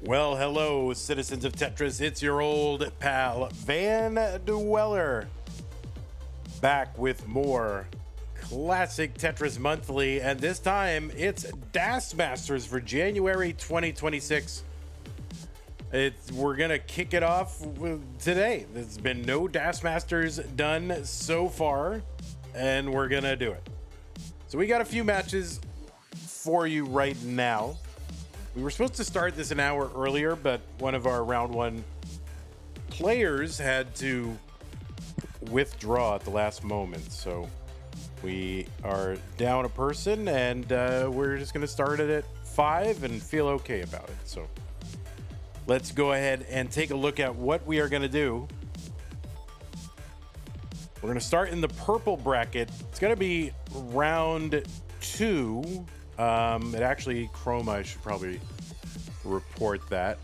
Well, hello, citizens of Tetris. It's your old pal, Van Dweller, back with more classic Tetris Monthly, and this time it's DAS Masters for January 2026. We're gonna kick it off today. There's been no DAS Masters done so far, and we're gonna do it. So we got a few matches for you right now. We were supposed to start this an hour earlier, but one of our round one players had to withdraw at the last moment. So we are down a person, and we're just going to start it at 5 and feel okay about it. So let's go ahead and take a look at what we are going to do. We're going to start in the purple bracket. It's going to be round 2. It actually, Chroma, I should probably report that.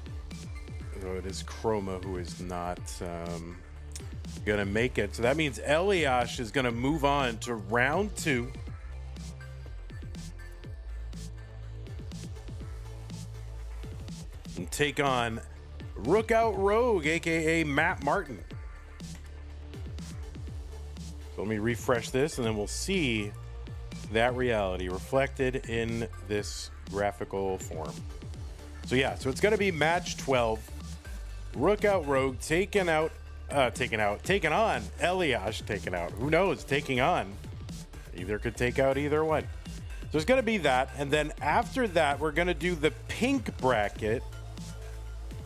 So it is Chroma who is not going to make it. So that means Elias is going to move on to round 2. And take on Rookout Rogue, aka Mattm. So let me refresh this, and then we'll see that reality reflected in this graphical form. So yeah, so it's going to be match 12. Rookout Rogue taking on Elias, who knows, taking on. Either could take out either one. So there's going to be that, and then after that, we're going to do the pink bracket.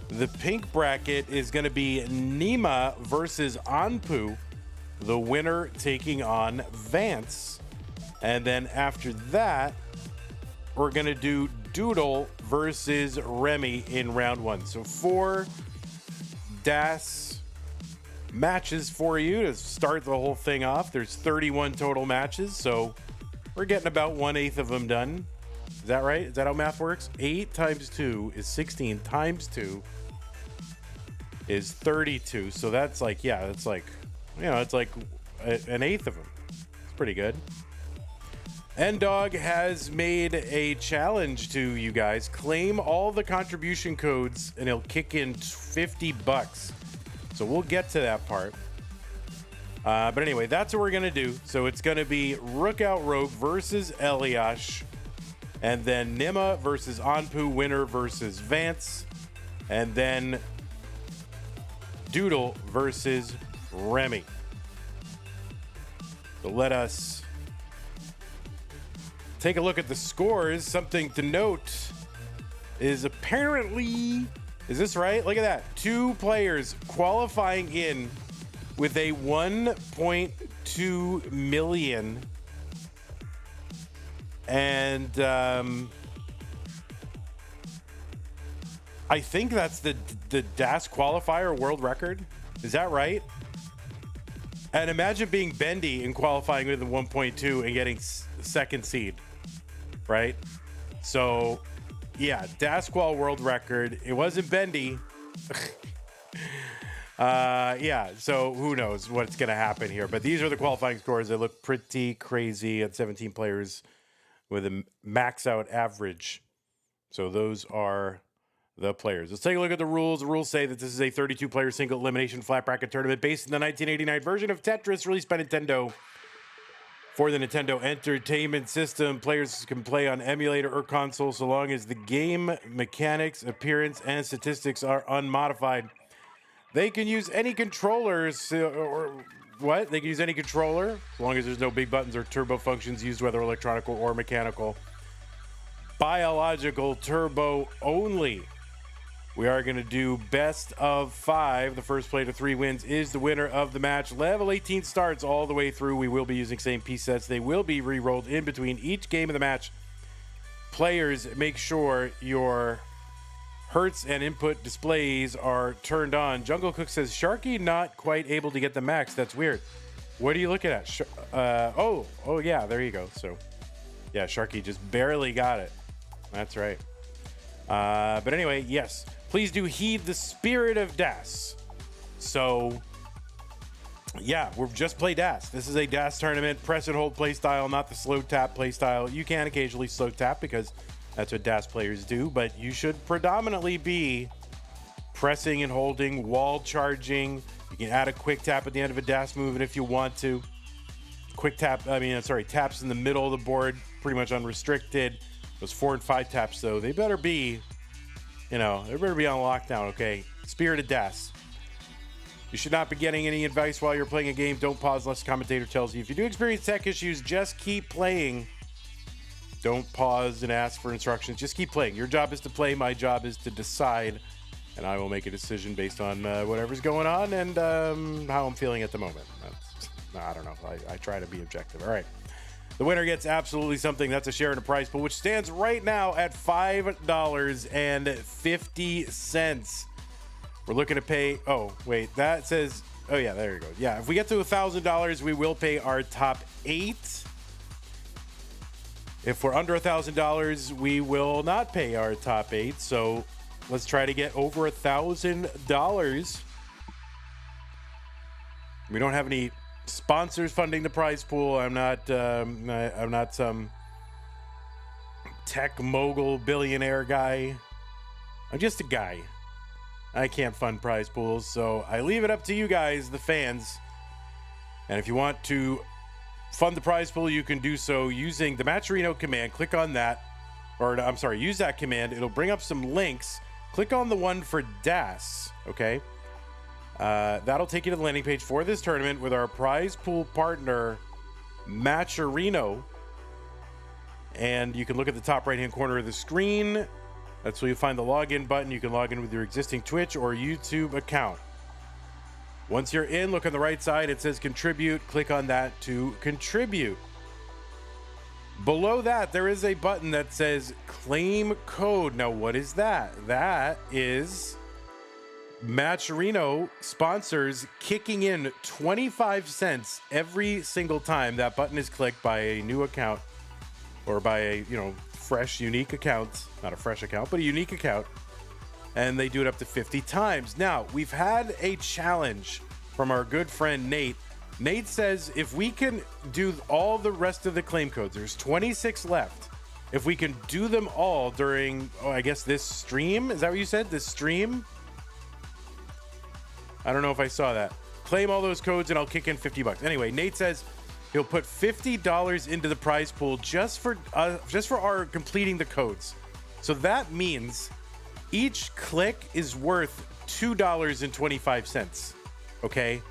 The pink bracket is going to be Nima versus Anpu, the winner taking on Vance. And then after that, we're going to do Doodle versus Remmy in round 1. So 4 DAS matches for you to start the whole thing off. There's 31 total matches, so we're getting about 1/8 of them done. Is that right? Is that how math works? 8 times 2 is 16 times 2 is 32. So that's like, yeah, that's like, you know, it's like an eighth of them. It's pretty good. N-Dog has made a challenge to you guys. Claim all the contribution codes and he'll kick in $50. So we'll get to that part. But anyway, that's what we're going to do. So it's going to be Rookout Rogue versus Elias. And then Nima versus Anpu, winner versus Vance. And then Doodle versus Remmy. So let us take a look at the scores. Something to note is apparently, is this right? Look at that. 2 players qualifying in with a 1.2 million. And I think that's the DAS qualifier world record. Is that right? And imagine being Bendy and qualifying with a 1.2 and getting second seed. Right? So, yeah, DAS Qual world record. It wasn't Bendy. Yeah, so who knows what's going to happen here. But these are the qualifying scores. They look pretty crazy at 17 players with a max out average. So those are the players. Let's take a look at the rules. The rules say that this is a 32-player single elimination flat bracket tournament based in the 1989 version of Tetris released by Nintendo. For the Nintendo Entertainment System, players can play on emulator or console so long as the game mechanics, appearance, and statistics are unmodified. They can use any controllers, They can use any controller as long as there's no big buttons or turbo functions used, whether electronic or mechanical. Biological turbo only. We are going to do best of 5. The first play to 3 wins is the winner of the match. Level 18 starts all the way through. We will be using same piece sets. They will be re-rolled in between each game of the match. Players, make sure your hertz and input displays are turned on. Jungle Cook says, Sharky not quite able to get the max. That's weird. What are you looking at? Oh, yeah, there you go. So, yeah, Sharky just barely got it. That's right. But anyway, yes. Please do heed the spirit of DAS. So, yeah, we've just played DAS. This is a DAS tournament, press and hold play style, not the slow tap play style. You can occasionally slow tap because That's what DAS players do, but you should predominantly be pressing and holding, wall charging. You can add a quick tap at the end of a DAS movement if you want to. Taps in the middle of the board, pretty much unrestricted. Those 4 and 5 taps, though, they better be, they better be on lockdown, okay? Spirited DAS. You should not be getting any advice while you're playing a game. Don't pause unless the commentator tells you. If you do experience tech issues, just keep playing. Don't pause and ask for instructions. Just keep playing. Your job is to play. My job is to decide. And I will make a decision based on whatever's going on and how I'm feeling at the moment. I don't know. I try to be objective. All right. The winner gets absolutely something. That's a share in a prize pool, which stands right now at $5.50. We're looking to pay. Oh, wait. That says. Oh, yeah. There you go. Yeah. If we get to $1,000, we will pay our top 8. If we're under $1,000, we will not pay our top 8. So let's try to get over $1,000. We don't have any sponsors funding the prize pool. I'm not some tech mogul billionaire guy. I'm just a guy. I can't fund prize pools, so I leave it up to you guys, the fans. And if you want to fund the prize pool, you can do so using the Mattm command. Click on that, use that command. It'll bring up some links. Click on the one for DAS, okay? That'll take you to the landing page for this tournament with our prize pool partner, Mattm. And you can look at the top right-hand corner of the screen. That's where you find the login button. You can log in with your existing Twitch or YouTube account. Once you're in, look on the right side. It says contribute. Click on that to contribute. Below that, there is a button that says claim code. Now, what is that? That is Mattm sponsors kicking in 25 cents every single time that button is clicked by a new account or by a, fresh, unique account. Not a fresh account, but a unique account. And they do it up to 50 times. Now, we've had a challenge from our good friend Nate. Nate says if we can do all the rest of the claim codes, there's 26 left. If we can do them all during, this stream? Is that what you said? This stream? I don't know if I saw that. Claim all those codes and I'll kick in $50. Anyway, Nate says he'll put $50 into the prize pool just for our completing the codes. So that means each click is worth $2.25. Okay?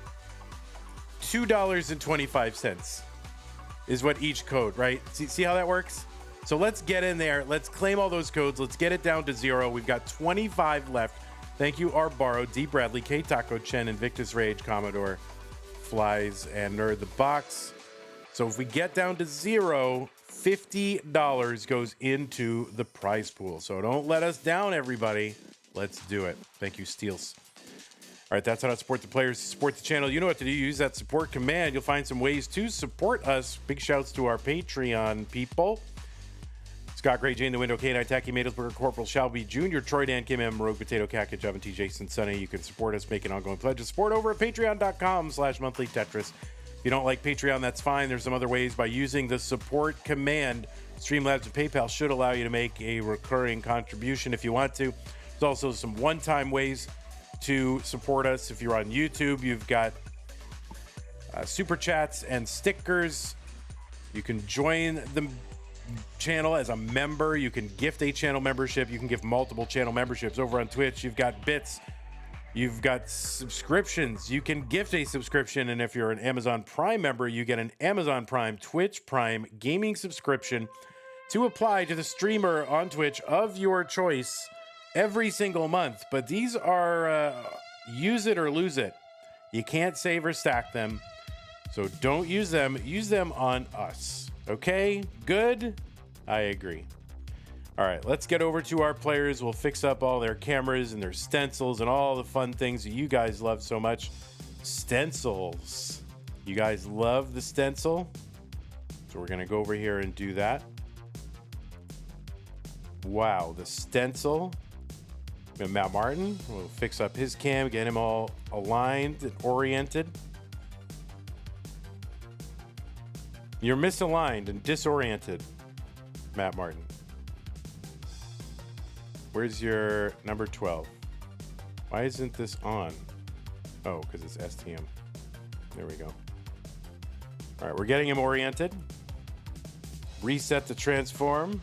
$2.25 is what each code, right? See how that works? So let's get in there. Let's claim all those codes. Let's get it down to 0. We've got 25 left. Thank you, R Borrow, D Bradley, K Taco Chen, Invictus Rage, Commodore, Flies, and Nerd the Box. So if we get down to 0, $50 goes into the prize pool. So don't let us down, everybody. Let's do it. Thank you, Steels. All right, that's how to support the players, support the channel. You know what to do. Use that support command. You'll find some ways to support us. Big shouts to our Patreon people. Scott Gray, Jane the Window, K9 Tacky, Madelsberger, Corporal Shelby Jr., Troy Dan, Kim M, Rogue Potato, Caca, Java T, Jason, Sunny. You can support us, make an ongoing pledge of support over at patreon.com/monthly Tetris. If you don't like Patreon, that's fine. There's some other ways by using the support command. Streamlabs and PayPal should allow you to make a recurring contribution if you want to. There's also some one-time ways to support us. If you're on YouTube, you've got super chats and stickers. You can join the channel as a member. You can gift a channel membership. You can give multiple channel memberships. Over on Twitch, you've got bits. You've got subscriptions. You can gift a subscription, and if you're an Amazon Prime member, you get an Amazon Prime, Twitch Prime gaming subscription to apply to the streamer on Twitch of your choice every single month. But these are use it or lose it. You can't save or stack them, so don't use them. Use them on us. Okay, good? I agree. All right, let's get over to our players. We'll fix up all their cameras and their stencils and all the fun things that you guys love so much. Stencils. You guys love the stencil? So we're going to go over here and do that. Wow, the stencil. And Mattm, we'll fix up his cam, get him all aligned and oriented. You're misaligned and disoriented, Mattm. Where's your number 12? Why isn't this on? Oh, because it's STM. There we go. All right, we're getting him oriented. Reset the transform.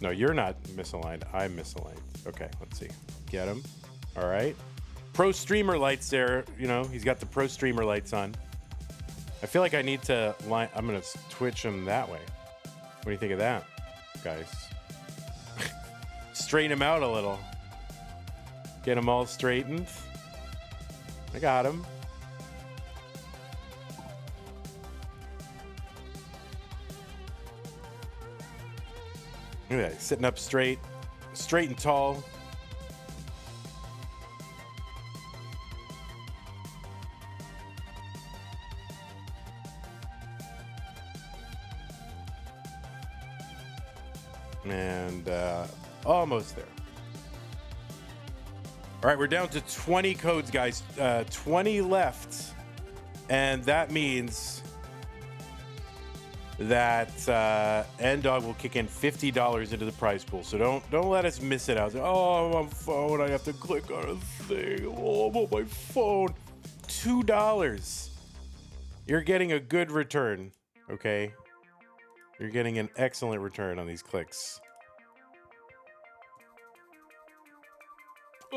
No, you're not misaligned. I'm misaligned. Okay, let's see. Get him. All right. Pro streamer lights there. You know, he's got the pro streamer lights on. I feel like I need to line. I'm going to twitch him that way. What do you think of that, guys? Straighten him out a little. Get him all straightened. I got him. Look at that, sitting up straight and tall. And almost there. All right, we're down to 20 codes, guys. 20 left. And that means that N-Dog will kick in $50 into the prize pool. So don't let us miss it out. Oh, I'm on phone. I have to click on a thing. Oh, I'm on my phone. $2. You're getting a good return, okay? You're getting an excellent return on these clicks.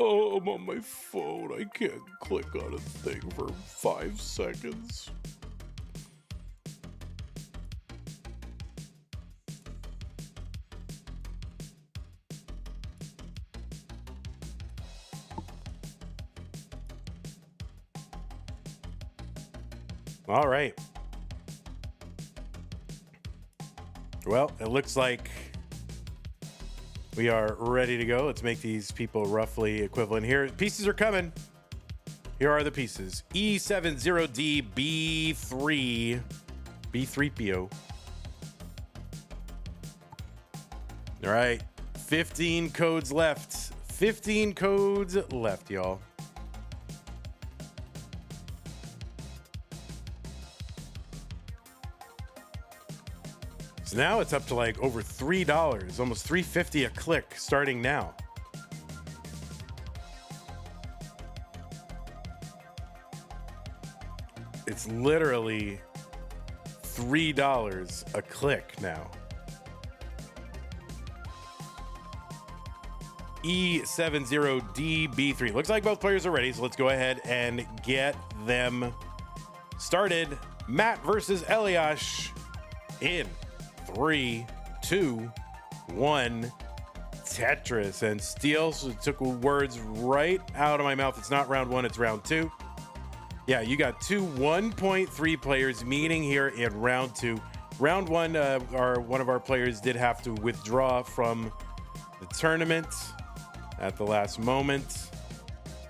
Oh, I'm on my phone. I can't click on a thing for 5 seconds. All right. Well, it looks like we are ready to go. Let's make these people roughly equivalent here. Pieces are coming. Here are the pieces. E70D B3 B3PO. All right. 15 codes left. 15 codes left, y'all. So now it's up to like over $3, almost $3.50 a click starting now. It's literally $3 a click now. E70DB3. Looks like both players are ready, so let's go ahead and get them started. Matt versus Elias in 3, 2, 1. Tetris. And Steel took words right out of my mouth. It's not round 1, it's round 2. Yeah, you got two 1.3 players meeting here in round 2. Round 1, one of our players did have to withdraw from the tournament at the last moment.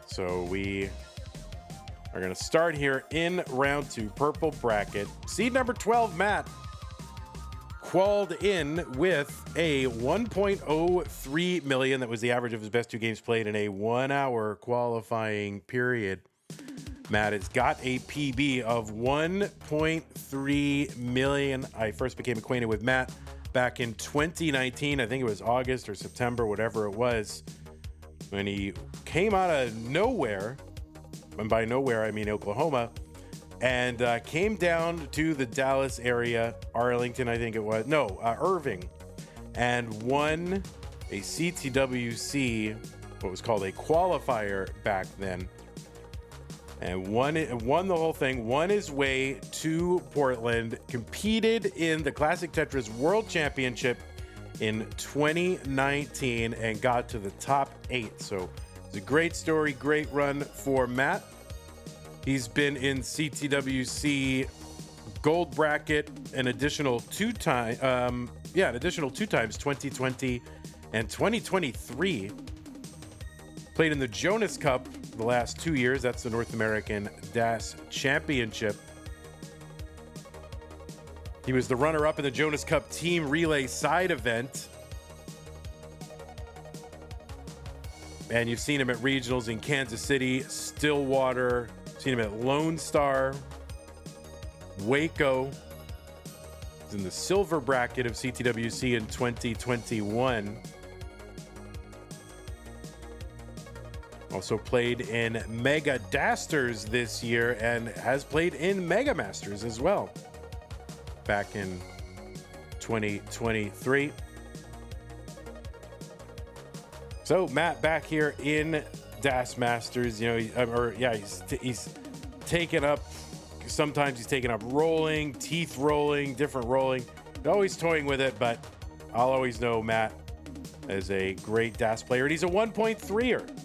So we are going to start here in round 2. Purple bracket. Seed number 12, Matt, qualled in with a 1.03 million. That was the average of his best 2 games played in a 1-hour qualifying period. Matt has got a PB of 1.3 million. I first became acquainted with Matt back in 2019. I think it was August or September, whatever it was, when he came out of nowhere, and by nowhere I mean Oklahoma, and came down to the Dallas area, Arlington, I think it was, Irving, and won a CTWC, what was called a qualifier back then, and won the whole thing, won his way to Portland, competed in the Classic Tetris World Championship in 2019, and got to the top 8. So it's a great story, great run for Matt. He's been in CTWC gold bracket an additional 2 times, 2020 and 2023. Played in the Jonas Cup the last 2 years. That's the North American DAS Championship. He was the runner-up in the Jonas Cup team relay side event. And you've seen him at regionals in Kansas City, Stillwater, seen him at Lone Star, Waco. He's in the silver bracket of CTWC in 2021. Also played in Mega Dasters this year and has played in Mega Masters as well back in 2023. So Matt back here in Das Masters, you know, he's taken up, sometimes he's taken up rolling, teeth rolling, different rolling, always toying with it, but I'll always know Matt as a great Das player, and he's a 1.3er.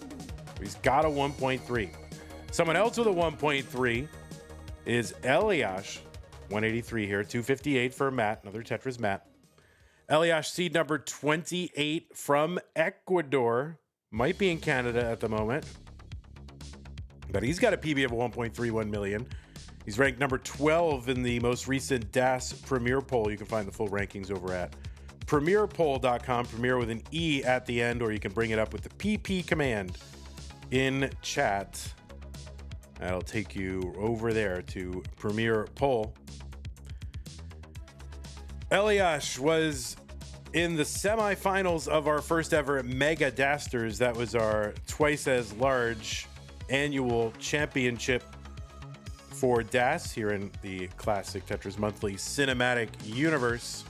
He's got a 1.3. Someone else with a 1.3 is Elias, 183 here, 258 for Matt, another Tetris Matt. Elias, seed number 28 from Ecuador, might be in Canada at the moment, but he's got a PB of 1.31 million. He's ranked number 12 in the most recent Das Premier poll. You can find the full rankings over at premierpoll.com, Premier with an E at the end, or you can bring it up with the PP command in chat. That'll take you over there to Premier Poll. Elias was in the semifinals of our first ever Mega Dasters. That was our twice as large annual championship for Das here in the Classic Tetris Monthly Cinematic Universe.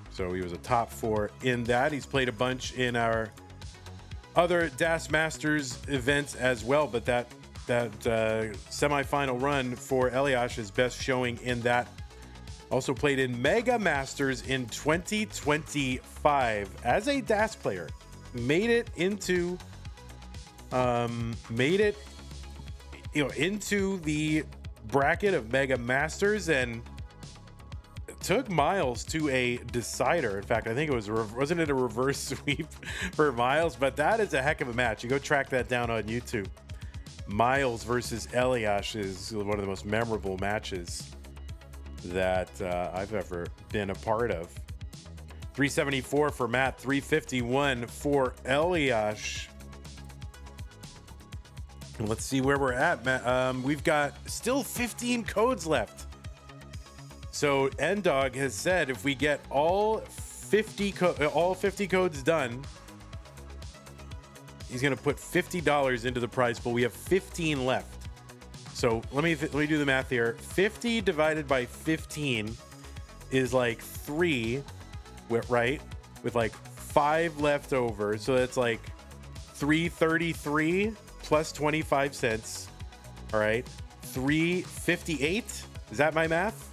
So he was a top 4 in that. He's played a bunch in our other Das Masters events as well, but that semifinal run for Elias is best showing in that. Also played in Mega Masters in 2025 as a Das player. Made it into into the bracket of Mega Masters and took Miles to a decider. In fact, I think it wasn't it a reverse sweep for Miles, but that is a heck of a match. You go track that down on YouTube. Miles versus Elias is one of the most memorable matches that I've ever been a part of. 374 for Matt, 351 for Elias. Let's see where we're at, Matt. We've got still 15 codes left. So Ndog has said if we get all 50 codes done, he's going to put $50 into the prize pool. We have 15 left. So let me do the math here. 50 divided by 15 is like 3, right? With like 5 left over. So that's like 333 plus 25 cents. All right. 358. Is that my math?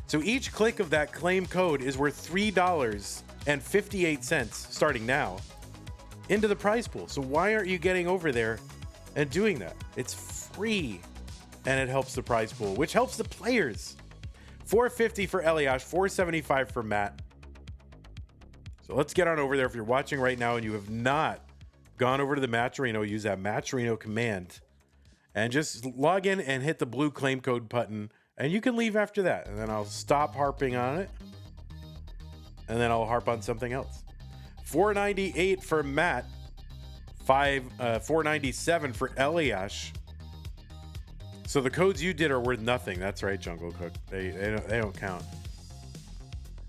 So each click of that claim code is worth $3.58 starting now into the prize pool. So why aren't you getting over there and doing that? It's free and it helps the prize pool, which helps the players. 450 for Elias, 475 for Matt. So let's get on over there. If you're watching right now and you have not gone over to the Matcherino, use that Matcherino command and just log in and hit the blue claim code button. And you can leave after that, and then I'll stop harping on it, and then I'll harp on something else. 498 for Matt, 497 for Elias. So the codes you did are worth nothing. That's right, Jungle Cook. They don't count.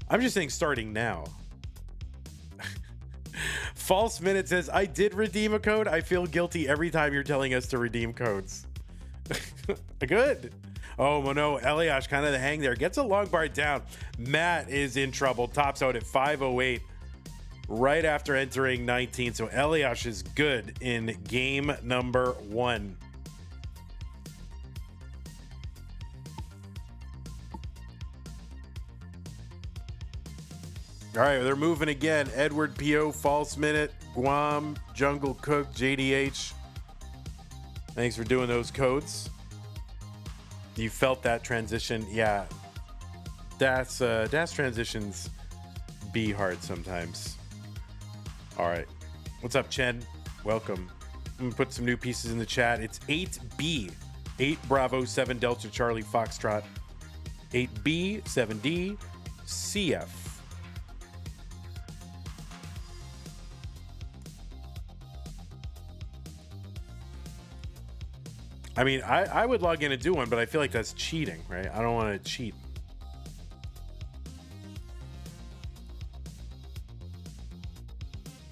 I'm just saying starting now. False Minute says, I did redeem a code. I feel guilty every time you're telling us to redeem codes. Good. Oh, no, Elias kind of the hang there. Gets a long bar down. Matt is in trouble. Tops out at 508 right after entering 19. So Elias is good in game number 1. All right, they're moving again. Edward P.O., False Minute, Guam, Jungle Cook, JDH. Thanks for doing those codes. You felt that transition. Yeah. Das transitions be hard sometimes. All right. What's up, Chen? Welcome. I'm going to put some new pieces in the chat. It's 8B. 8 Bravo, 7 Delta Charlie Foxtrot. 8B, 7D, CF. I mean, I would log in and do one, but I feel like that's cheating, right? I don't want to cheat.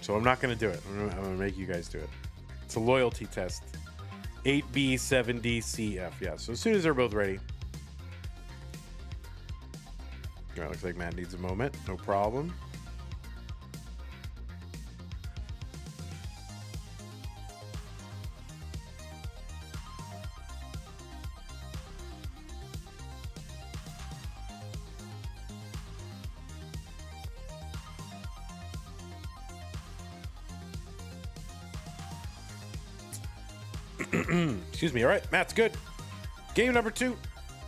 So I'm not going to do it. I'm going to make you guys do it. It's a loyalty test. 8B, 7D, CF. Yeah, so as soon as they're both ready. All right, looks like Matt needs a moment. No problem. Excuse me. All right, Matt's good. Game number 2.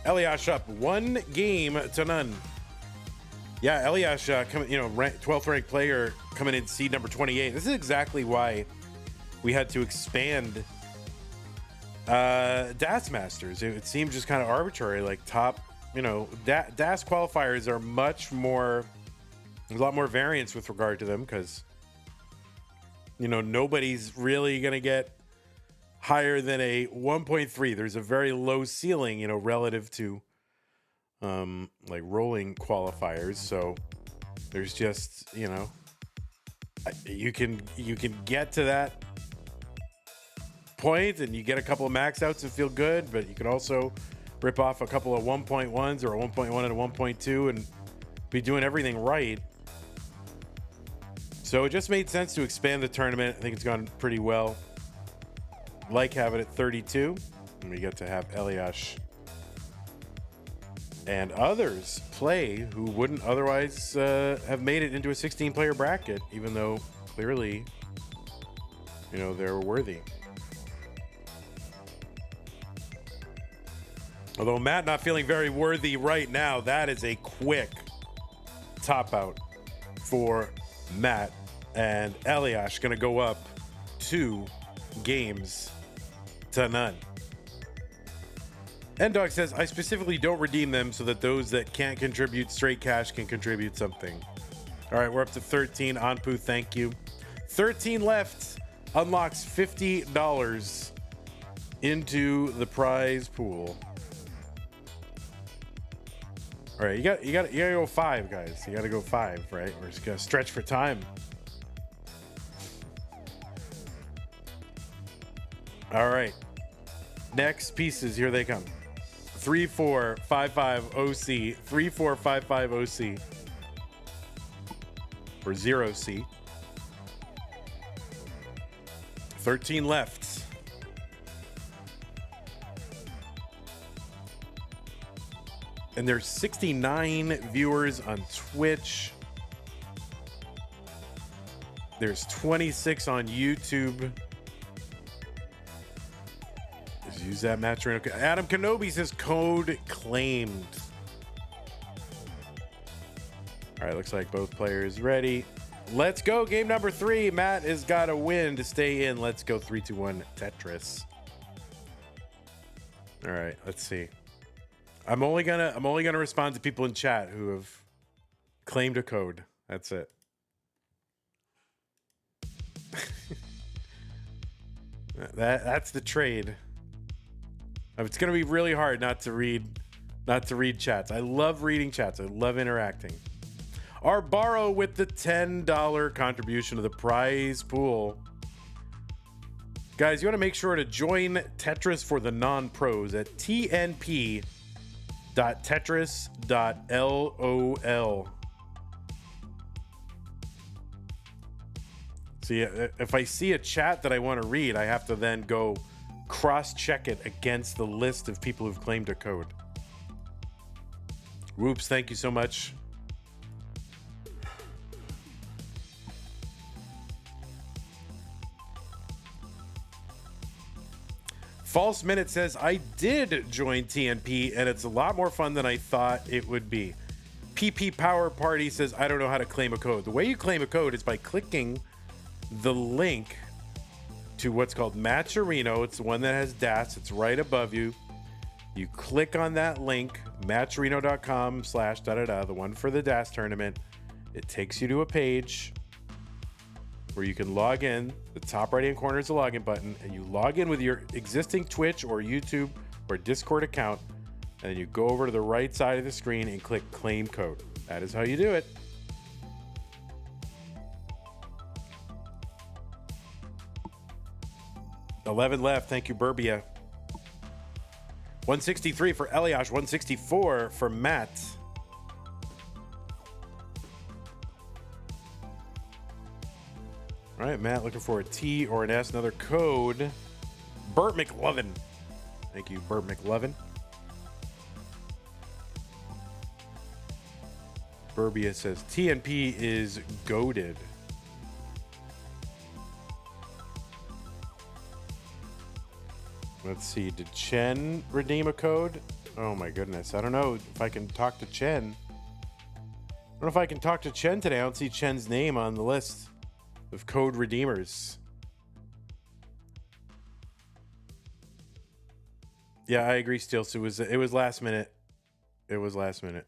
Elias up 1 game to none. Yeah, Elias, coming, 12th ranked player coming in seed number 28. This is exactly why we had to expand DAS Masters. It seemed just kind of arbitrary, like top, DAS qualifiers are there's a lot more variance with regard to them because, nobody's really going to get higher than a 1.3. There's a very low ceiling, relative to like rolling qualifiers. So there's just, you can get to that point and you get a couple of max outs and feel good, but you can also rip off a couple of 1.1s or a 1.1 and a 1.2 and be doing everything right. So it just made sense to expand the tournament. I think it's gone pretty well. Like having it 32, and we get to have Elias and others play who wouldn't otherwise have made it into a 16-player bracket, even though clearly, they're worthy. Although Matt not feeling very worthy right now, that is a quick top out for Matt, and Elias going to go up 2 games to none. N-Dog says, I specifically don't redeem them so that those that can't contribute straight cash can contribute something. All right, we're up to 13. Anpu, thank you. 13 left. Unlocks $50 into the prize pool. All right, you got to go 5, guys. You got to go 5, right? We're just gonna stretch for time. All right. Next pieces, here they come. 3455 OC, 3455 OC, or 0C. 13 left. And there's 69 viewers on Twitch. There's 26 on YouTube. Just use that match. Adam Kenobi says code claimed. All right, looks like both players ready. Let's go. Game number 3. Matt has got a win to stay in. Let's go 3, 2, 1 Tetris. All right, let's see. I'm only gonna respond to people in chat who have claimed a code. That's it. That's the trade. It's gonna be really hard not to read chats. I love reading chats. I love interacting. Our borrow with the $10 contribution to the prize pool. Guys, you want to make sure to join Tetris for the non-pros at tnp.tetris.lol. See, if I see a chat that I want to read, I have to then go cross-check it against the list of people who've claimed a code. Whoops, thank you so much. False Minute says, I did join TNP, and it's a lot more fun than I thought it would be. PP Power Party says, I don't know how to claim a code. The way you claim a code is by clicking the link to what's called Matcherino. It's the one that has DAS. It's right above you. You click on that link, matcherino.com/da-da-da, the one for the DAS tournament. It takes you to a page where you can log in. The top right-hand corner is the login button, and you log in with your existing Twitch or YouTube or Discord account, and then you go over to the right side of the screen and click Claim Code. That is how you do it. 11 left. Thank you, Burbia. 163 for Elias. 164 for Matt. All right, Matt, looking for a T or an S. Another code. Burt McLovin. Thank you, Burt McLovin. Burbia says TNP is goated. Let's see. Did Chen redeem a code? Oh my goodness. I don't know if I can talk to Chen. I don't know if I can talk to Chen today. I don't see Chen's name on the list of code redeemers. Yeah, I agree, Steels. It was last minute. It was last minute.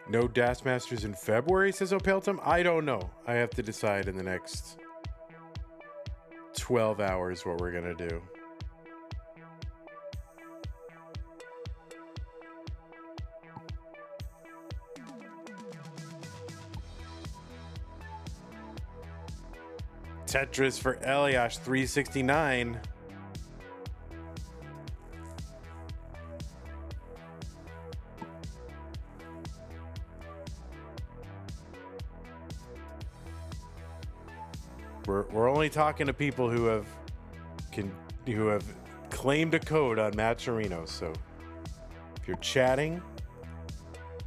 No Das Masters in February, says Opeltum. I don't know. I have to decide in the next 12 hours what we're going to do. Tetris for Elias, 369. We're only talking to people who have claimed a code on Mattm, so if you're chatting,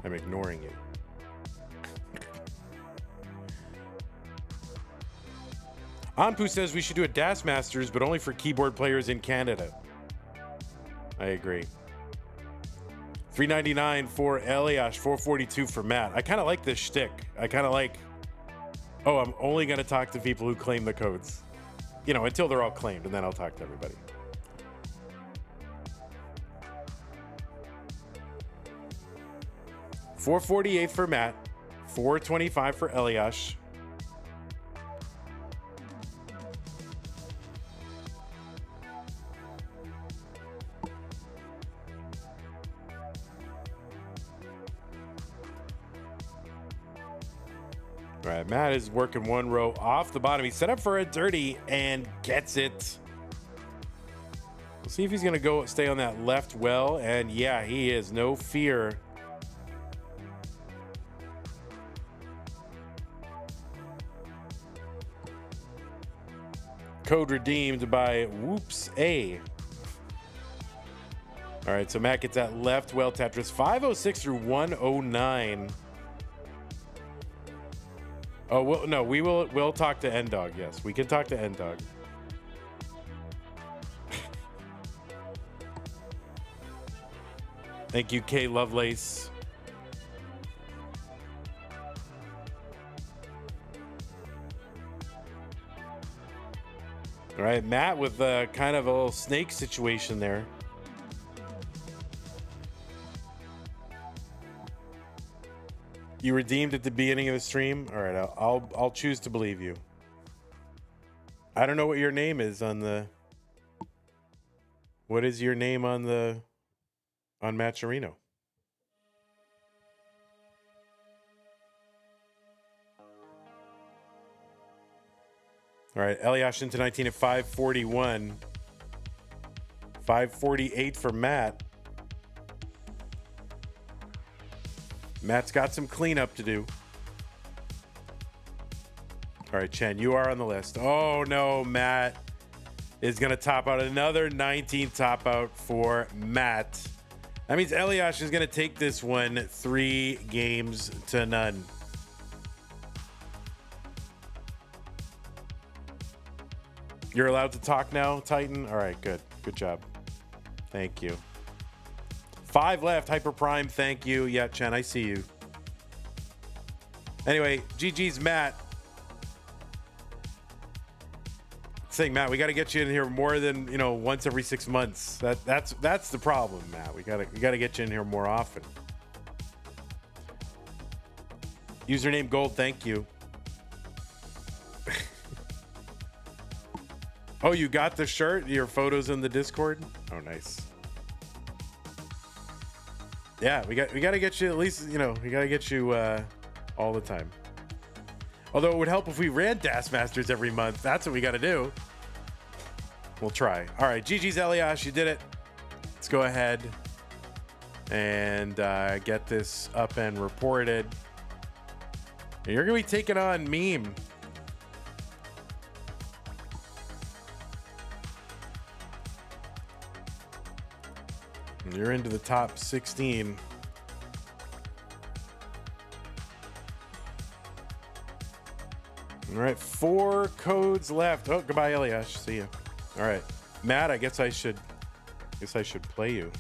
I'm ignoring you. Anpu says we should do a Das Masters, but only for keyboard players in Canada. I agree. 399 for Elias, 442 for Matt. I kind of like this shtick. I kind of like, oh, I'm only going to talk to people who claim the codes. You know, until they're all claimed, and then I'll talk to everybody. $448 for Matt. $425 for Elias. All right, Matt is working one row off the bottom. He's set up for a dirty and gets it. We'll see if he's going to go stay on that left well. And yeah, he is. No fear. Code redeemed by Whoops A. All right, so Matt gets that left well Tetris. 506 through 109. Oh, well, no, we'll talk to N-Dog. Yes, we can talk to N-Dog. Thank you, K Lovelace. All right, Matt with kind of a little snake situation there. You redeemed at the beginning of the stream? All right, I'll choose to believe you. I don't know what your name is on the... What is your name on Mattm? All right, Elias into 19 at 541. 548 for Matt. Matt's got some cleanup to do. All right, Chen, you are on the list. Oh, no, Matt is going to top out another 19 top out for Matt. That means Elias is going to take this one 3-0. You're allowed to talk now, Titan? All right, good. Good job. Thank you. 5 left. Hyper Prime, thank you. Yeah, Chen, I see you. Anyway, GG's Matt. Saying, Matt, we got to get you in here more than, once every 6 months. That's the problem, Matt. We got to get you in here more often. Username Gold, thank you. Oh, you got the shirt? Your photos in the Discord? Oh, nice. Yeah, we got to get you at least, you know, we got to get you all the time. Although it would help if we ran Das Masters every month. That's what we got to do. We'll try. All right, GG's Elias, you did it. Let's go ahead and get this up and reported. And you're going to be taking on Meme. And you're into the top 16. All right, 4 codes left. Oh, goodbye, Elias. See ya. All right, Matt. I guess I should play you.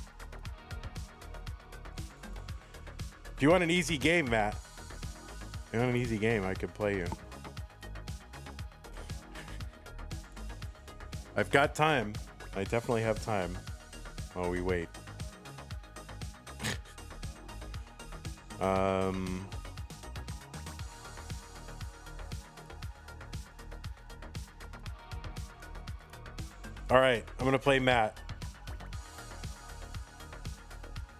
If you want an easy game, Matt. If you want an easy game, I could play you. I've got time. I definitely have time. While we wait. All right, I'm gonna play Matt.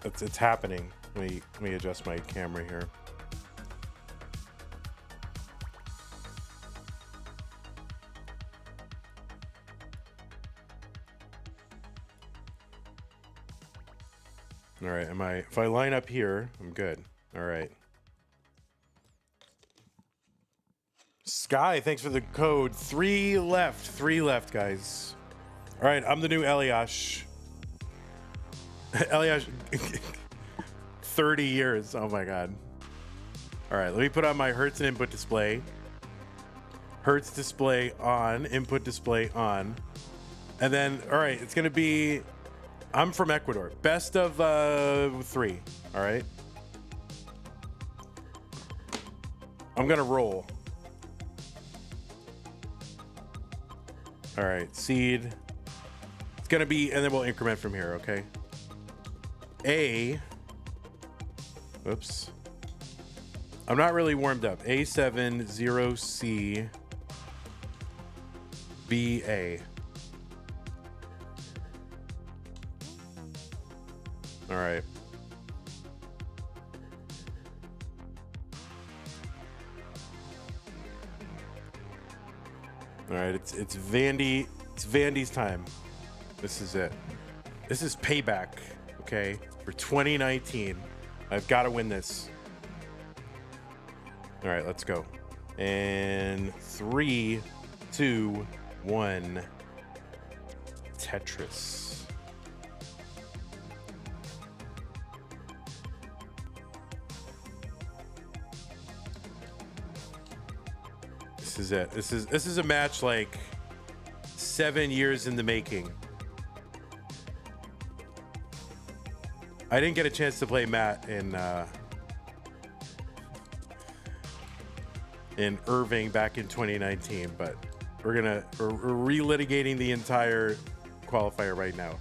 It's happening. Let me adjust my camera here. All right, if I line up here, I'm good. All right. Sky, thanks for the code. 3 left, guys. All right, I'm the new Elias. Elias, 30 years. Oh my God. All right, let me put on my Hertz and input display. Hertz display on, input display on. And then, all right, it's gonna be, I'm from Ecuador. Best of 3, all right? I'm gonna roll. All right, seed. It's gonna be, and then we'll increment from here, okay? Oops. I'm not really warmed up. A70C BA. All right. All right, it's Vandy. It's Vandy's time. This is it. This is payback, okay? For 2019. I've got to win this. All right, let's go. And 3, 2, 1. Tetris. This is it. This is a match like 7 years in the making. I didn't get a chance to play Matt in Irving back in 2019, but we're relitigating the entire qualifier right now.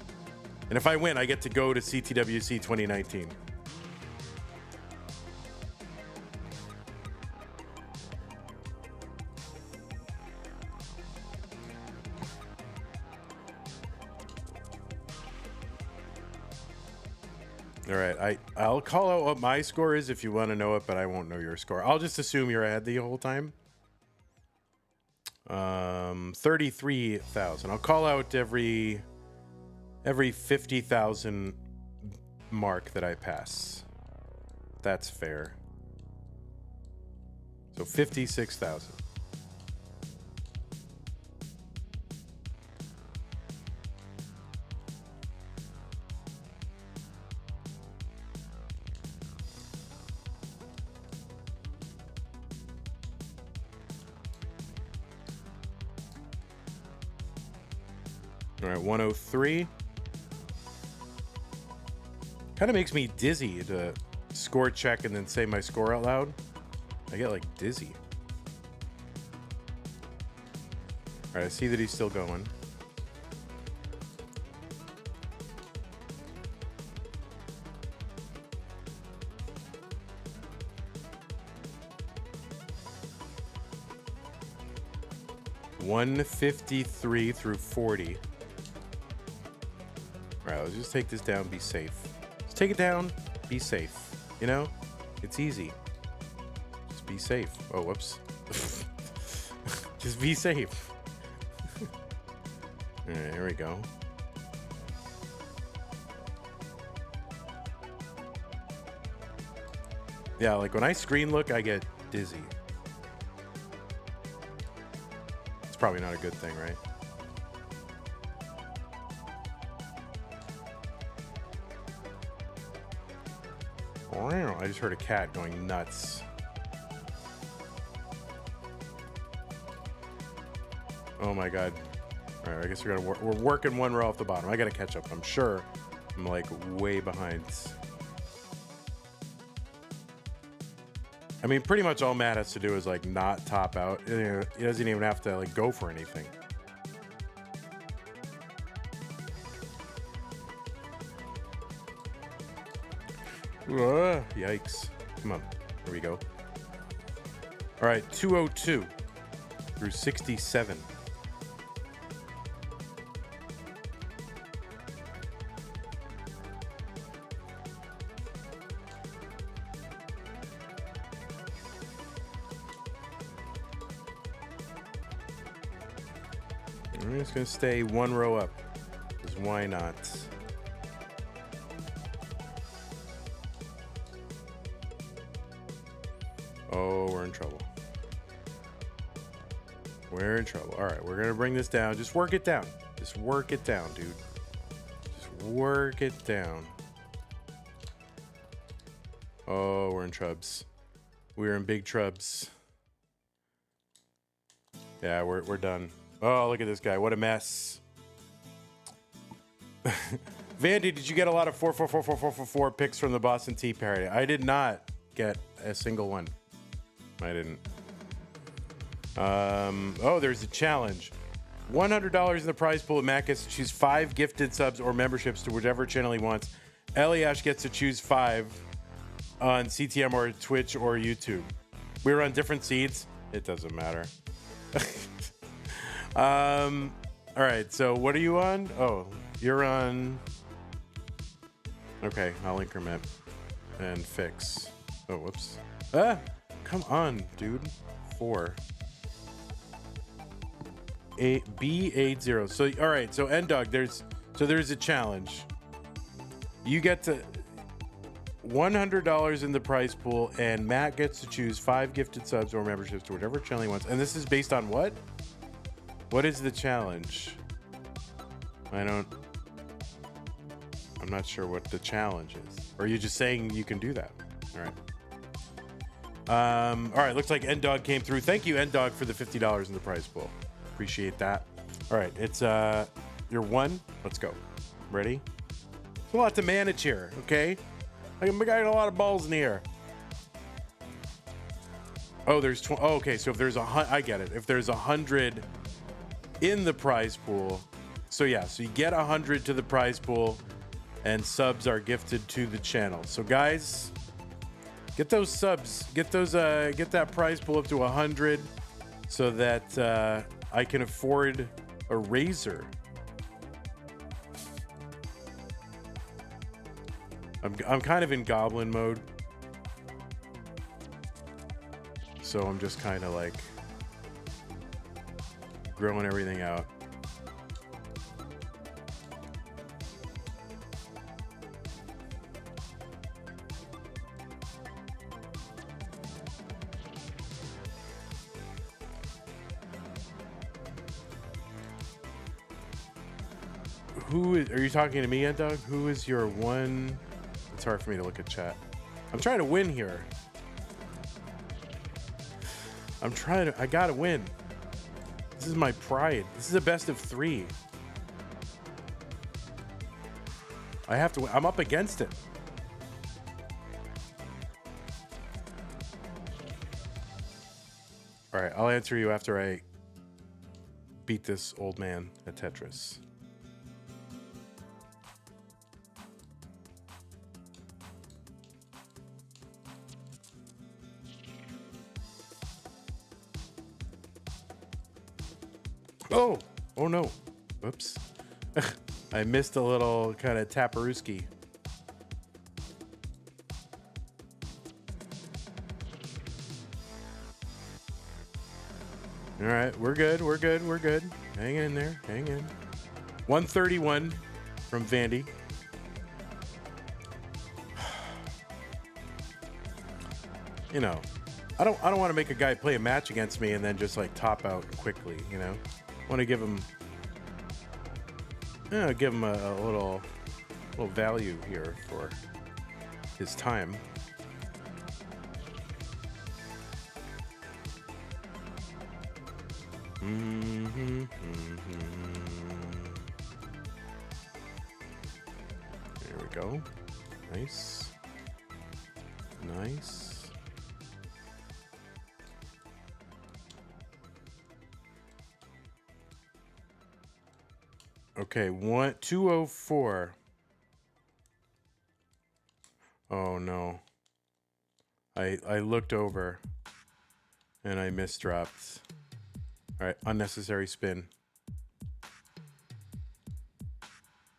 And if I win, I get to go to CTWC 2019. All right, I'll call out what my score is if you want to know it, but I won't know your score. I'll just assume you're ahead the whole time. 33,000. I'll call out every 50,000 mark that I pass. That's fair. So 56,000. All right, 103. Kind of makes me dizzy to score check and then say my score out loud. I get like dizzy. All right, I see that he's still going. 153 through 40. All right, let's just take this down, be safe. Just take it down, be safe. You know, it's easy. Just be safe. Oh, whoops. Just be safe. All right, here we go. Yeah, like when I screen look, I get dizzy. It's probably not a good thing, right? I just heard a cat going nuts. Oh my god. All right, I guess we're working one row off the bottom. I gotta catch up. I'm sure I'm like way behind. I mean, pretty much all Matt has to do is like not top out. He doesn't even have to like go for anything. Yikes. Come on. Here we go. All right, 202 through 67. I'm just going to stay one row up, because why not? Oh, we're in trouble. We're in trouble. All right, we're going to bring this down. Just work it down. Just work it down, dude. Just work it down. Oh, we're in trubs. We're in big trubs. Yeah, we're done. Oh, look at this guy. What a mess. Vandy, did you get a lot of 4 picks from the Boston Tea Party? I did not get a single one. I didn't. Oh, there's a challenge. $100 in the prize pool. Matt gets to choose 5 gifted subs or memberships to whichever channel he wants. Elias gets to choose 5 on CTM or Twitch or YouTube. We were on different seeds. It doesn't matter. All right, so what are you on? Oh, you're on. Okay, I'll increment and fix. Oh, whoops. Come on, dude. 4. B80. So, all right, so N-Dog, there's a challenge. You get to $100 in the prize pool, and Matt gets to choose 5 gifted subs or memberships to whatever channel he wants. And this is based on what? What is the challenge? I'm not sure what the challenge is. Or are you just saying you can do that? All right. All right, looks like N-Dog came through. Thank you, N-Dog, for the $50 in the prize pool. Appreciate that. All right, it's your 1. Let's go. Ready? There's a lot to manage here, okay? I got a lot of balls in the air. Oh, there's oh, okay, so if there's I get it. If there's 100 in the prize pool, so yeah, so you get 100 to the prize pool, and subs are gifted to the channel. So guys, get those subs, get that prize pool up to 100, so that I can afford a razor. I'm kind of in goblin mode, so I'm just kind of like growing everything out. Are you talking to me, N-Dog? Who is your one? It's hard for me to look at chat. I'm trying to win here. I gotta win. This is my pride. This is a best of 3. I have to win. I'm up against it. All right, I'll answer you after I beat this old man at Tetris. Oh, oh no. Whoops. I missed a little kind of taparooski. All right, we're good. We're good. We're good. Hang in there. Hang in. 131 from Vandy. You know, I don't want to make a guy play a match against me and then just like top out quickly. You know, want to give him, a little value here for his time. There we go. Nice. Nice. Okay, 204. Oh no. I looked over and I misdropped. All right, unnecessary spin.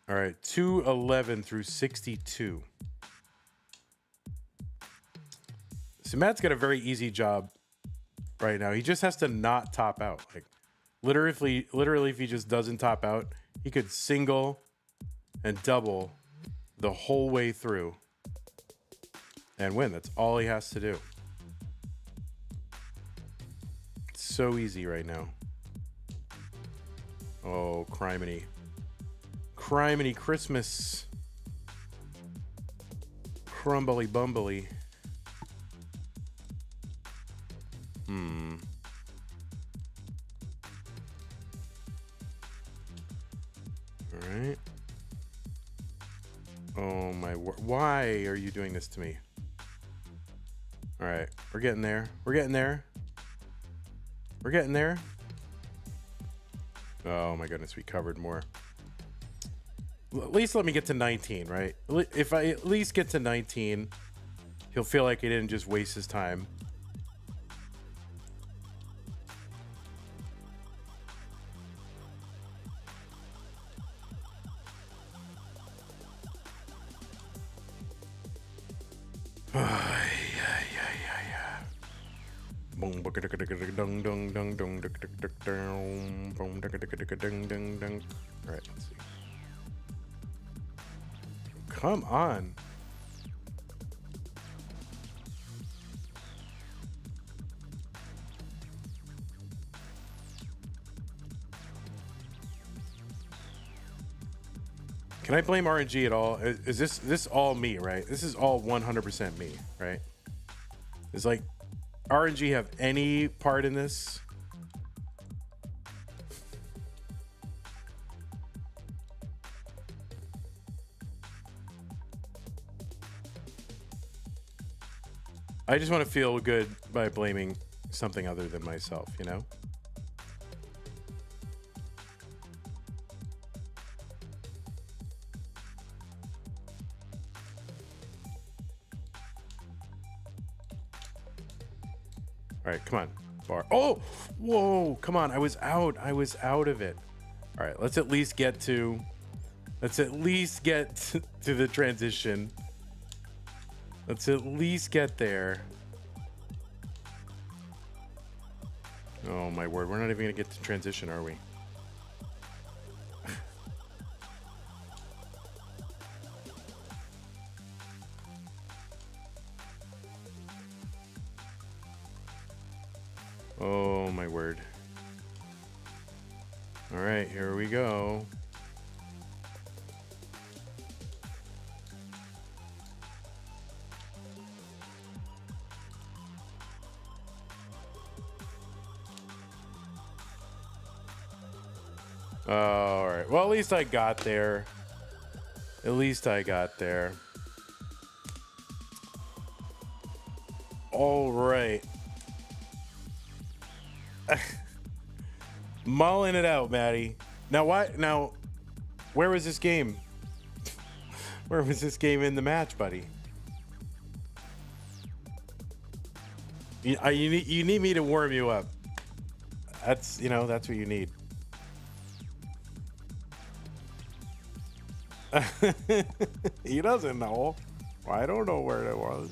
All right, 211 through 62. So Matt's got a very easy job right now. He just has to not top out. Like literally if he just doesn't top out, he could single and double the whole way through and win. That's all he has to do. It's so easy right now. Oh, criminy. Criminy Christmas. Crumbly bumbly. All right. Oh my word. Why are you doing this to me? All right. We're getting there. We're getting there. We're getting there. Oh my goodness. We covered more. At least let me get to 19, right? If I at least get to 19, he'll feel like he didn't just waste his time. All right, let's see. Come on. Can I blame RNG at all? Is this all me, right? This is all 100% me, right? Is like RNG have any part in this? I just want to feel good by blaming something other than myself, you know? All right, come on, bar. Oh, whoa, come on. I was out of it. All right, let's at least get to the transition. Let's at least get there. Oh my word, we're not even gonna get to transition, are we? Oh my word. All right, here we go. All right. Well, at least I got there. At least I got there. All right. Mulling it out, Maddie. Now, why? Now, where was this game? Where was this game in the match, buddy? You need me to warm you up. That's what you need. He doesn't know. I don't know where it was.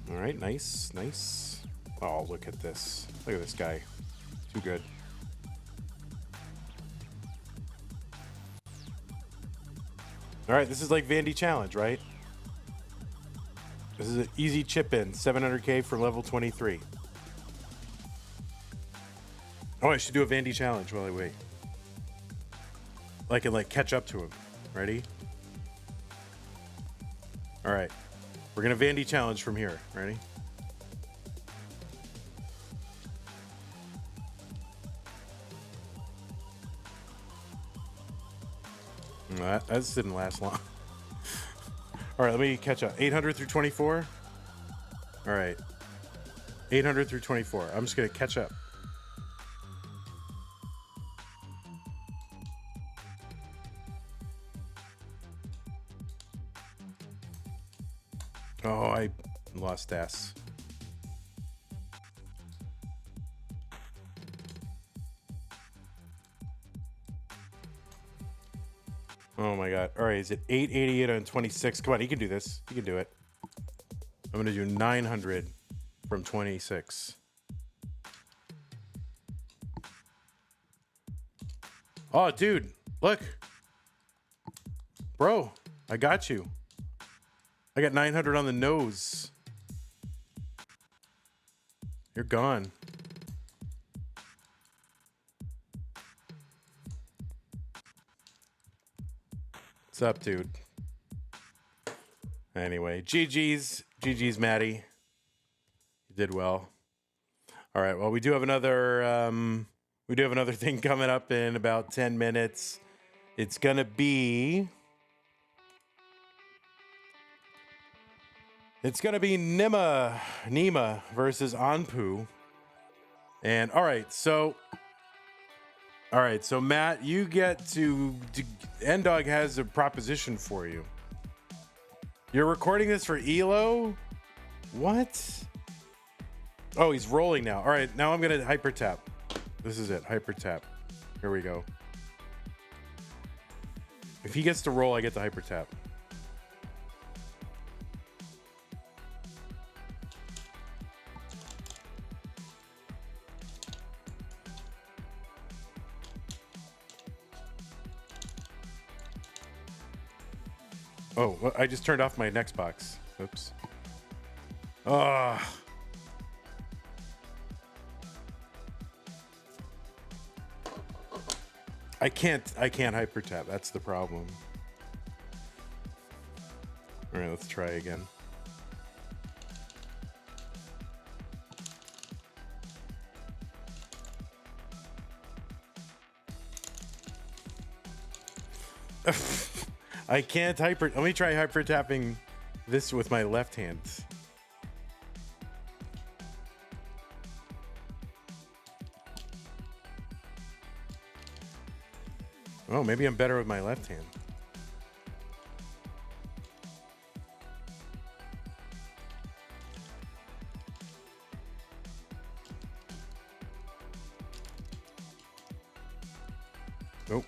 All right, nice, nice. Oh, look at this. Look at this guy. Too good. All right, this is like Vandy Challenge, right? This is an easy chip in, 700K for level 23. Oh, I should do a Vandy Challenge while I wait. I can like catch up to him. Ready? All right, we're gonna Vandy Challenge from here. Ready? That just didn't last long. All right, let me catch up. 800 through 24. All right, 800 through 24. I'm just gonna catch up. Oh, I lost ass. Oh my god. All right, is it 888 on 26? Come on, he can do this. He can do it. I'm going to do 900 from 26. Oh, dude, look. Bro, I got you. I got 900 on the nose. You're gone. What's up, dude? Anyway, GG's, Maddie. You did well. All right. Well, we do have another thing coming up in about 10 minutes. It's gonna be Nima versus Anpu. And all right, so Matt, you get to N-Dog has a proposition for you. You're recording this for Elo? What? Oh, he's rolling now. All right, now I'm gonna hyper tap. This is it, hyper tap. Here we go. If he gets to roll, I get the hyper tap. Oh, well, I just turned off my next box. Oops. Ah. I can't hyper tap. That's the problem. All right, let's try again. I can't hyper. Let me try hyper tapping this with my left hand. Oh, maybe I'm better with my left hand. Nope.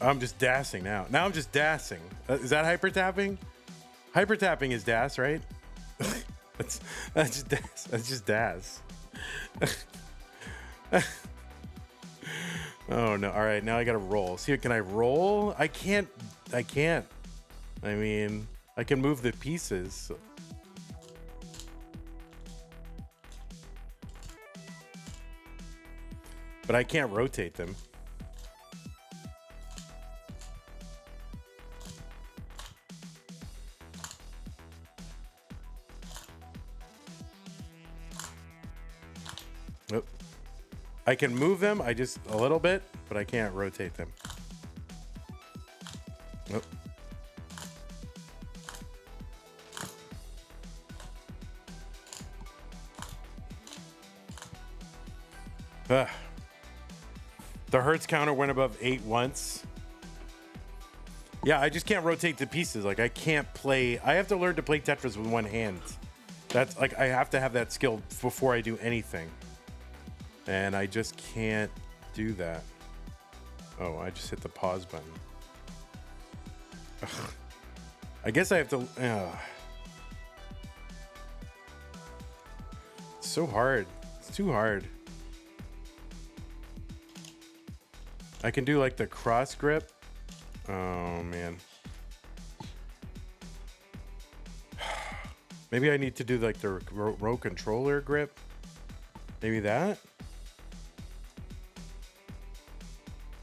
I'm just dassing now. Now I'm just dassing. Is that hyper tapping? Hyper tapping is dass, right? that's just dass. That's just dass. Oh no! All right, now I gotta roll. See, can I roll? I can't. I mean, I can move the pieces. But I can't rotate them. Nope. I can move them, I just a little bit, but I can't rotate them. Nope. Ugh. The Hertz counter went above 8 once. Yeah, I just can't rotate the pieces. Like, I can't play. I have to learn to play Tetris with one hand. That's like, I have to have that skill before I do anything. And I just can't do that. Oh, I just hit the pause button. Ugh. I guess I have to. It's so hard. It's too hard. I can do like the cross grip. Oh man. Maybe I need to do like the row controller grip. Maybe that.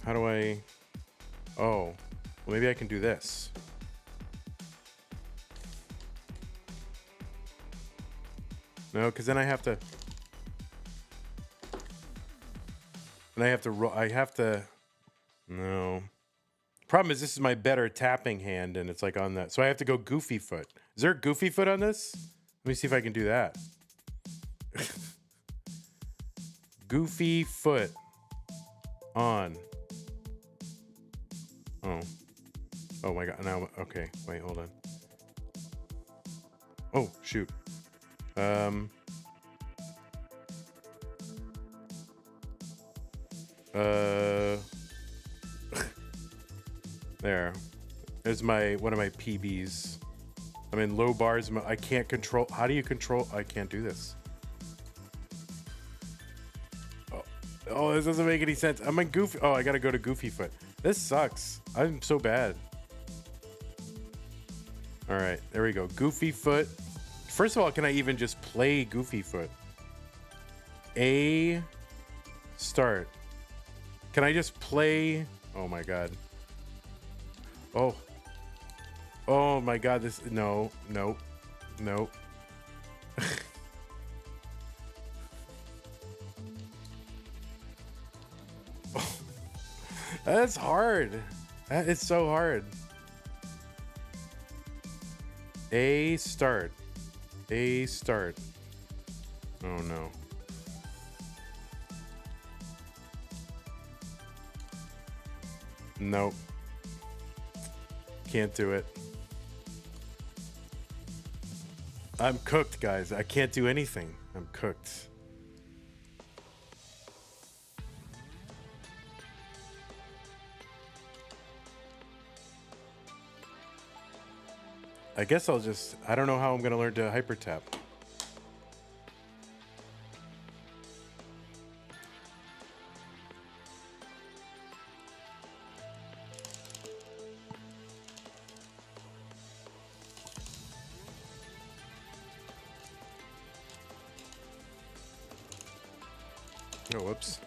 How do I? Oh, well, maybe I can do this. No, because then I have to. And I have to. No. Problem is, this is my better tapping hand, and it's like on that. So I have to go goofy foot. Is there a goofy foot on this? Let me see if I can do that. Goofy foot on. Oh. Oh my god. Now, okay. Wait, hold on. Oh, shoot. There. There's one of my PBs. I'm in low bars. I can't control. How do you control? I can't do this. Oh, this doesn't make any sense. I'm in goofy. Oh, I gotta go to goofy foot. This sucks. I'm so bad. All right, there we go. Goofy foot. First of all, can I even just play goofy foot? A start. Can I just play? Oh my god. Oh. Oh my god, this no. That's hard. That is so hard. A start. A start. Oh no. Nope. Can't do it. I'm cooked, guys. I can't do anything. I'm cooked. I guess I don't know how I'm gonna learn to hyper tap. Oh, whoops.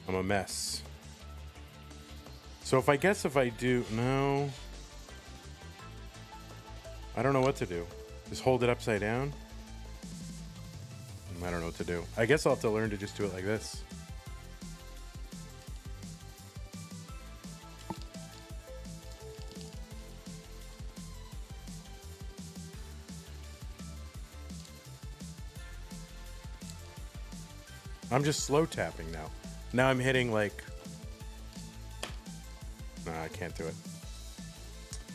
I'm a mess. So if I do, no. I don't know what to do. Just hold it upside down? I don't know what to do. I guess I'll have to learn to just do it like this. I'm just slow tapping now. Now I'm hitting like... No, I can't do it.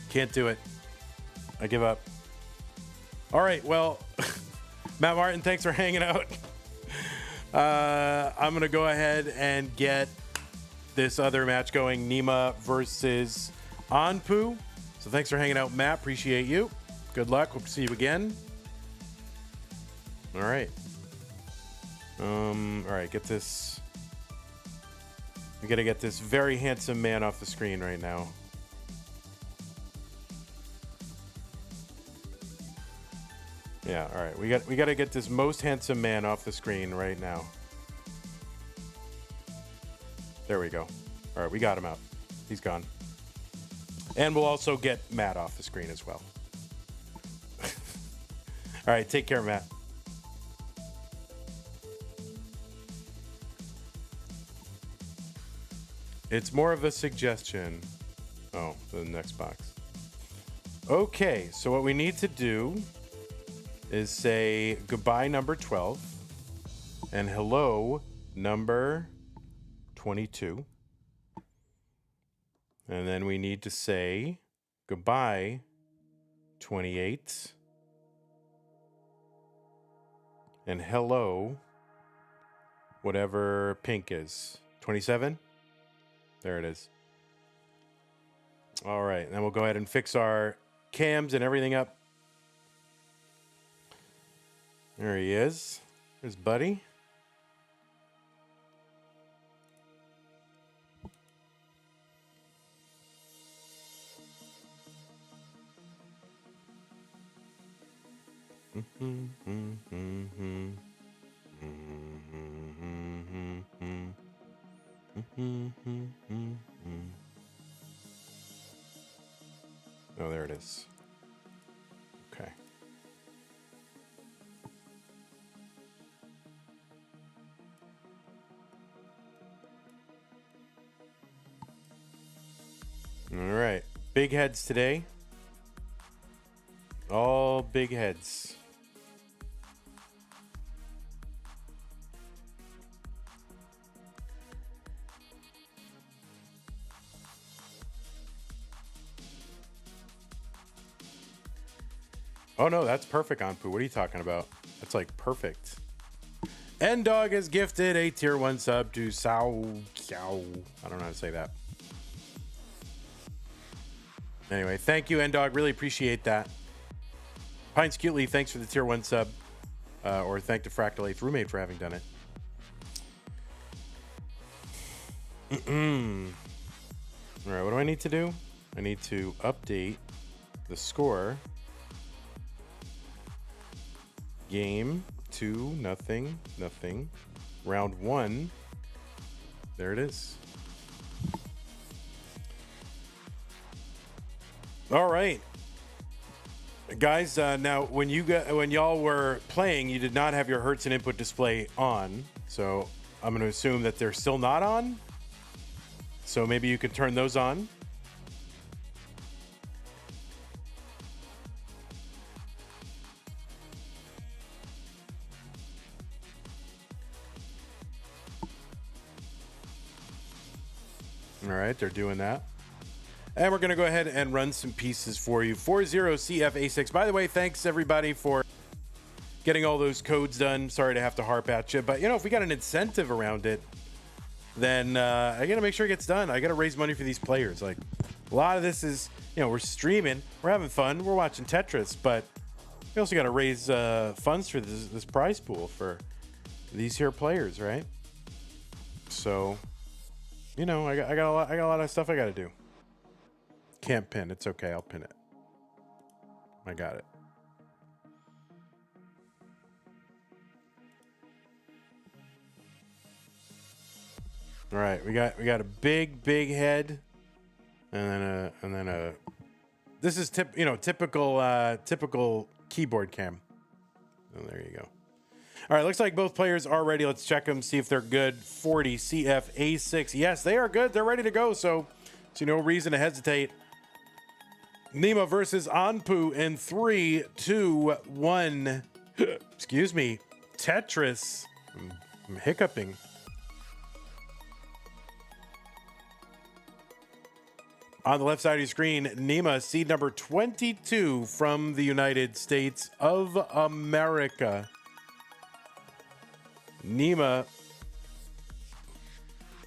Can't do it. I give up. All right, well, Matt Martin, thanks for hanging out. I'm going to go ahead and get this other match going, Nima versus Anpu. So thanks for hanging out, Matt. Appreciate you. Good luck. Hope to see you again. All right. All right, get this. We got to get this very handsome man off the screen right now. Yeah, all right. We got to get this most handsome man off the screen right now. There we go. All right, we got him out. He's gone. And we'll also get Matt off the screen as well. All right, take care, Matt. It's more of a suggestion. Oh, the next box. Okay, so what we need to do is say goodbye number 12 and hello number 22. And then we need to say goodbye, 28. And hello, whatever pink is. 27? There it is. All right, then we'll go ahead and fix our cams and everything up. There he is. There's Buddy. Oh, there it is. Okay. All right. Big heads today. All big heads. Oh no, that's perfect, Anpu. What are you talking about? That's like perfect. N-Dog has gifted a tier 1 sub to Sao Kiao. I don't know how to say that. Anyway, thank you, N-Dog. Really appreciate that. Pines Cutely, thanks for the tier 1 sub. Or thank the Fractal 8th roommate for having done it. All right, what do I need to do? I need to update the score. Game 2, nothing. Round 1. There it is. All right. Guys, now when y'all were playing, you did not have your hertz and input display on. So I'm going to assume that they're still not on. So maybe you could turn those on. All right, they're doing that. And we're going to go ahead and run some pieces for you. 40CFA6. By the way, thanks everybody for getting all those codes done. Sorry to have to harp at you, but you know, if we got an incentive around it, then I got to make sure it gets done. I got to raise money for these players. Like a lot of this is, you know, we're streaming, we're having fun, we're watching Tetris, but we also got to raise funds for this prize pool for these here players, right? So, you know, I got a lot of stuff I got to do. Can't pin. It's okay. I'll pin it. I got it. All right, we got a big head, and then a. This is typical keyboard cam. Oh, there you go. All right, looks like both players are ready. Let's check them, see if they're good. 40CFA6. Yes, they are good. They're ready to go. So no reason to hesitate. Nima versus Anpu in 3, 2, 1. Excuse me. Tetris. I'm hiccuping. On the left side of your screen, Nima, seed number 22 from the United States of America. Nima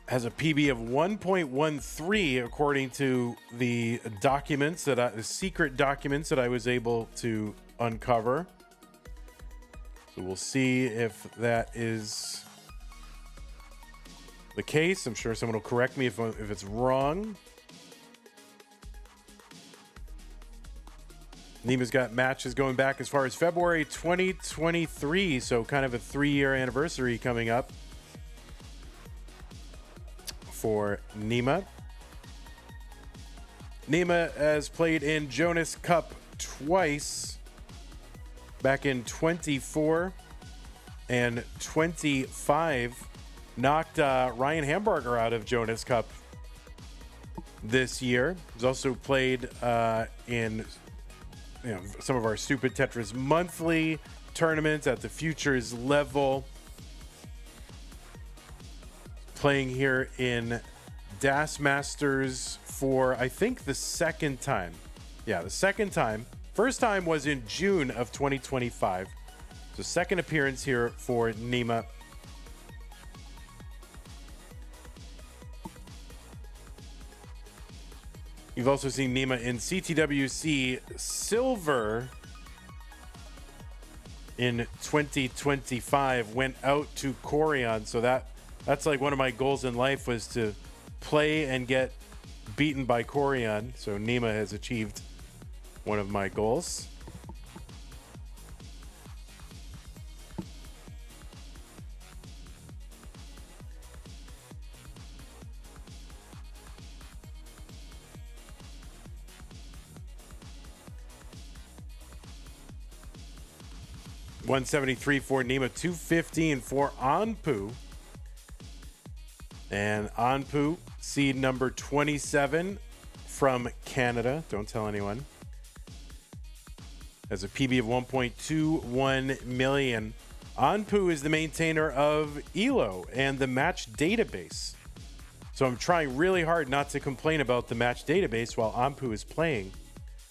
has a PB of 1.13 according to the documents the secret documents that I was able to uncover. So we'll see if that is the case. I'm sure someone will correct me if it's wrong. Nima's got matches going back as far as February 2023, so kind of a 3-year anniversary coming up for Nima. Nima has played in Jonas Cup twice, back in 24 and 25. Knocked Ryan Hamburger out of Jonas Cup this year. He's also played in some of our Stupid Tetris monthly tournaments at the futures level. Playing here in Das Masters for, I think, the second time. Yeah, the second time. First time was in June of 2025. So second appearance here for Nima. You've also seen Nima in CTWC Silver in 2025. Went out to Corian. So that's like one of my goals in life, was to play and get beaten by Corian. So Nima has achieved one of my goals. $173 for Nima, $215 for Anpu. And Anpu, seed number 27 from Canada. Don't tell anyone. Has a PB of 1.21 million. Anpu is the maintainer of ELO and the match database. So I'm trying really hard not to complain about the match database while Anpu is playing,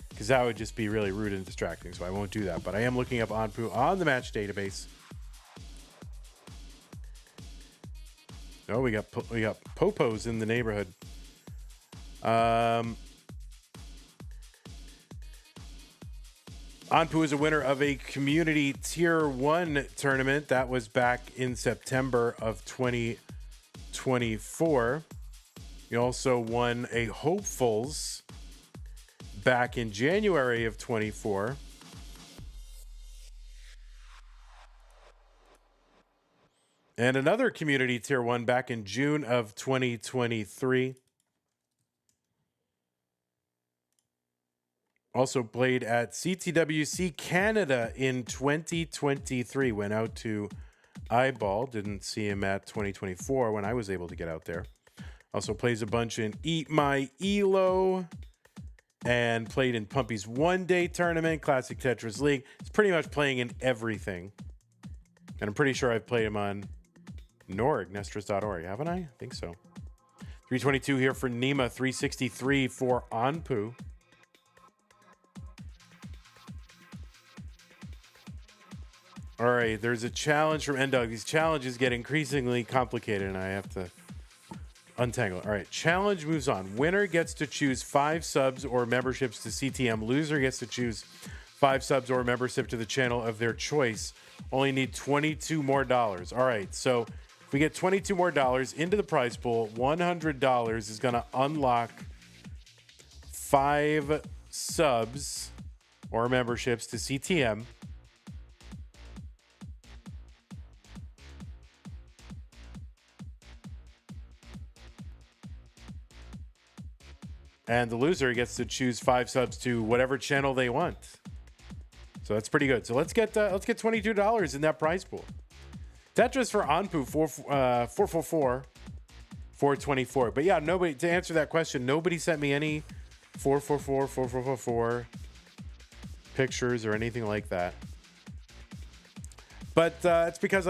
because that would just be really rude and distracting, so I won't do that. But I am looking up Anpu on the match database. Oh, we got popos in the neighborhood. Anpu is a winner of a community tier 1 tournament that was back in September of 2024. He also won a hopefuls back in January of 24. And another community tier 1 back in June of 2023. Also played at CTWC Canada in 2023. Went out to Eyeball. Didn't see him at 2024 when I was able to get out there. Also plays a bunch in Eat My Elo. And played in Pumpy's one-day tournament, Classic Tetris League. He's pretty much playing in everything. And I'm pretty sure I've played him on Norg, Nestris.org, haven't I? I think so. 322 here for Nima, 363 for Anpu. All right, there's a challenge from N-Dog. These challenges get increasingly complicated, and I have to untangle it. All right, challenge moves on. Winner gets to choose 5 subs or memberships to CTM. Loser gets to choose 5 subs or membership to the channel of their choice. Only need $22 more. All right, so if we get $22 more into the prize pool, $100 is going to unlock 5 subs or memberships to CTM. And the loser gets to choose 5 subs to whatever channel they want. So that's pretty good. So let's get $22 in that prize pool. Tetris for Anpu, 444, 424. But yeah, nobody, to answer that question, nobody sent me any 444, 4444 pictures or anything like that. But it's because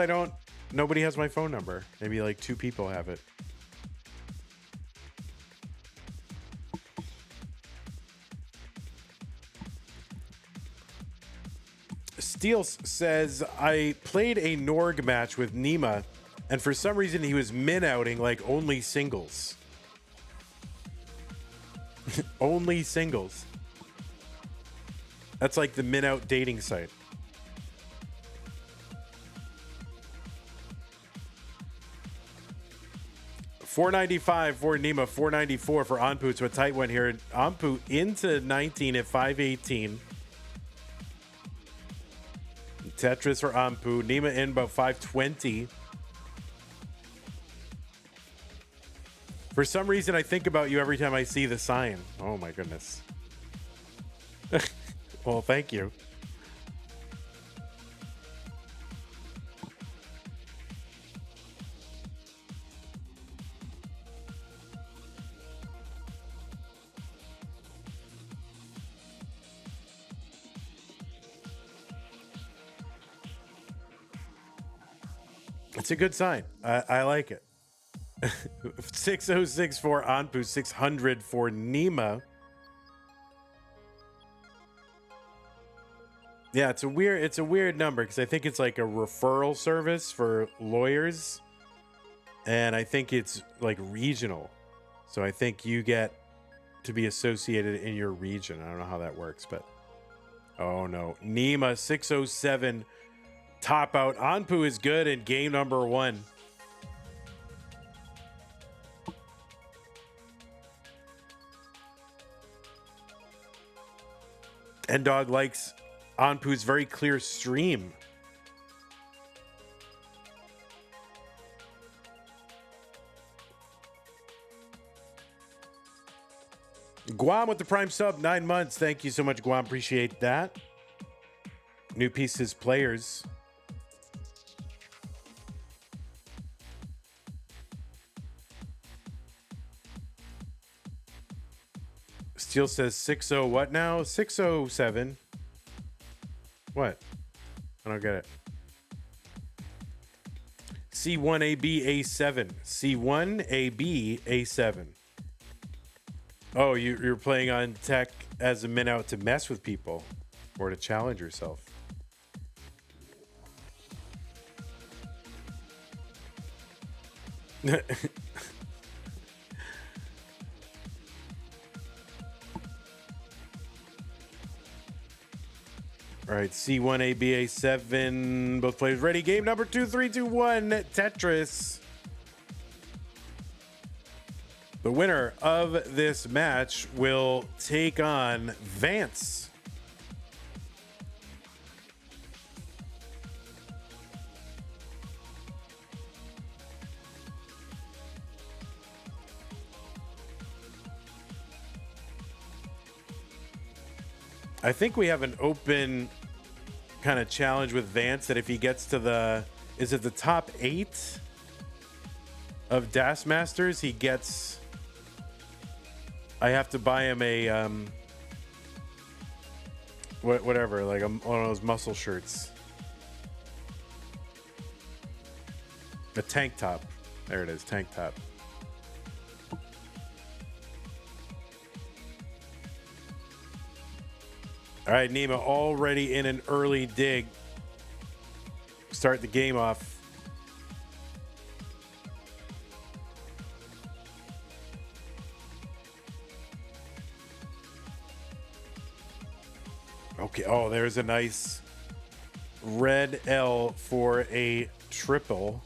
nobody has my phone number. Maybe like 2 people have it. Steels says, I played a Norg match with Nima, and for some reason he was min-outing like only singles. Only singles. That's like the min-out dating site. $495 for Nima, $494 for Anpu. It's a tight one here. Anpu into 19 at 518. Tetris for Anpu. Nima in about 520. For some reason, I think about you every time I see the sign. Oh my goodness. Well, thank you. It's a good sign. I like it. 606 for Anpu, 600 for Nima. Yeah, it's a weird number because I think it's like a referral service for lawyers, and I think it's like regional. So I think you get to be associated in your region. I don't know how that works, but oh no. Nima 607 top out. Anpu is good in game number 1. N-Dog likes Anpu's very clear stream. Guam with the Prime sub, 9 months. Thank you so much, Guam. Appreciate that. New pieces, players. Steel says 60 what now? 607. What? I don't get it. C1AB A7. C1AB A7. Oh, you're playing on tech as a min out to mess with people or to challenge yourself. All right, C1ABA7, both players ready. Game number 2, 3, 2, 1, Tetris. The winner of this match will take on Vance. I think we have an open kind of challenge with Vance that if he gets to the, is it the top 8 of Das Masters, he gets, I have to buy him a, whatever, like one of those muscle shirts. A tank top. There it is, tank top. All right, Nima already in an early dig. Start the game off. Okay, oh, there's a nice red L for a triple.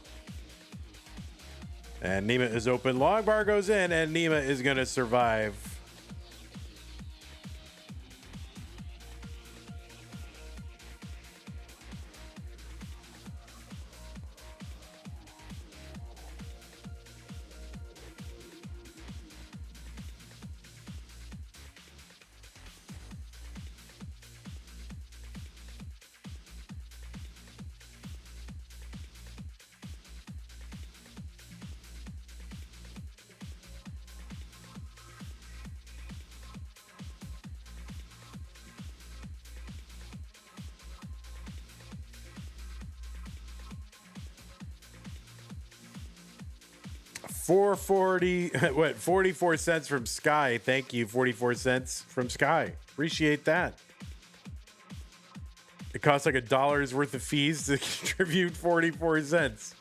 And Nima is open. Long bar goes in, and Nima is going to survive. $4.40, what, 44 cents from Sky. Thank you, 44 cents from Sky. Appreciate that. It costs like $1 worth of fees to contribute 44 cents.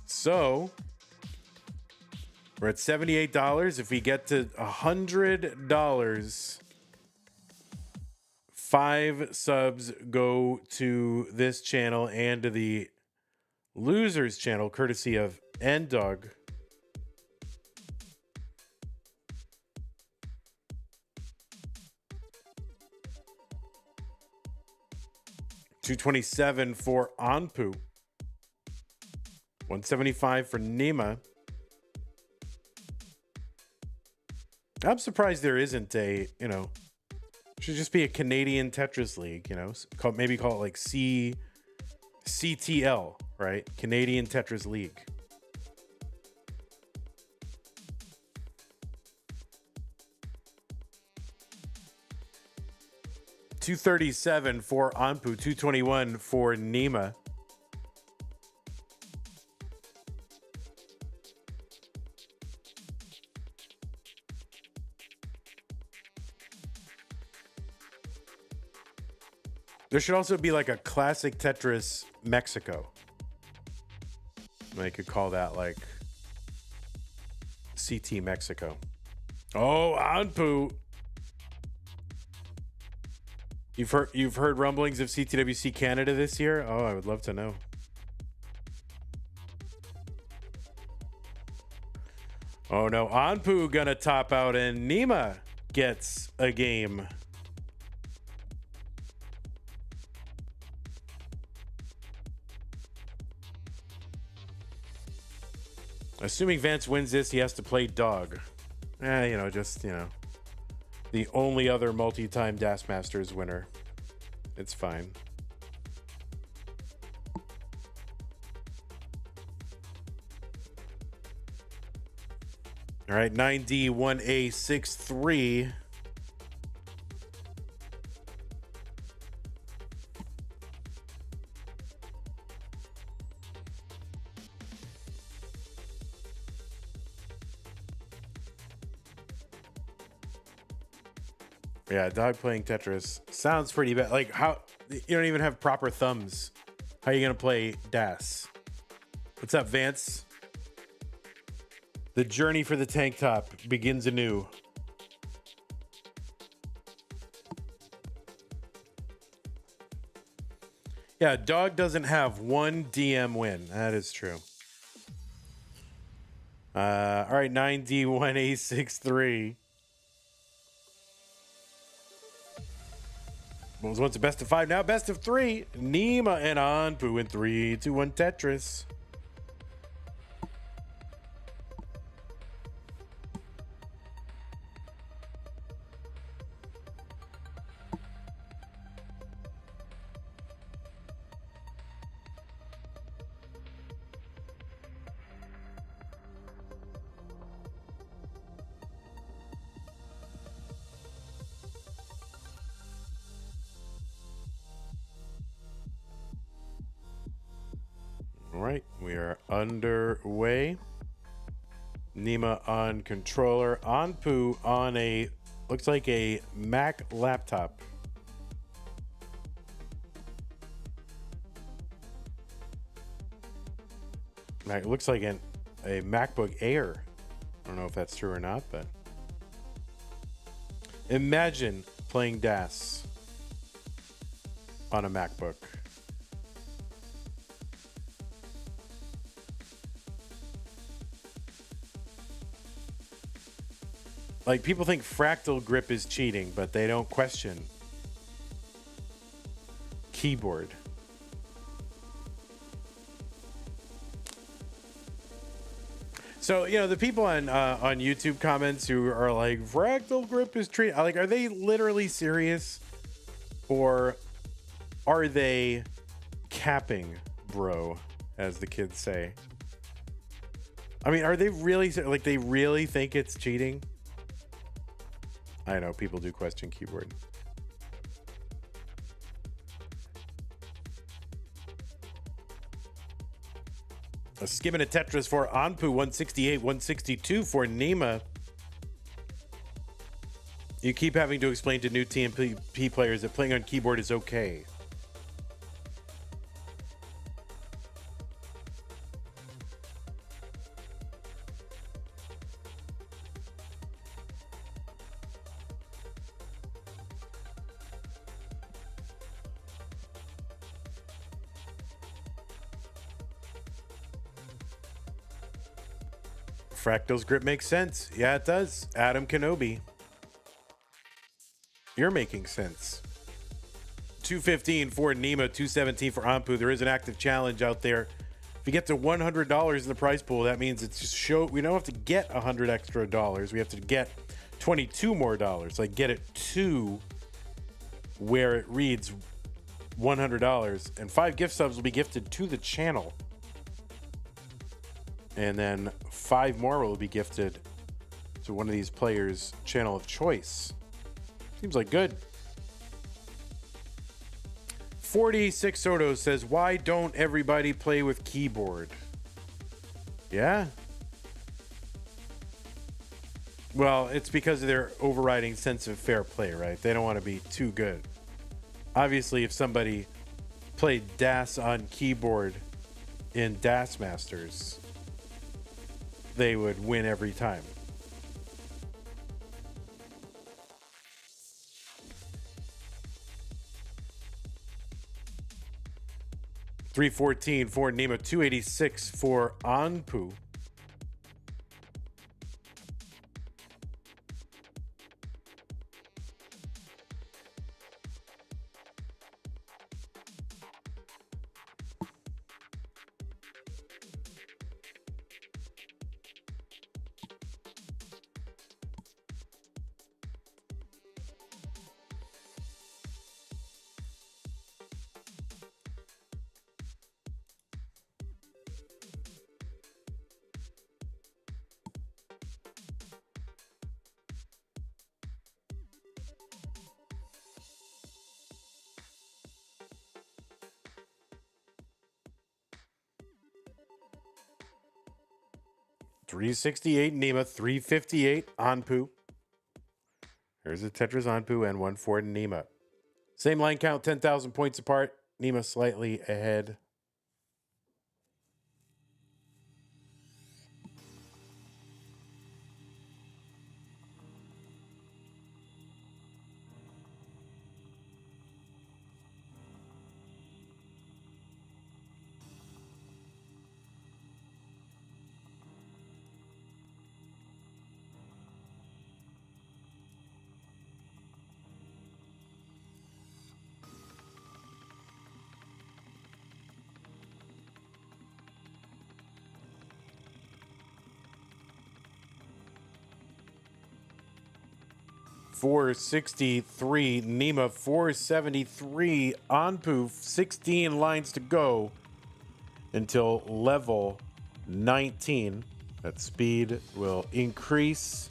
So we're at $78. If we get to $100, 5 subs go to this channel and to the losers channel, courtesy of N-Dog. $227 for Anpu. $175 for Nima. I'm surprised there isn't a, should just be a Canadian Tetris League, maybe call it like CTL, right? Canadian Tetris League. 237 for Anpu, 221 for Nima. There should also be like a classic Tetris Mexico. They could call that like CT Mexico. Oh, Anpu. You've heard rumblings of CTWC Canada this year? Oh, I would love to know. Oh no, Anpu gonna top out and Nima gets a game. Assuming Vance wins this, he has to play dog. The only other multi-time DAS Masters winner. It's fine. All right, 9D1A63. Yeah, dog playing Tetris sounds pretty bad. Like, how you don't even have proper thumbs. How are you gonna play DAS? What's up, Vance? The journey for the tank top begins anew. Yeah, dog doesn't have one DM win. That is true. All right, 9D1A63. What was once a best of 5, now best of 3. Nima and Anpu in 3, 2, 1 Tetris. All right, we are underway. Nima on controller, Anpu on looks like a Mac laptop. It looks like a MacBook Air. I don't know if that's true or not, but imagine playing DAS on a MacBook. Like, people think fractal grip is cheating, but they don't question keyboard. So, the people on YouTube comments who are like, fractal grip is cheating, like, are they literally serious? Or are they capping, bro, as the kids say? I mean, are they really, like, they really think it's cheating? I know people do question keyboard. A skimming a Tetris for Anpu, 168, 162 for Nima. You keep having to explain to new TMP players that playing on keyboard is okay. Fractal's grip makes sense. Yeah, it does. Adam Kenobi. You're making sense. 215 for Nima, 217 for Anpu. There is an active challenge out there. If you get to $100 in the prize pool, that means it's just we don't have to get $100 extra dollars. We have to get 22 more dollars. Like, get it to where it reads $100, and 5 gift subs will be gifted to the channel. And then 5 more will be gifted to one of these players' channel of choice. Seems like good. 46 Soto says, why don't everybody play with keyboard? Yeah. Well, it's because of their overriding sense of fair play, right? They don't want to be too good. Obviously, if somebody played DAS on keyboard in DAS Masters, they would win every time. $314 for Nima, $286 for Anpu. $368 Nima, $358 Anpu. There's a Tetris Anpu and one for Nima. Same line count, 10,000 points apart. Nima slightly ahead. $463 Nima, $473 Anpu. 16 lines to go until level 19. That speed will increase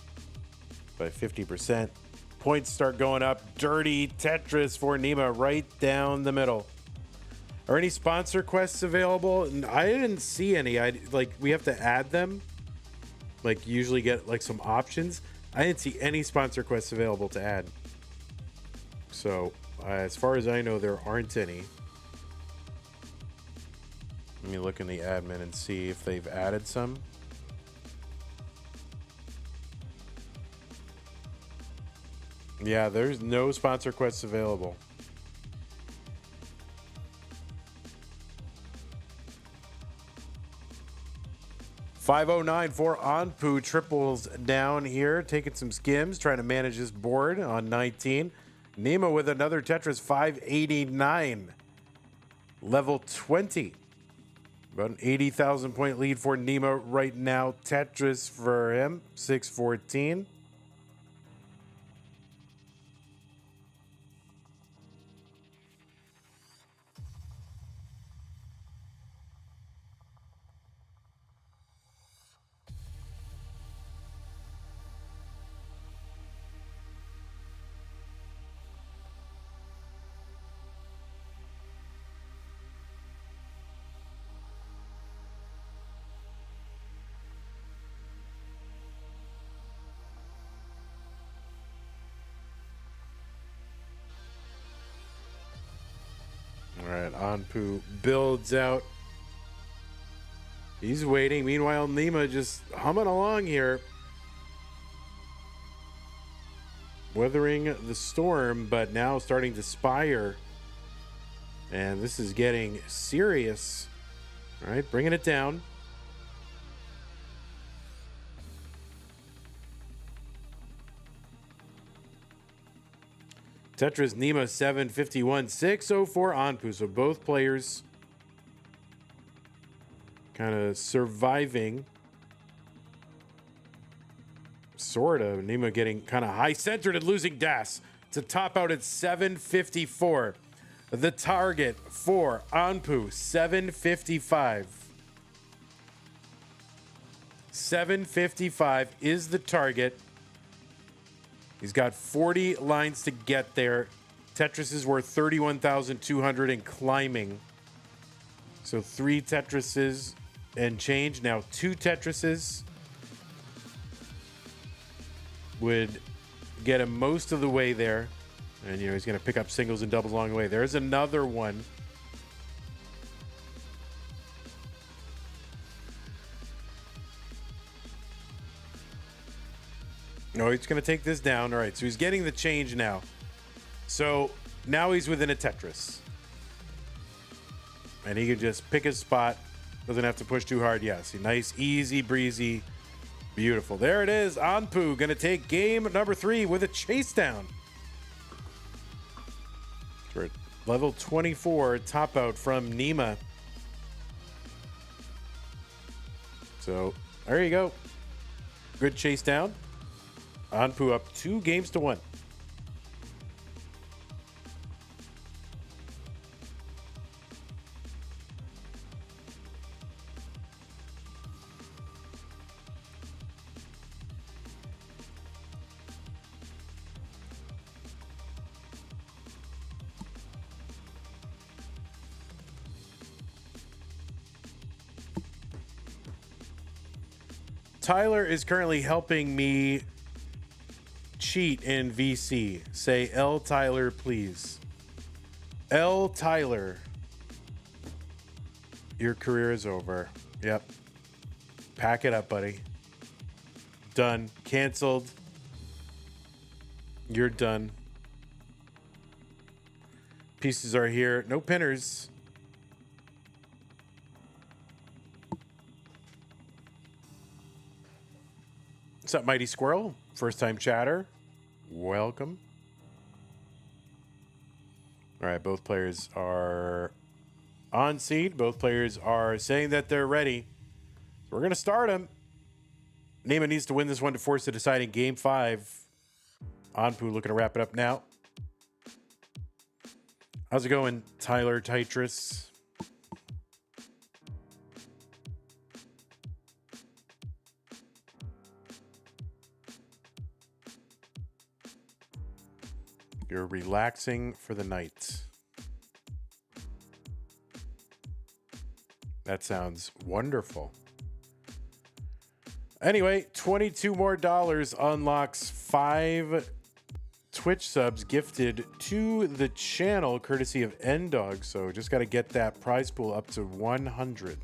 by 50%. Points start going up. Dirty Tetris for Nima right down the middle. Are any sponsor quests available? I didn't see any. We have to add them. Like usually get like some options. I didn't see any sponsor quests available to add. So, as far as I know, there aren't any. Let me look in the admin and see if they've added some. Yeah, there's no sponsor quests available. $509 for Anpu, triples down here, taking some skims, trying to manage this board on 19. Nima with another Tetris, $589. Level 20. About an 80,000 point lead for Nima right now. Tetris for him, $614. All right, Anpu builds out. He's waiting. Meanwhile, Nima just humming along here. Weathering the storm, but now starting to spire. And this is getting serious. All right, bringing it down. Tetris Nima 751, 604 Anpu. So both players kind of surviving. Sort of. Nima getting kind of high centered and losing DAS to top out at 754. The target for Anpu, 755. 755 is the target. He's got 40 lines to get there. Tetris is worth 31,200 and climbing. So 3 Tetrises and change. Now 2 Tetrises would get him most of the way there. And, he's going to pick up singles and doubles along the way. There's another one. No, he's going to take this down. All right, so he's getting the change now. So now he's within a Tetris. And he can just pick his spot. Doesn't have to push too hard. Yes, nice, easy, breezy. Beautiful. There it is. Anpu going to take game number 3 with a chase down. For level 24 top out from Nima. So there you go. Good chase down. Anpu up 2 games to 1. Tyler is currently helping me cheat in VC. Say L Tyler, please. L Tyler. Your career is over. Yep. Pack it up, buddy. Done. Canceled. You're done. Pieces are here. No pinners. What's up, Mighty Squirrel? First time chatter. Welcome. All right, both players are on seed. Both players are saying that they're ready. So we're going to start them. Nima needs to win this one to force a deciding game 5. Anpu looking to wrap it up now. How's it going, Tyler Tetris? You're relaxing for the night. That sounds wonderful. Anyway, $22 more unlocks 5 Twitch subs gifted to the channel courtesy of N-Dog. So just got to get that prize pool up to 100.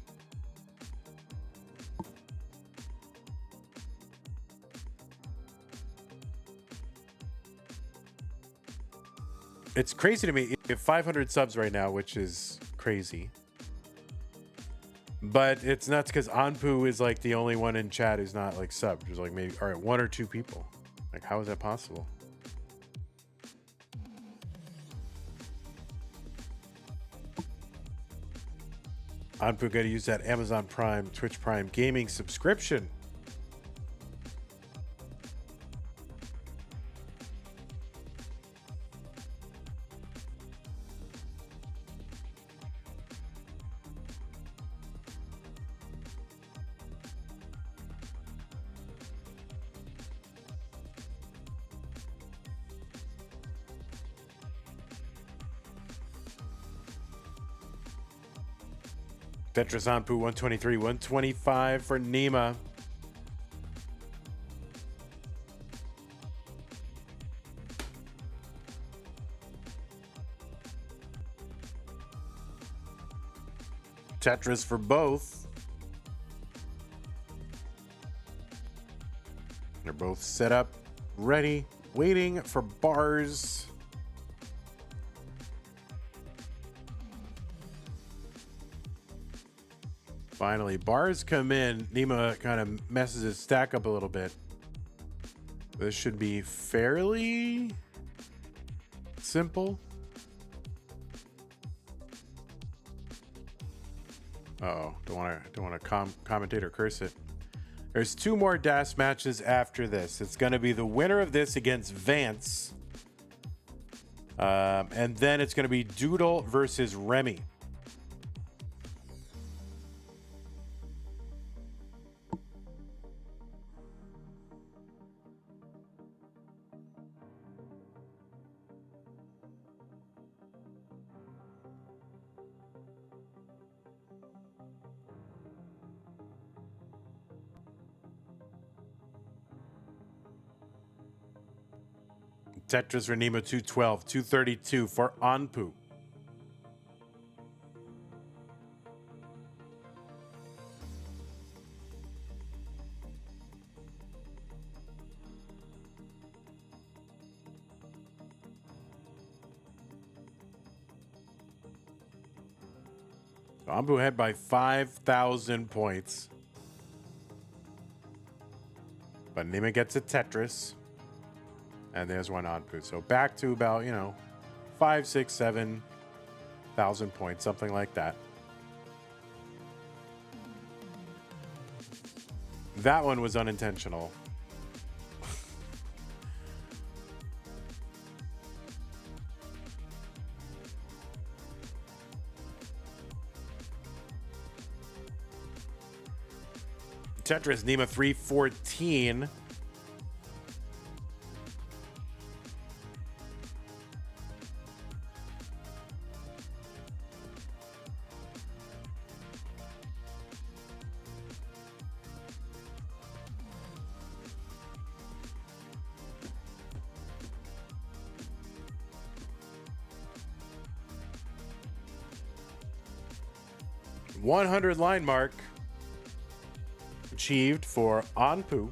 It's crazy to me. You have 500 subs right now, which is crazy. But it's nuts because Anpu is like the only one in chat who's not like subbed. There's like maybe 1 or 2 people. Like, how is that possible? Anpu got to use that Amazon Prime, Twitch Prime gaming subscription. Tetris Anpu 123, 125 for Nima. Tetris for both. They're both set up, ready, waiting for bars. Finally, bars come in. Nima kind of messes his stack up a little bit. This should be fairly simple. Uh-oh, don't want to commentate or curse it. There's 2 more DAS matches after this. It's going to be the winner of this against Vance. And then it's going to be Doodle versus Remmy. Tetris for Nima 212. 232 for Anpu. So Anpu ahead by 5,000 points. But Nima gets a Tetris. And there's one Anpu. So back to about, 5, 6, 7,000 points, something like that. That one was unintentional. Tetris, Nima 314. $100 line mark achieved for Anpu.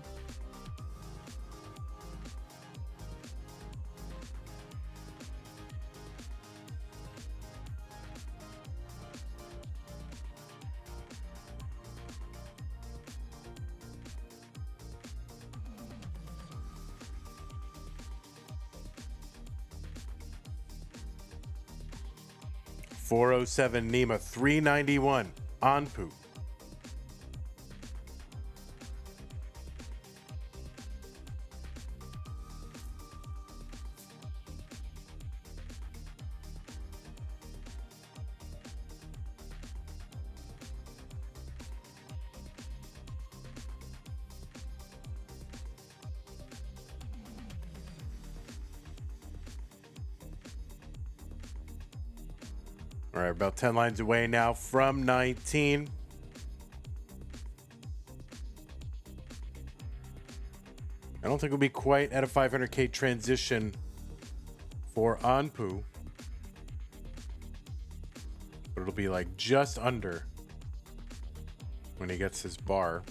$407 Nima, $391 Anpu. All right, about 10 lines away now from 19. I don't think we'll be quite at a 500K transition for Anpu. But it'll be like just under when he gets his bar.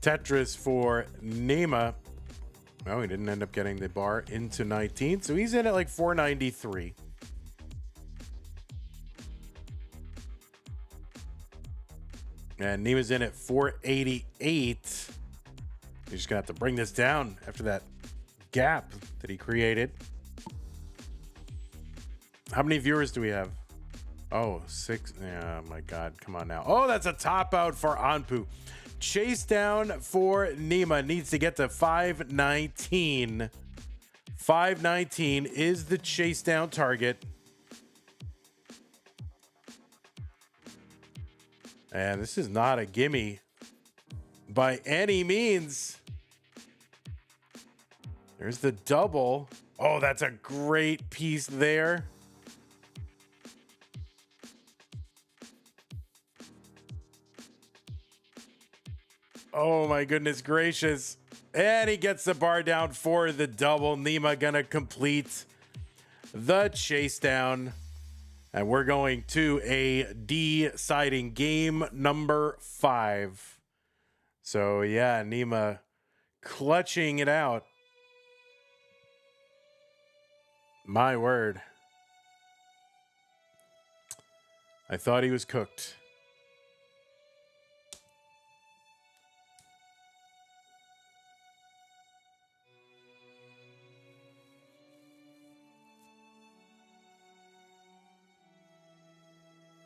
Tetris for Nima. No, he didn't end up getting the bar into 19. So he's in at like 493. And Nima's in at 488. He's just gonna have to bring this down after that gap that he created. How many viewers do we have? Oh, 6. Oh my God, come on now. Oh, that's a top out for Anpu. Chase down for Nima. Needs to get to 519. 519 is the chase down target. And this is not a gimme by any means. There's the double. Oh, that's a great piece there. Oh my goodness gracious. And he gets the bar down for the double. Nima gonna complete the chase down. And we're going to a deciding game number 5. So yeah, Nima clutching it out. My word. I thought he was cooked.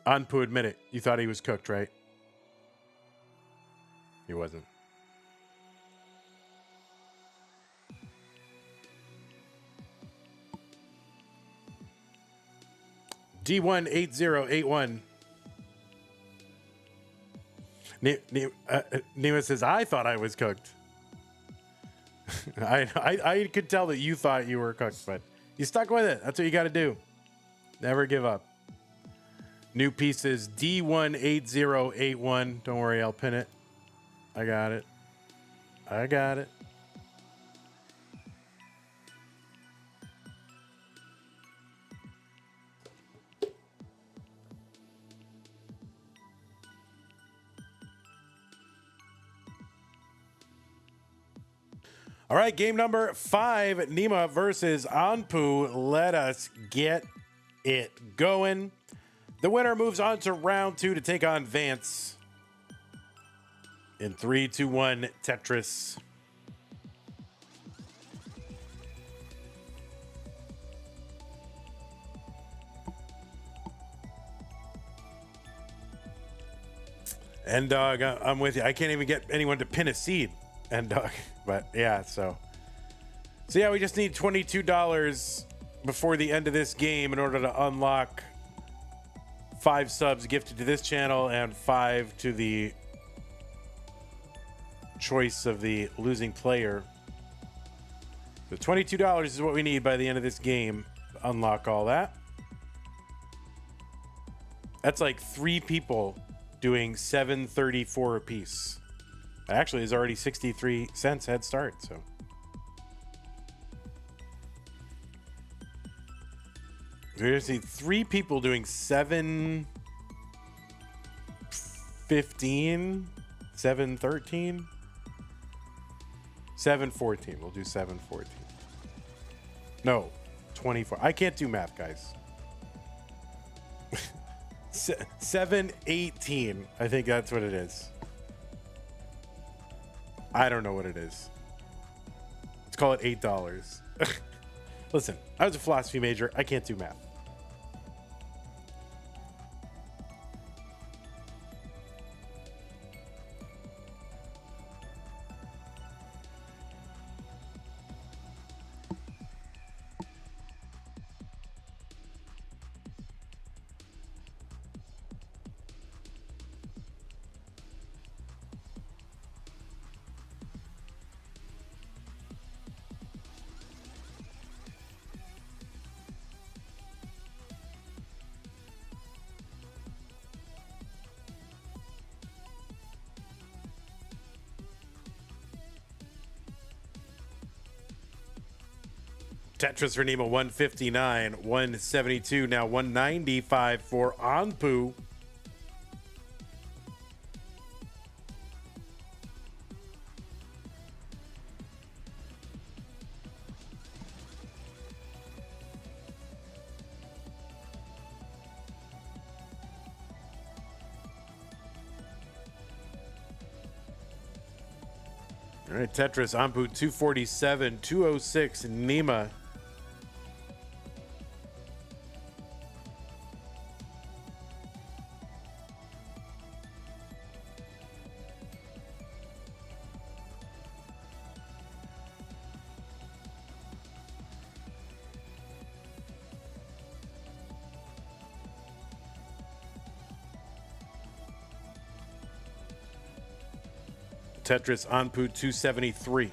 Anpu, admit it. You thought he was cooked, right? He wasn't. D18081. Nima says, I thought I was cooked. I could tell that you thought you were cooked, but you stuck with it. That's what you got to do. Never give up. New pieces, D18081. Don't worry, I'll pin it. I got it. I got it. All right, game number 5, Nima versus Anpu. Let us get it going. The winner moves on to round 2 to take on Vance. In 3, 2, 1, Tetris. And dog, I'm with you. I can't even get anyone to pin a seed. And dog, but yeah, so yeah, we just need $22 before the end of this game in order to unlock 5 subs gifted to this channel and 5 to the choice of the losing player. So $22 is what we need by the end of this game to unlock all that. That's like 3 people doing $7.34 apiece. Actually, is already 63 cents head start. So we just need 3 people doing $7.15, $7.13, $7.14. We'll do $7.14. No, 24. I can't do math, guys. 7.18. I think that's what it is. I don't know what it is. Let's call it $8. Listen, I was a philosophy major. I can't do math. Tetris for Nima, 159, 172, now 195 for Anpu. All right, Tetris, Anpu, 247, 206, Nima. Tetris, Anpu, 273.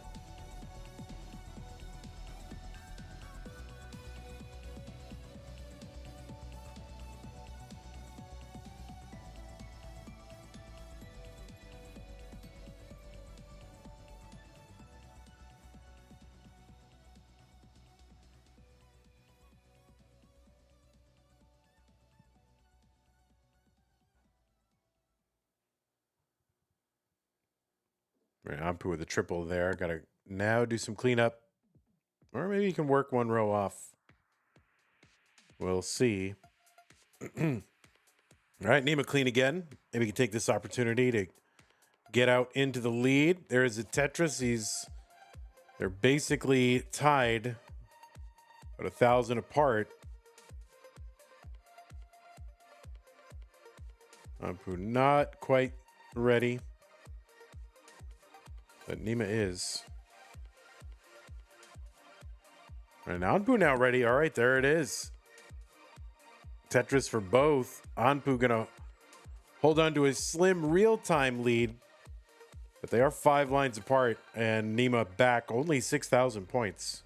Right, Anpu with a triple there. Got to now do some cleanup. Or maybe you can work one row off. We'll see. All right, Nima clean again. Maybe you can take this opportunity to get out into the lead. There is a Tetris. They're basically tied, but 1,000 apart. Anpu not quite ready, but Nima is. And Anpu now ready. All right, there it is. Tetris for both. Anpu gonna hold on to his slim real-time lead, but they are 5 lines apart, and Nima back only 6,000 points.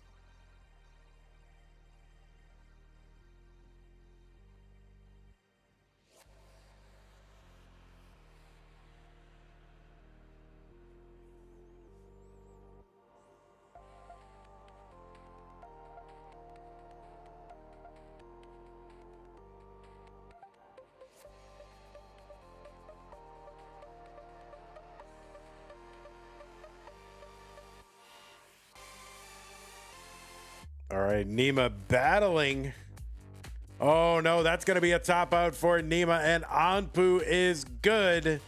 right, Nima battling. Oh no, that's going to be a top out for Nima, and Anpu is good.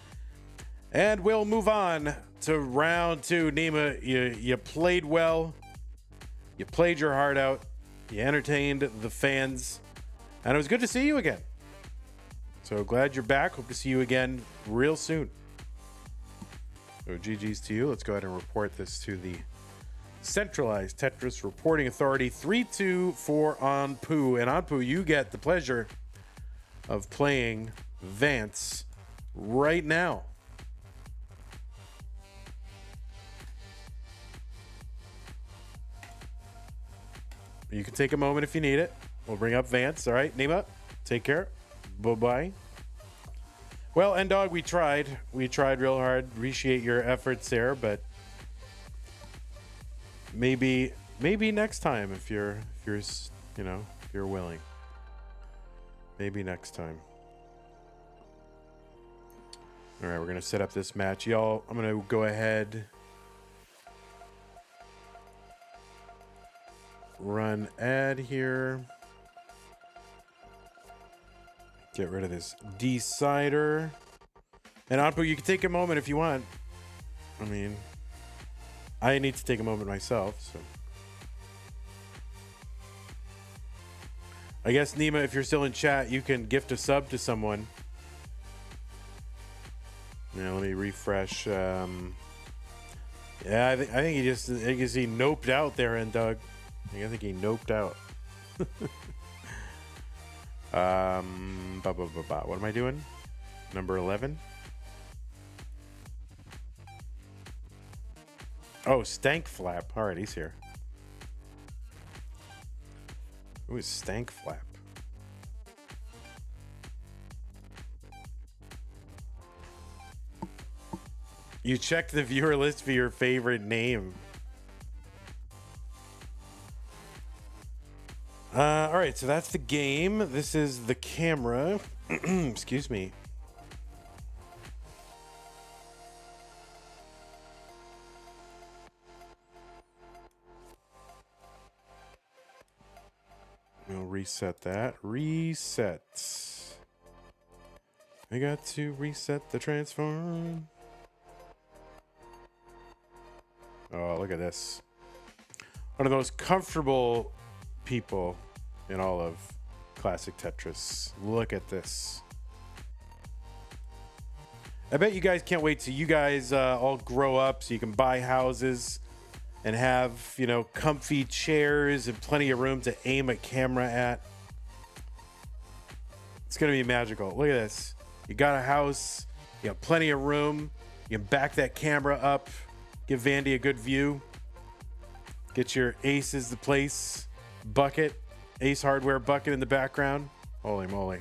And we'll move on to round 2. Nima, you played well. You played your heart out. You entertained the fans. And it was good to see you again. So glad you're back. Hope to see you again real soon. So GG's to you. Let's go ahead and report this to the Centralized Tetris Reporting Authority. 3-2 for Anpu. And Anpu, you get the pleasure of playing Vance right now. You can take a moment if you need it. We'll bring up Vance. All right, Nima, take care. Bye-bye. Well, N-Dog, we tried. We tried real hard. Appreciate your efforts there, but maybe next time if you're willing. Maybe next time. All right, we're gonna set up this match, y'all. I'm gonna go ahead, run ad here. Get rid of this decider. And Anpu, you can take a moment if you want. I mean, I need to take a moment myself, so. I guess, Nima, if you're still in chat, you can gift a sub to someone. Yeah, let me refresh. Yeah, I think he just, I guess he noped out there, and Doug. I think he noped out. What am I doing? Number 11. Oh, Stank Flap. All right, he's here. Who is Stank Flap? You checked the viewer list for your favorite name. All right, so that's the game. This is the camera. Excuse me. We'll reset that. Reset. I got to reset the transform. Oh, look at this. One of the most comfortable people in all of classic Tetris. Look at this. I bet you guys can't wait till you guys all grow up so you can buy houses and have, comfy chairs and plenty of room to aim a camera at. It's going to be magical. Look at this. You got a house, you got plenty of room, you can back that camera up, give Vandy a good view, get your Aces the Place bucket, Ace Hardware bucket in the background. Holy moly.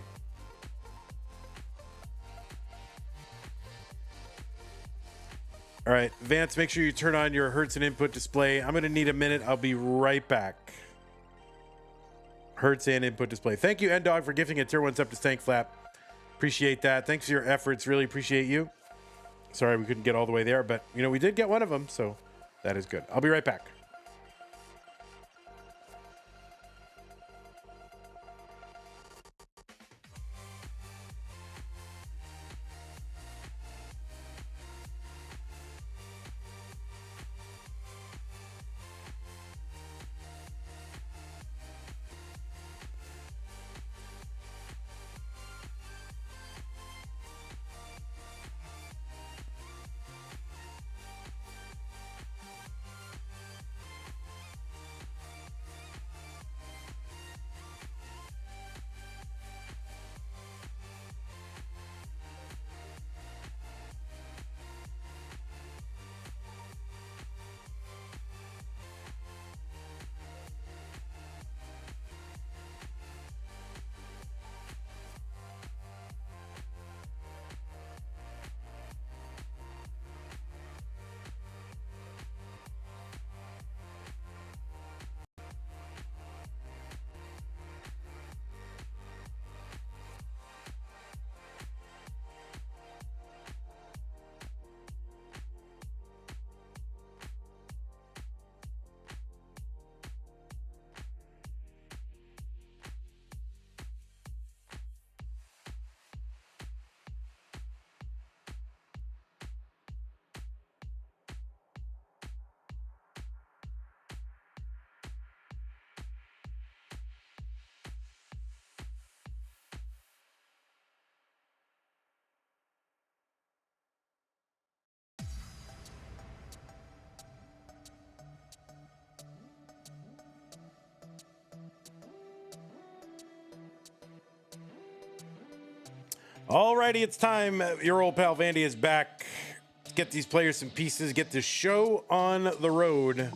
All right, Vance, make sure you turn on your Hertz and input display. I'm going to need a minute. I'll be right back. Hertz and input display. Thank you, N-Dog, for gifting a tier 1 sub to Stank Flap. Appreciate that. Thanks for your efforts. Really appreciate you. Sorry we couldn't get all the way there, but, we did get one of them, so that is good. I'll be right back. Alrighty, it's time. Your old pal Vandy is back. Let's get these players some pieces. Get the show on the road.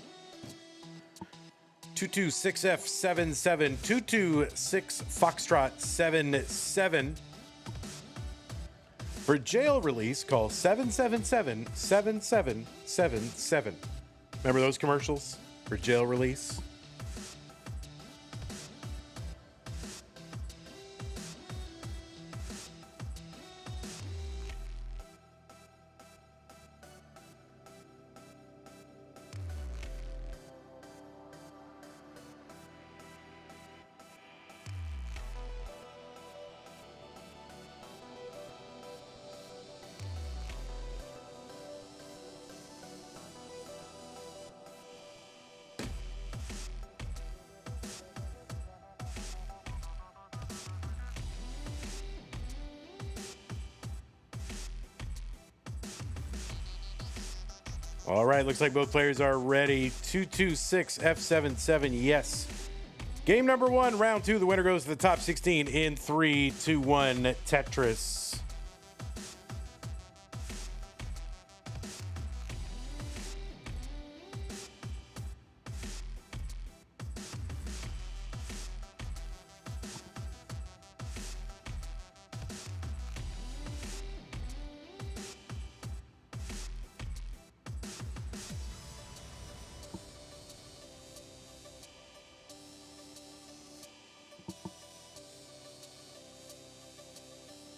226F77, 226 Foxtrot 77. For jail release, call 777-7777. Remember those commercials for jail release? All right, looks like both players are ready. 226 F77, yes. Game number 1, round 2. The winner goes to the top 16 in 3, 2, 1, Tetris.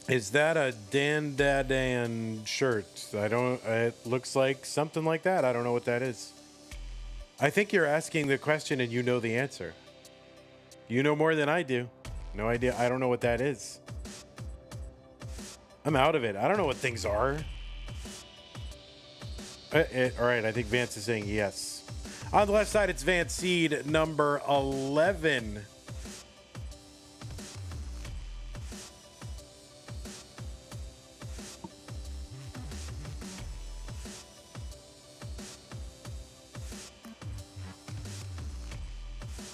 Is that a Dan Dadan shirt? It looks like something like that. I don't know what that is. I think you're asking the question and you know the answer. You know more than I do. No idea. I don't know what that is. I'm out of it. I don't know what things are. All right. I think Vance is saying yes. On the left side, it's Vance seed number 11.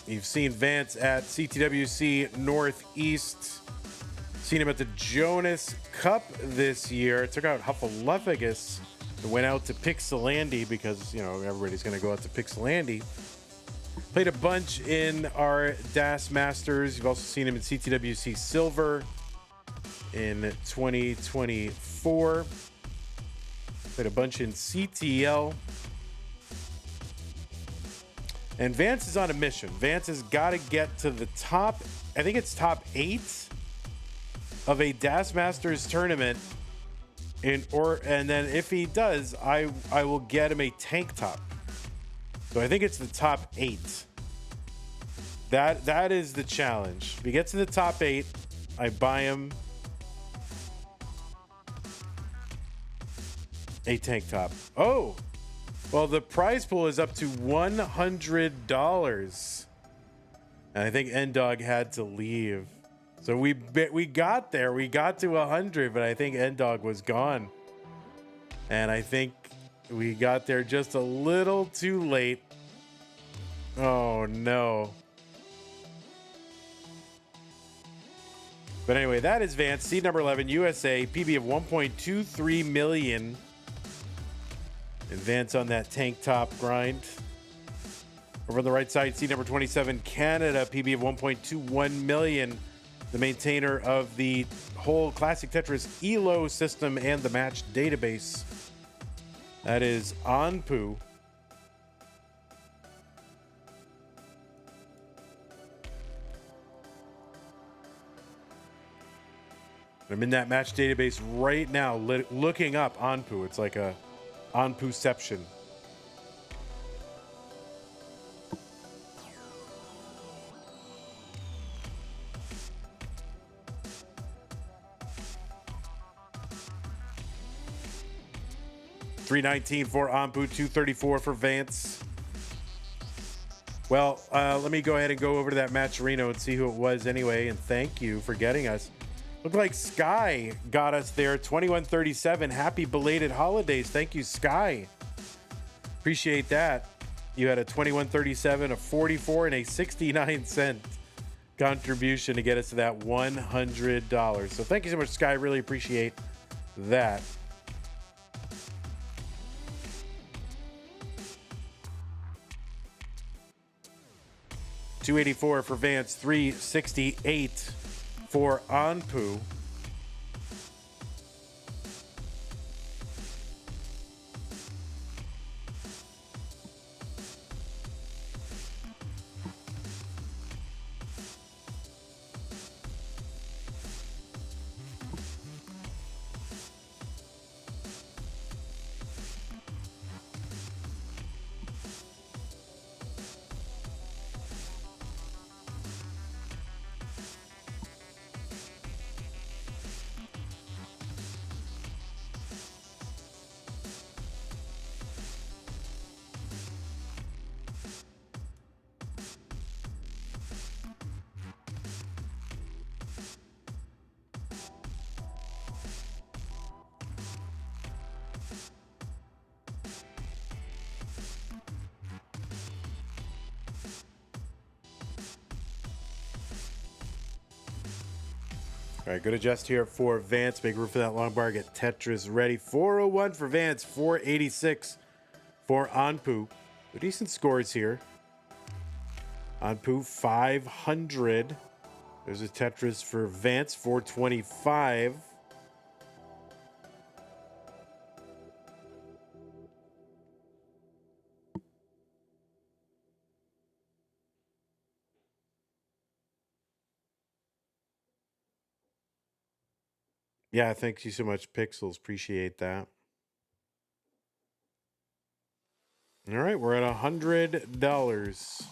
You've seen Vance at CTWC Northeast. Seen him at the Jonas Cup this year. Took out Huffaluffagus and went out to Pixelandy because, you know, everybody's going to go out to Pixelandy. Played a bunch in our DAS Masters. You've also seen him in CTWC Silver in 2024. Played a bunch in CTL. And Vance is on a mission. Vance has got to get to the top, I think it's top 8 of a DAS Masters tournament. And then if he does, I will get him a tank top. So I think it's the top 8. That is the challenge. If he gets to the top 8, I buy him a tank top. Oh! Well, the prize pool is up to $100. And I think N-Dog had to leave. So we got there. We got to 100, but I think N-Dog was gone. And I think we got there just a little too late. Oh, no. But anyway, that is Vance, seed number 11, USA, PB of 1.23 million. Advance on that tank top grind. Over on the right side, seed number 27, Canada, PB of 1.21 million. The maintainer of the whole Classic Tetris ELO system and the match database. That is Anpu. I'm in that match database right now, looking up Anpu. It's like a Anpuception. $319 for Anpu, $234 for Vance. Well, let me go ahead and go over to that Matcherino and see who it was anyway. And thank you for getting us. Looked like Sky got us there. 2137. Happy belated holidays. Thank you, Sky. Appreciate that. You had a 2137, a 44, and a 69 cent contribution to get us to that $100. So thank you so much, Sky. Really appreciate that. $284 for Vance, $368 for Anpu. All right, good adjust here for Vance. Make room for that long bar. Get Tetris ready. 401 for Vance, 486 for Anpu. Decent scores here. Anpu, 500. There's a Tetris for Vance, 425. Yeah, thank you so much, Pixels. Appreciate that. All right, we're at $100.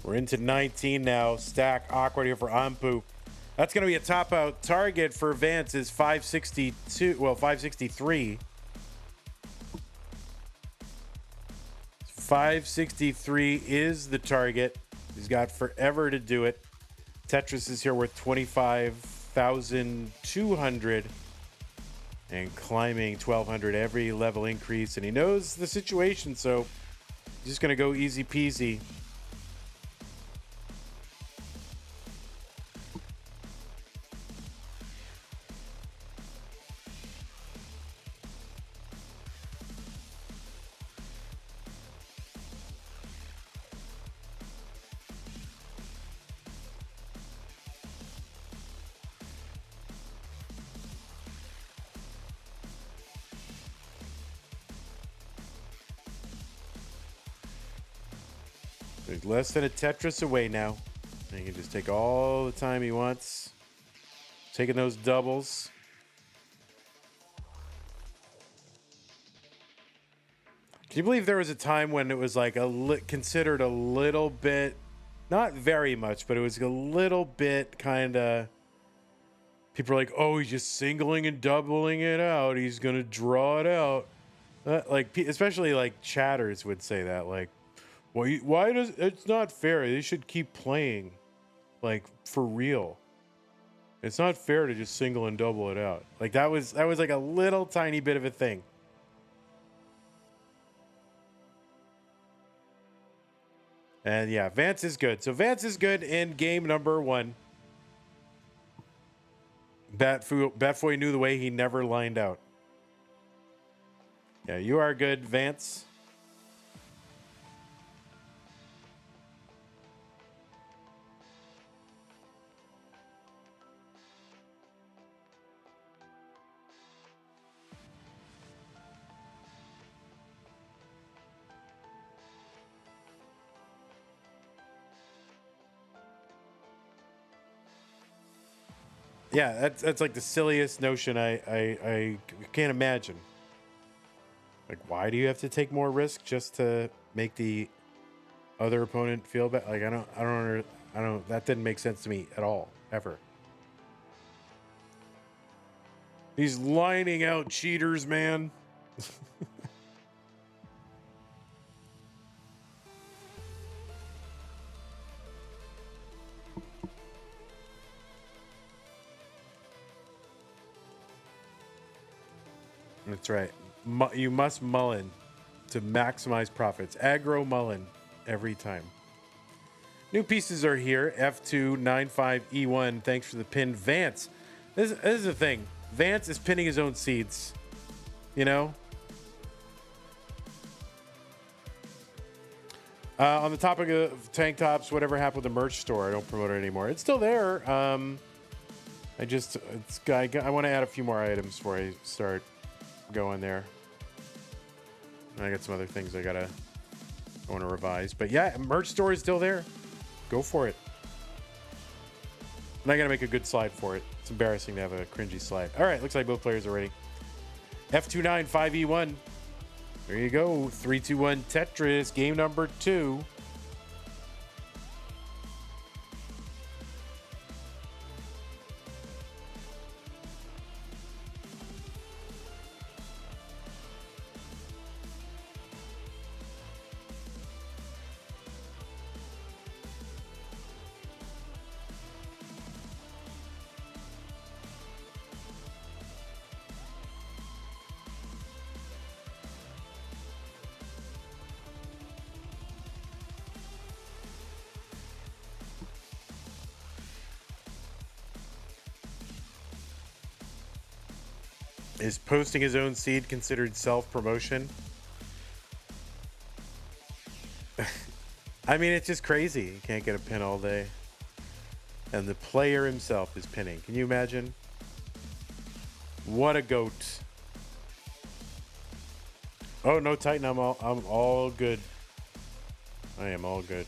We're into 19 now. Stack awkward here for Anpu. That's going to be a top out target for Vance is 562. Well, 563. 563 is the target. He's got forever to do it. Tetris is here worth 25,200 and climbing 1,200 every level increase. And he knows the situation, so he's just going to go easy peasy. There's less than a Tetris away now. And he can just take all the time he wants. Taking those doubles. Can you believe there was a time when it was like considered a little bit, not very much, but it was a little bit kind of, people are like, oh, he's just singling and doubling it out. He's going to draw it out. Like, especially like chatters would say that, like, well, why does it's not fair? They should keep playing, like, for real. It's not fair to just single and double it out. Like that was like a little tiny bit of a thing. And yeah, Vance is good. So Vance is good in game number 1. Batfoy knew the way he never lined out. Yeah, you are good, Vance. Yeah, that's like the silliest notion I can't imagine. Like, why do you have to take more risk just to make the other opponent feel bad? Like, I don't. That didn't make sense to me at all, ever. He's lining out cheaters, man. That's right. You must mullen to maximize profits. Aggro mullen every time. New pieces are here. F295E1. Thanks for the pin. Vance. This is the thing. Vance is pinning his own seeds. You know? On the topic of tank tops, whatever happened with the merch store, I don't promote it anymore. It's still there. I want to add a few more items before I start going there. I got some other things I want to revise. But yeah, merch store is still there. Go for it. And I got to make a good slide for it. It's embarrassing to have a cringy slide. All right, looks like both players are ready. F295E1. There you go. 3, 2, 1 Tetris. Game number 2. Is posting his own seed considered self-promotion? I mean, it's just crazy. You can't get a pin all day. And the player himself is pinning. Can you imagine? What a goat. Oh, no Titan. I'm all good. I am all good.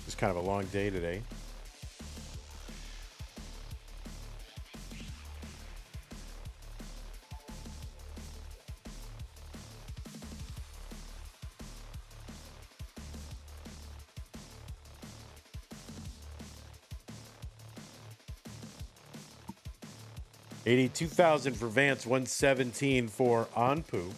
It's kind of a long day today. $82,000 for Vance, 117 for Anpu.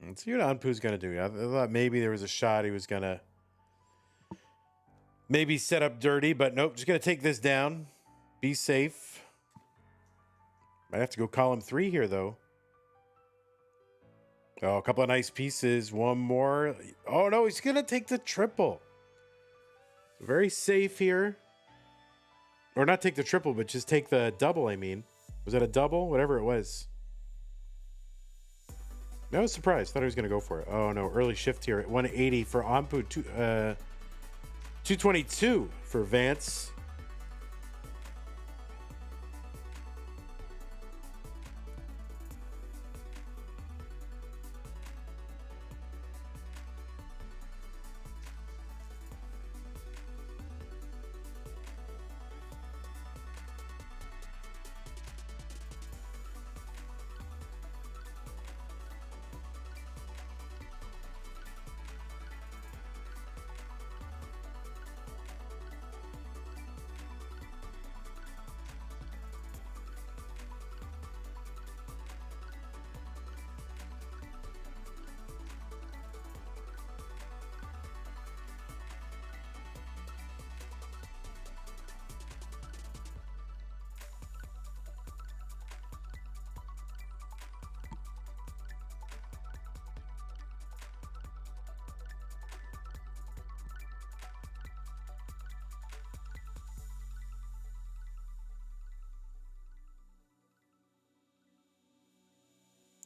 Let's see what Anpu's going to do. I thought maybe there was a shot he was going to maybe set up dirty, but nope, just going to take this down. Be safe. Might have to go column 3 here, though. Oh, a couple of nice pieces. One more. Oh, no, he's going to take the triple. Very safe here. Or not take the triple, but just take the double, I mean. Was that a double? Whatever it was. I was surprised. Thought he was going to go for it. Oh, no. Early shift here at 180 for Anpu. 222 for Vance.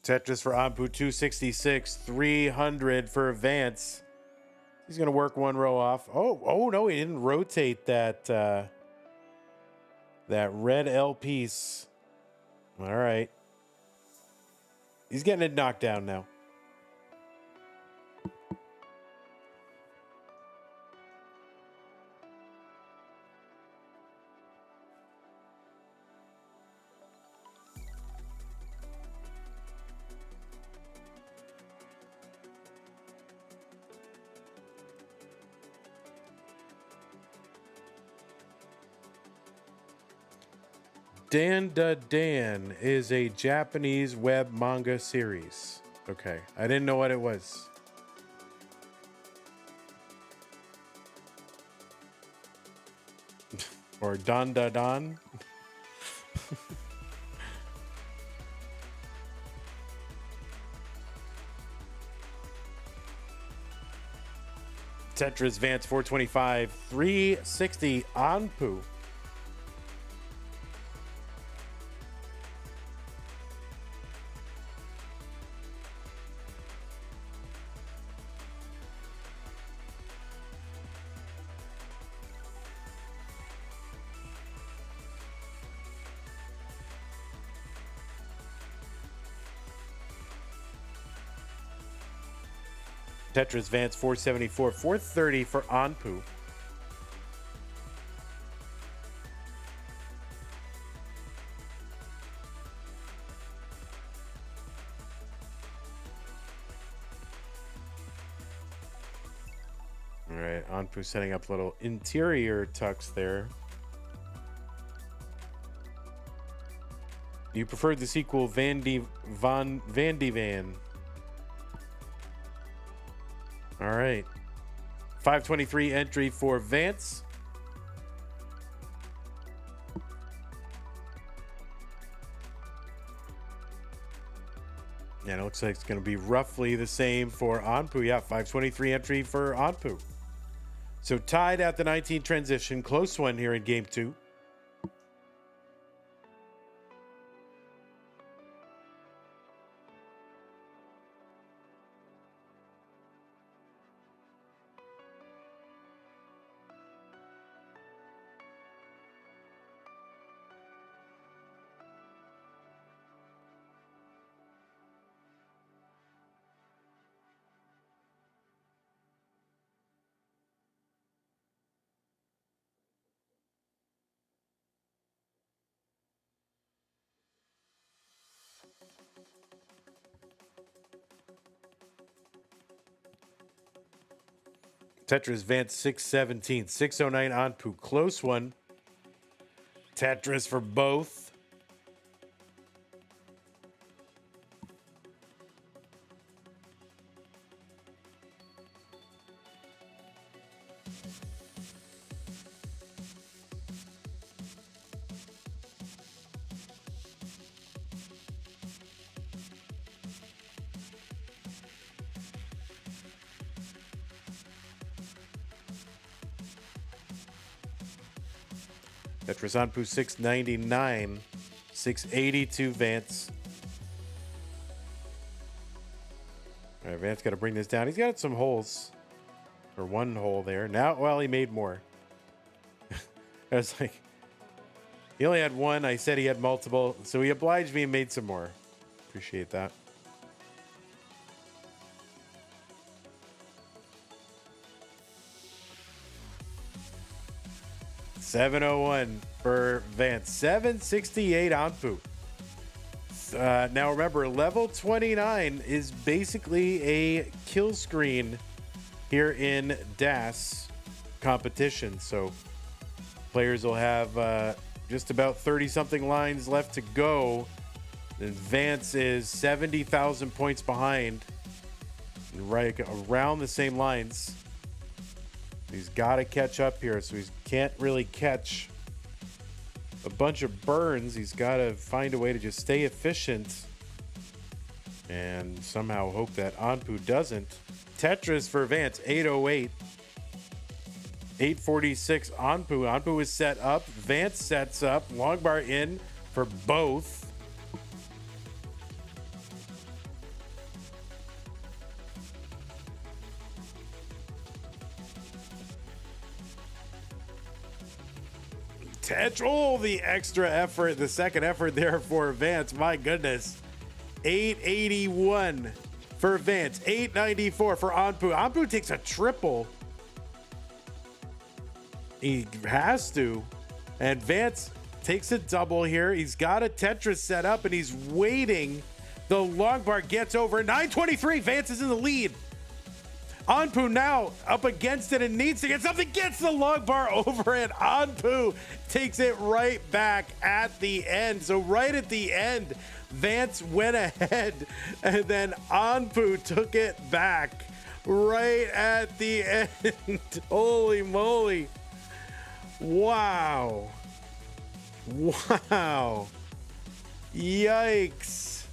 Tetris for Anpu, 266. 300 for Vance. He's going to work one row off. Oh, no, he didn't rotate that That red L piece. All right. He's getting it knocked down now. Dan Da Dan is a Japanese web manga series. Okay. I didn't know what it was. Or Don Da Don. Tetris Vance 425, 360 Anpu. Tetris Vance 474, 430 for Anpu. All right, Anpu setting up little interior tucks there. You preferred the sequel Van Die Van. All right. 523 entry for Vance. And it looks like it's going to be roughly the same for Anpu. Yeah, 523 entry for Anpu. So tied at the 19 transition. Close one here in game 2. Tetris Vance 617, 609 Anpu. Close one. Tetris for both. Tetris Anpu 699, 682 Vance. All right, Vance got to bring this down. He's got some holes, or one hole there. Now, well, he made more. I was like, he only had one. I said he had multiple, so he obliged me and made some more. Appreciate that. $701 for Vance. 768 Anpu. Now remember, level 29 is basically a kill screen here in DAS competition. So players will have just about 30-something lines left to go. And Vance is 70,000 points behind. Right around the same lines. He's got to catch up here, so he can't really catch a bunch of burns. He's got to find a way to just stay efficient and somehow hope that Anpu doesn't. Tetris for Vance, 808. 846 Anpu. Anpu is set up. Vance sets up. Long bar in for both. Oh, the extra effort, the second effort there for Vance. My goodness. 881 for Vance, 894 for Anpu. Anpu takes a triple. He has to. And Vance takes a double here. He's got a Tetris set up and he's waiting. The long bar gets over. 923. Vance is in the lead. Anpu now up against it and needs to get something. Gets the long bar over it. Anpu takes it right back at the end. So right at the end, Vance went ahead and then Anpu took it back right at the end. Holy moly. Wow. Wow. Yikes.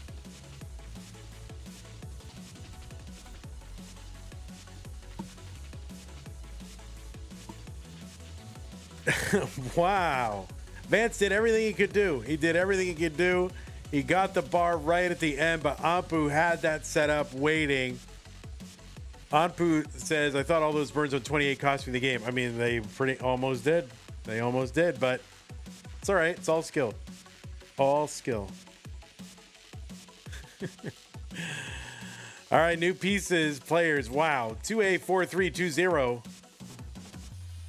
Wow. Vance did everything he could do. He did everything he could do. He got the bar right at the end, but Anpu had that set up waiting. Anpu says, I thought all those burns on 28 cost me the game. I mean, they pretty almost did. They almost did, but it's all right. It's all skill. All skill. All right, new pieces, players. Wow. 2A4320.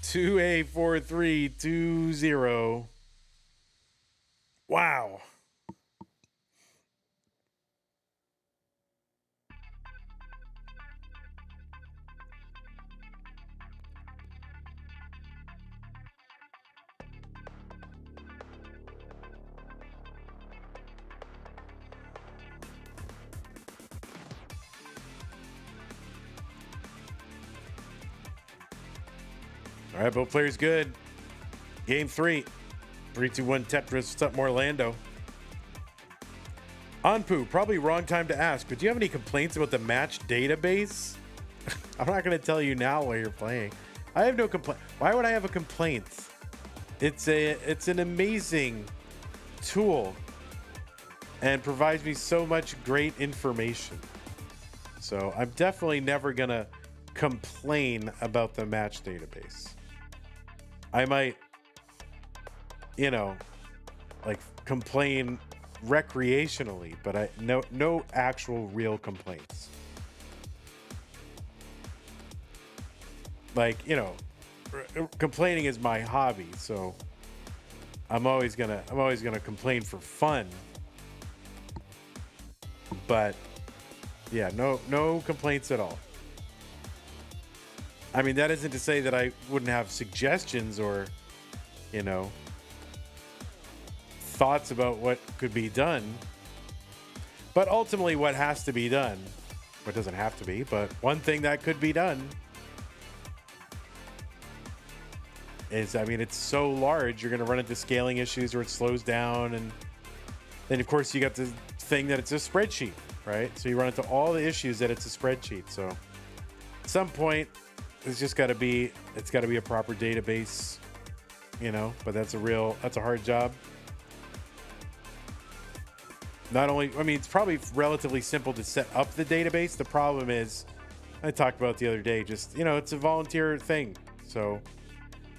2A4320. Wow. All right, both players good. Game 3. 3-2-1 Tetris. What's up, Orlando? Anpu, probably wrong time to ask, but do you have any complaints about the match database? I'm not going to tell you now while you're playing. I have no complaint. Why would I have a complaint? It's an amazing tool and provides me so much great information. So I'm definitely never going to complain about the match database. I might, like complain recreationally, but no actual real complaints. Like, complaining is my hobby, so I'm always gonna complain for fun. But yeah, no complaints at all. I mean, that isn't to say that I wouldn't have suggestions or, thoughts about what could be done. But ultimately, what has to be done, what doesn't have to be, but one thing that could be done is, it's so large, you're going to run into scaling issues where it slows down. And then, of course, you got the thing that it's a spreadsheet, right? So you run into all the issues that it's a spreadsheet. So at some point, it's got to be a proper database, but that's a hard job. Not only, it's probably relatively simple to set up the database. The problem is, I talked about it the other day, just, it's a volunteer thing. So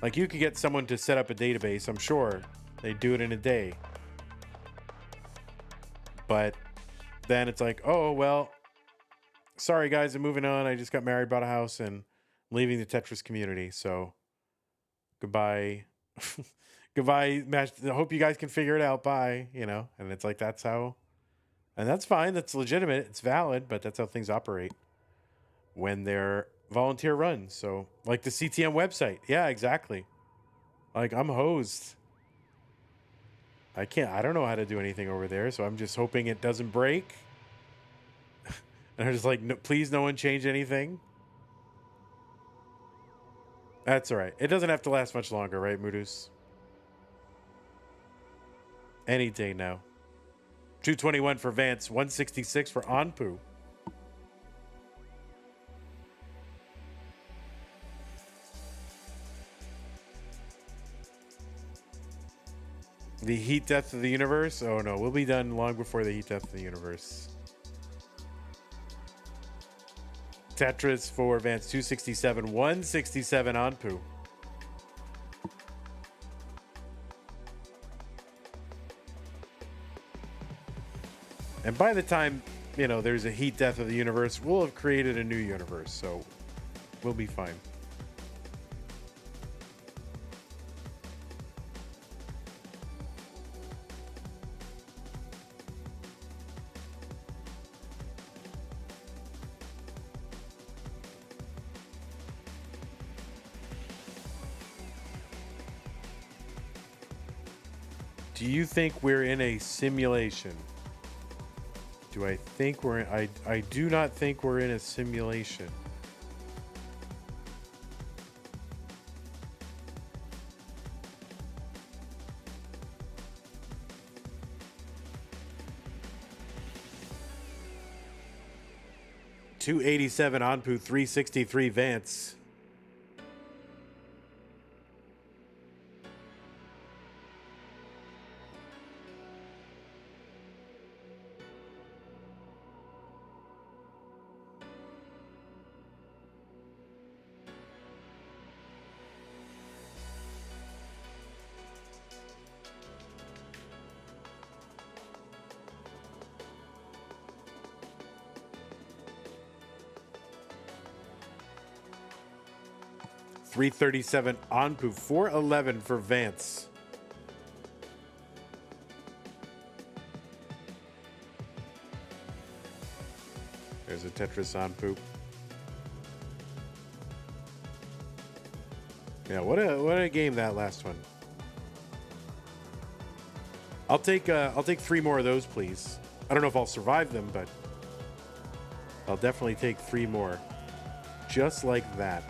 like you could get someone to set up a database. I'm sure they do it in a day, but then it's like, oh, well, sorry guys, I'm moving on. I just got married, bought a house, and leaving the Tetris community. So goodbye. Goodbye, match. I hope you guys can figure it out. Bye. And it's like, that's how, and that's fine. That's legitimate. It's valid, but that's how things operate when they're volunteer runs. So like the CTM website. Yeah, exactly. Like I'm hosed. I don't know how to do anything over there. So I'm just hoping it doesn't break. And I'm just like, no, please, no one change anything. That's all right. It doesn't have to last much longer, right, Moodus? Any day now. 221 for Vance, 166 for Anpu. The heat death of the universe? Oh no, we'll be done long before the heat death of the universe. Tetris for Vance, 267, 167 Anpu. And by the time, you know, there's a heat death of the universe, we'll have created a new universe, so we'll be fine. Do you think we're in a simulation? Do I think we're in, I do not think we're in a simulation. $287 Anpu, $363 Vance. $337 Anpu, $411 for Vance. There's a Tetris Anpu. Yeah, what a game that last one. I'll take 3 more of those, please. I don't know if I'll survive them, but I'll definitely take 3 more. Just like that.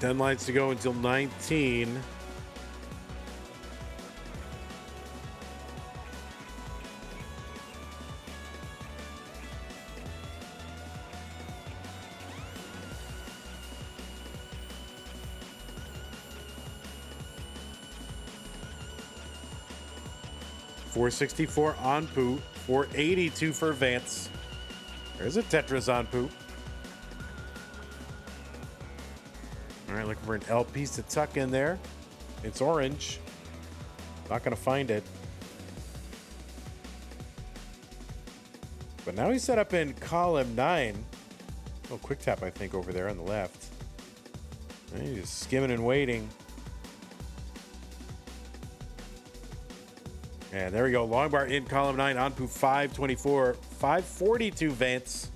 Ten lines to go until 19. $464 Anpu, $482 for Vance. There's a Tetris Anpu. All right, looking for an L piece to tuck in there. It's orange. Not going to find it. But now he's set up in column 9. Oh, quick tap, I think, over there on the left. And he's just skimming and waiting. And there we go. Long bar in column 9. Anpu 524. 542 Vance.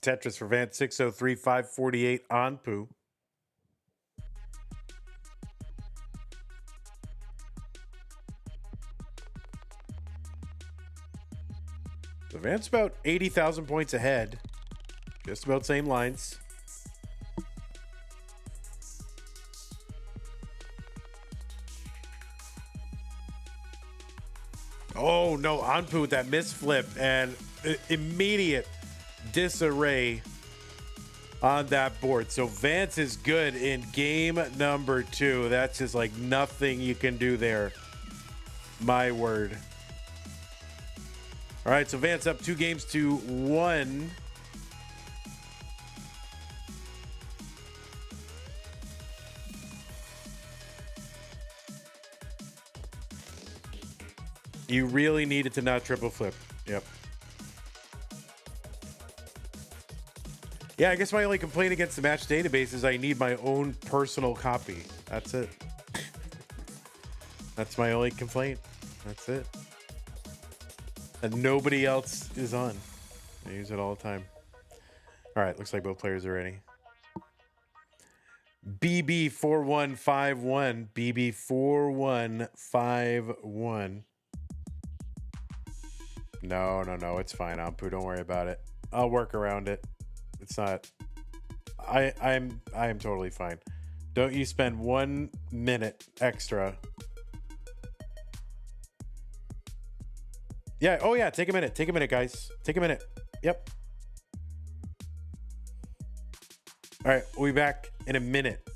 Tetris for Vance, 603, 548 Anpu. So Vance about 80,000 points ahead. Just about same lines. Oh no, Anpu with that misflip and immediate disarray on that board. So Vance is good in game number 2. That's just like nothing you can do there. My word. All right, so Vance up 2 games to 1. You really needed to not triple flip. Yep. Yeah, I guess my only complaint against the match database is I need my own personal copy. That's it. That's my only complaint. That's it. And nobody else is on. I use it all the time. All right, looks like both players are ready. BB4151. BB4151. No, it's fine, Anpu. Don't worry about it. I'll work around it. It's not. I am totally fine. Don't you spend 1 minute extra. Yeah. Oh yeah. Take a minute. Take a minute, guys. Take a minute. Yep. All right. We'll be back in a minute.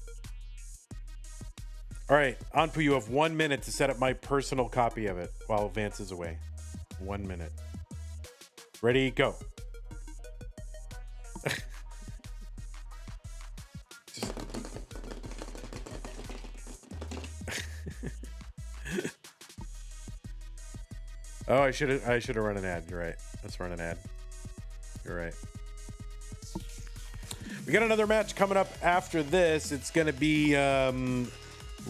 All right, Anpu, you have 1 minute to set up my personal copy of it while Vance is away. 1 minute. Ready, go. Just... Oh, I should have run an ad. You're right. Let's run an ad. You're right. We got another match coming up after this. It's going to be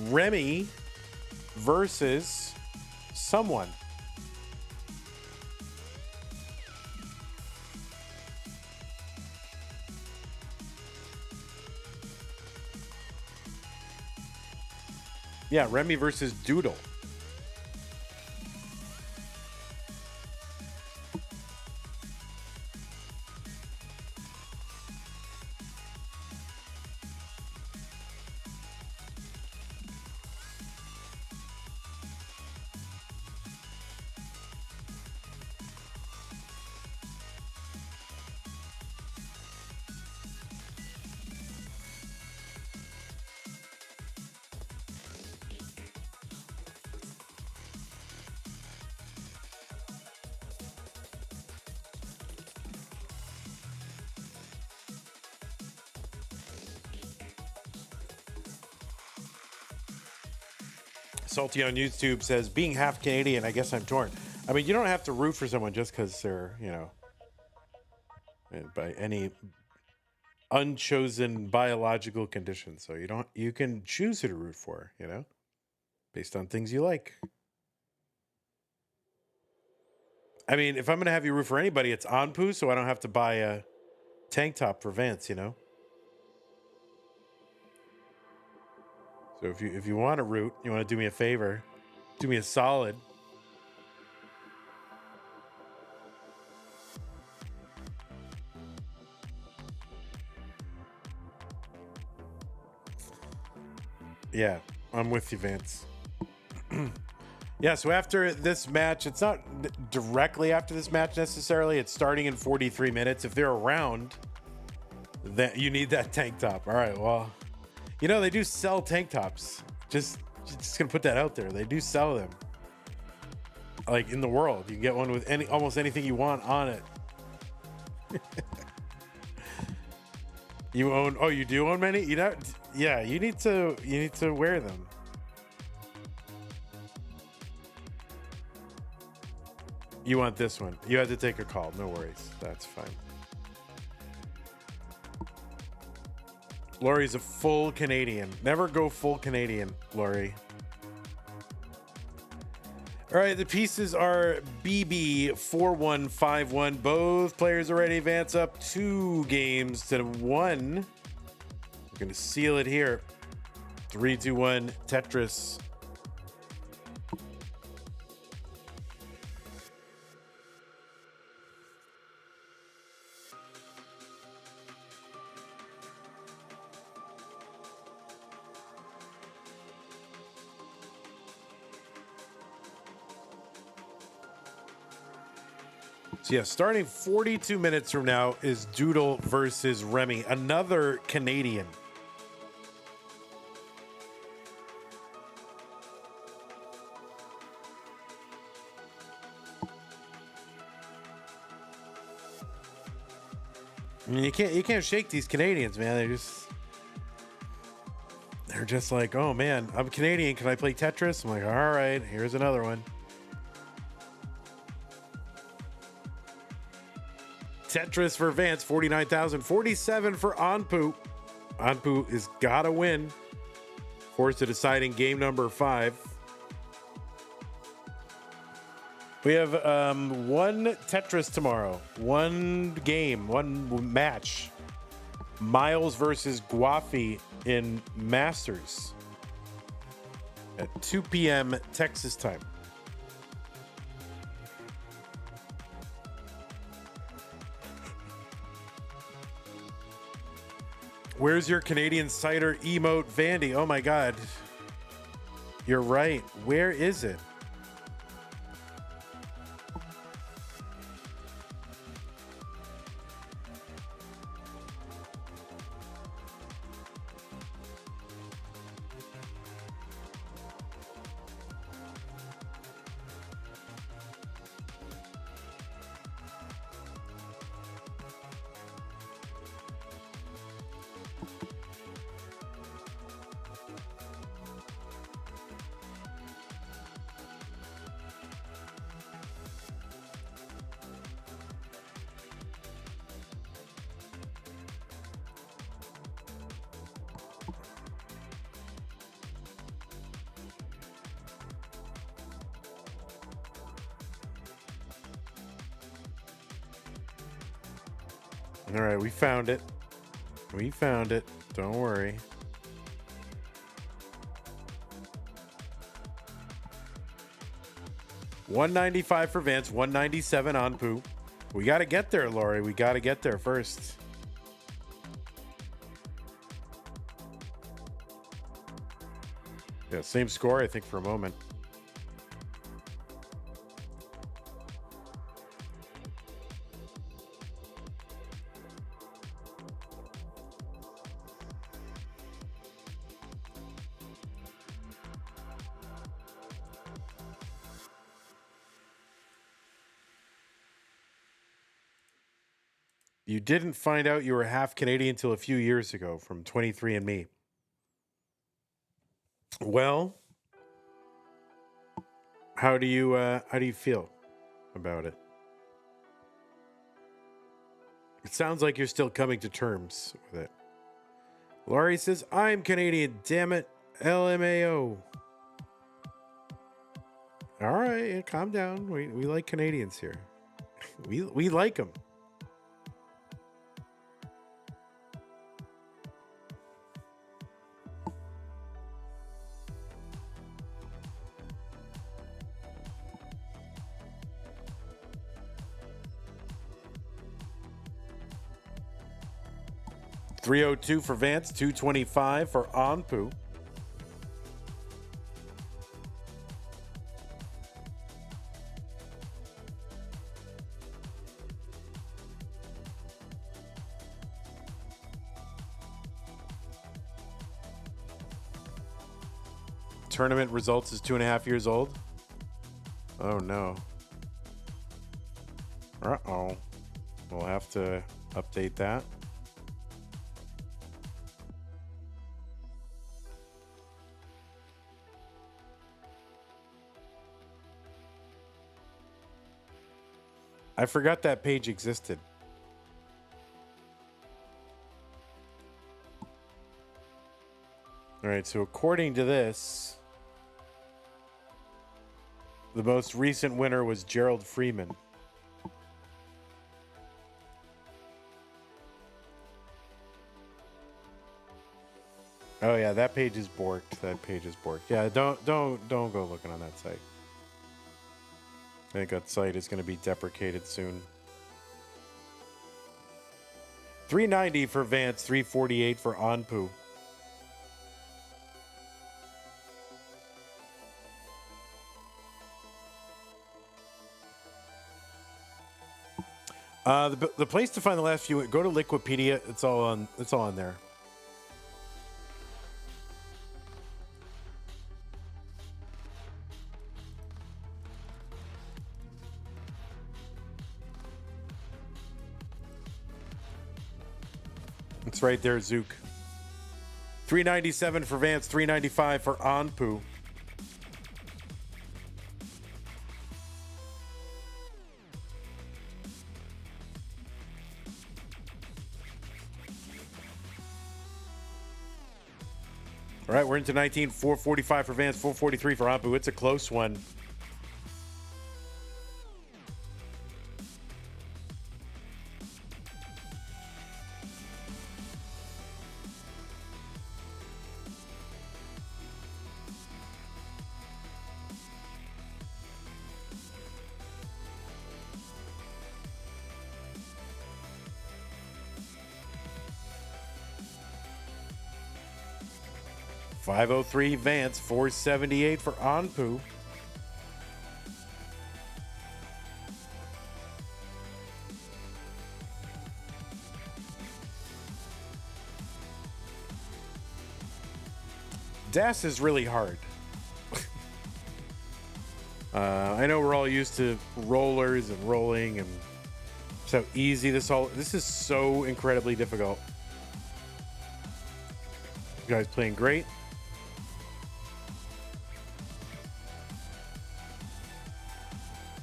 Remmy versus someone. Yeah, Remmy versus Doodle. Salty on YouTube says, being half Canadian, I guess I'm torn. I mean, you don't have to root for someone just because they're, you know, by any unchosen biological condition. So you can choose who to root for, you know, based on things you like. I mean, if I'm going to have you root for anybody, it's Anpu, so I don't have to buy a tank top for Vance, you know. So if you want to root, you want to do me a favor, do me a solid. Yeah, I'm with you, Vance. Yeah, so after this match, it's not directly after this match necessarily. It's starting in 43 minutes. If they're around, then you need that tank top. All right, well, you know, they do sell tank tops. Just gonna put that out there. They do sell them. Like in the world, you can get one with almost anything you want on it. You own? Oh, you do own many? You know? Yeah, you need to wear them. You want this one? You had to take a call. No worries. That's fine. Laurie's a full Canadian. Never go full Canadian, Laurie. All right, the pieces are BB4151. Both players are ready. Vance up 2 games to 1. We're going to seal it here. 3, 2, 1, Tetris. So yeah, starting 42 minutes from now is Doodle versus Remmy, another Canadian. I mean, you can't shake these Canadians, man. They're just like, oh man, I'm Canadian. Can I play Tetris? I'm like, all right, here's another one. Tetris for Vance, 49,000. 47 for Anpu. Anpu is gotta win. Forced to deciding game number 5. We have one Tetris tomorrow. One game, one match. Miles versus Guafi in Masters at 2 p.m. Texas time. Where's your Canadian cider emote, Vandy? Oh my God. You're right. Where is it? All right, we found it. We found it. Don't worry. $195 for Vance, $197 Anpu. We got to get there, Lori. We got to get there first. Yeah, same score, I think, for a moment. You didn't find out you were half Canadian until a few years ago from 23andMe. Well, how do you feel about it? It sounds like you're still coming to terms with it. Laurie says, I'm Canadian, damn it. LMAO. All right, calm down. We like Canadians here. We like them. $302 for Vance, $225 for Anpu. Tournament results is 2.5 years old. Oh no. Uh-oh. We'll have to update that. I forgot that page existed. All right, so according to this, the most recent winner was Gerald Freeman. Oh yeah, that page is borked. That page is borked. Yeah, don't go looking on that site. I think that site is going to be deprecated soon. $390 for Vance, $348 for Anpu. The place to find the last few, go to Liquipedia. It's all on there. It's right there, Zook. $397 for Vance, $395 for Anpu. All right, we're into 19. $445 for Vance, $443 for Anpu. It's a close one. 503 Vance, 478 for Anpu. Das is really hard. I know we're all used to rollers and rolling and so easy this is so incredibly difficult. You guys playing great.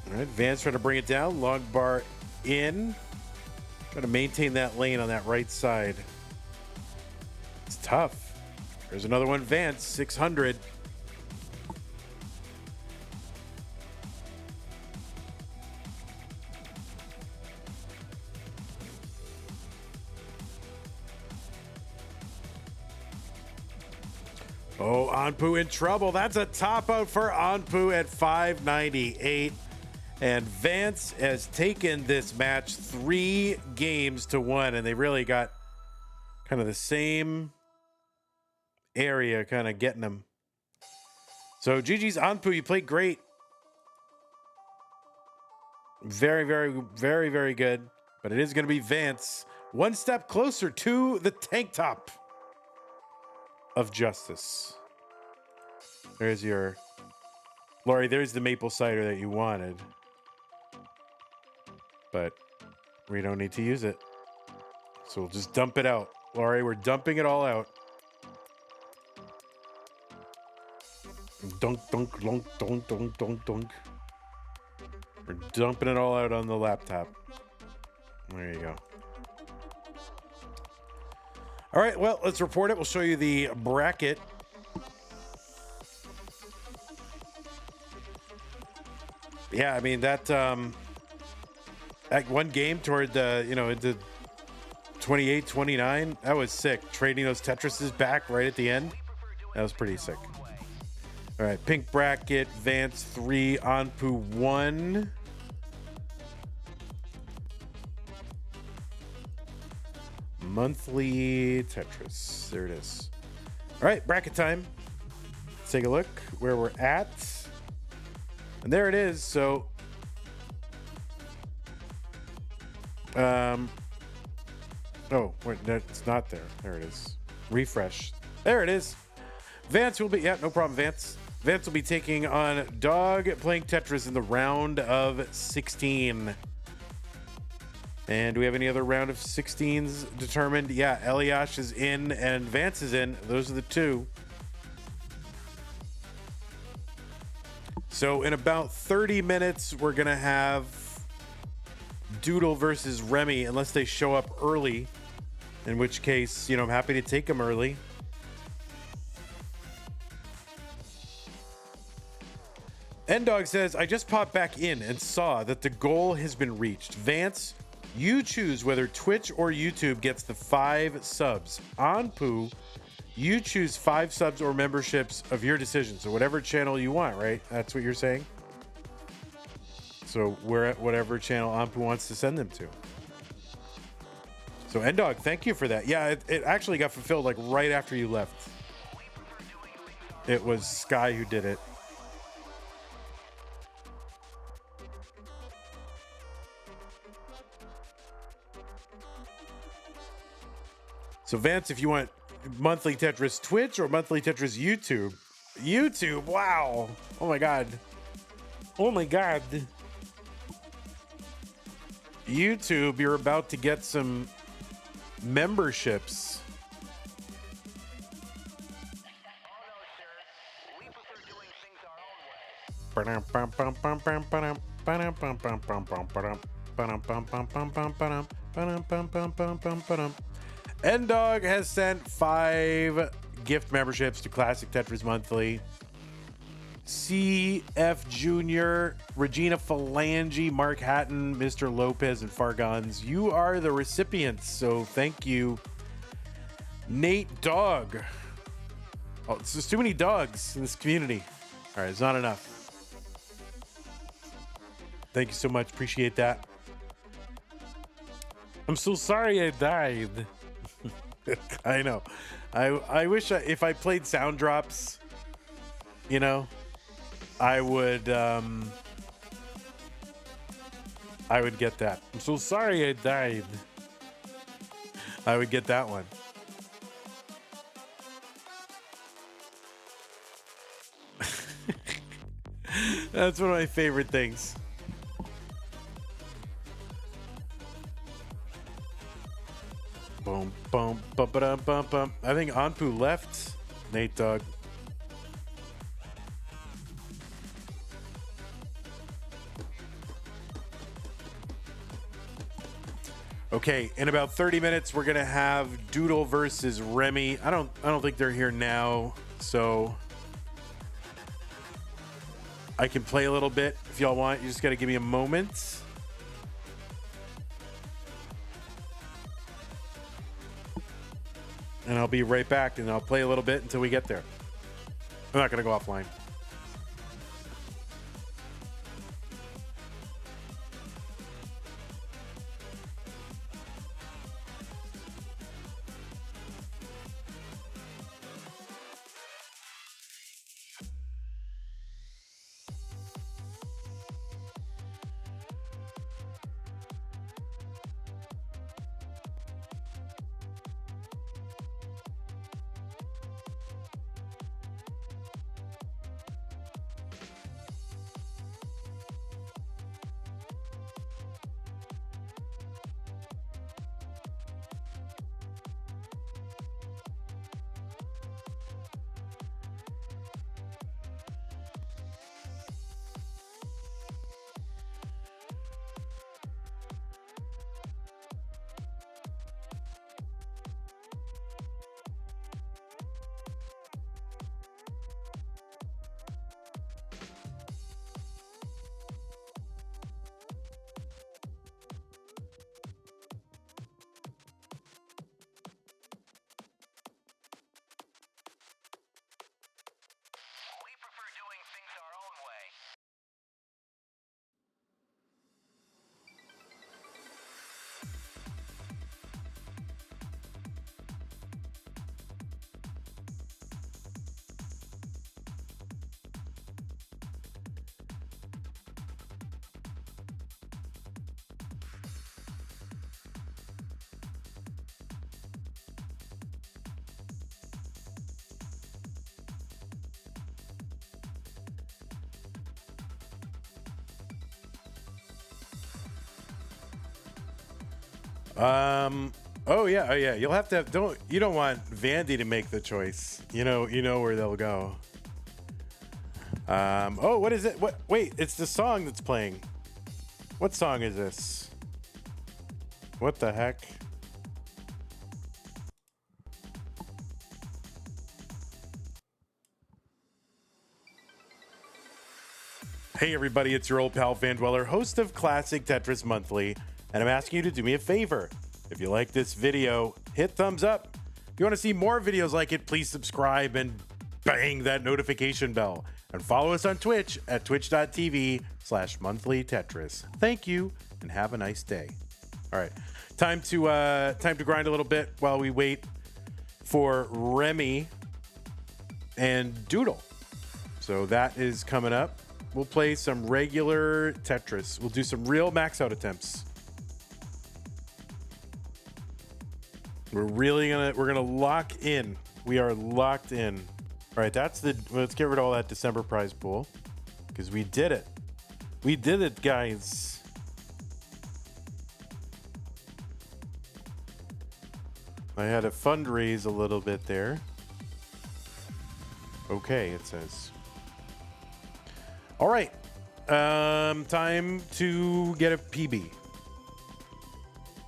All right, Vance trying to bring it down. Long bar in. Trying to maintain that lane on that right side. It's tough. There's another one, Vance, 600. Oh, Anpu in trouble. That's a top out for Anpu at 598. And Vance has taken this match 3 games to 1, and they really got kind of the same area kind of getting them. So GG's Anpu, you played great. Very, very, very, very good. But it is going to be Vance, one step closer to the tank top of justice. There's your Laurie, there's the maple cider that you wanted. But we don't need to use it. So we'll just dump it out. Laurie, we're dumping it all out. Dunk, dunk, dunk, dunk, dunk, dunk, dunk. We're dumping it all out on the laptop. There you go. All right, well, let's report it. We'll show you the bracket. Yeah, I mean, that one game toward the, into 28, 29, that was sick. Trading those Tetrises back right at the end. That was pretty sick. All right, pink bracket, Vance 3, Anpu 1. Monthly Tetris. There it is. All right, bracket time. Let's take a look where we're at. And there it is. So, oh, wait, it's not there. There it is. Refresh. There it is. Vance will be, yeah, no problem, Vance. Vance will be taking on Dog playing Tetris in the round of 16. And do we have any other round of 16s determined? Yeah, Elias is in and Vance is in. Those are the two. So in about 30 minutes, we're going to have Doodle versus Remmy, unless they show up early, in which case, I'm happy to take them early. N-Dog says, I just popped back in and saw that the goal has been reached. Vance, you choose whether Twitch or YouTube gets the 5 subs. Anpu, you choose 5 subs or memberships of your decision. So whatever channel you want, right? That's what you're saying? So we're at whatever channel Anpu wants to send them to. So N-Dog, thank you for that. Yeah, it actually got fulfilled like right after you left. It was Sky who did it. So Vance, if you want monthly Tetris Twitch or monthly Tetris YouTube. YouTube, wow. Oh my God. Oh my God. YouTube, you're about to get some memberships. N-Dog has sent 5 gift memberships to Classic Tetris Monthly. CF Jr., Regina Phalange, Mark Hatton, Mr. Lopez, and Fargons. You are the recipients, so thank you. Nate Dog. Oh, it's just too many dogs in this community. All right, it's not enough. Thank you so much. Appreciate that. I'm so sorry I died. I know. I wish if I played sound drops, you know, I would get that. I'm so sorry I died. I would get that one. That's one of my favorite things. Boom, boom, bum, ba, bum, bum. I think Anpu left. Nate Dog. Okay, in about 30 minutes, we're gonna have Doodle versus Remmy. I don't think they're here now, so I can play a little bit if y'all want. You just gotta give me a moment. And I'll be right back, and I'll play a little bit until we get there. I'm not gonna go offline. Oh yeah. You'll have to have, you don't want Vandy to make the choice. You know where they'll go. Oh, what is it? Wait, it's the song that's playing. What song is this? What the heck? Hey everybody, it's your old pal Van Dweller, host of Classic Tetris Monthly, and I'm asking you to do me a favor. If you like this video, hit thumbs up. If you want to see more videos like it, please subscribe and bang that notification bell. And follow us on Twitch at twitch.tv/monthlytetris. Thank you, and have a nice day. All right, time to grind a little bit while we wait for Remmy and Doodle. So that is coming up. We'll play some regular Tetris. We'll do some real max out attempts. We're gonna lock in. We are locked in. All right, let's get rid of all that December prize pool because we did it. We did it, guys. I had to fundraise a little bit there. Okay, it says. All right, time to get a PB.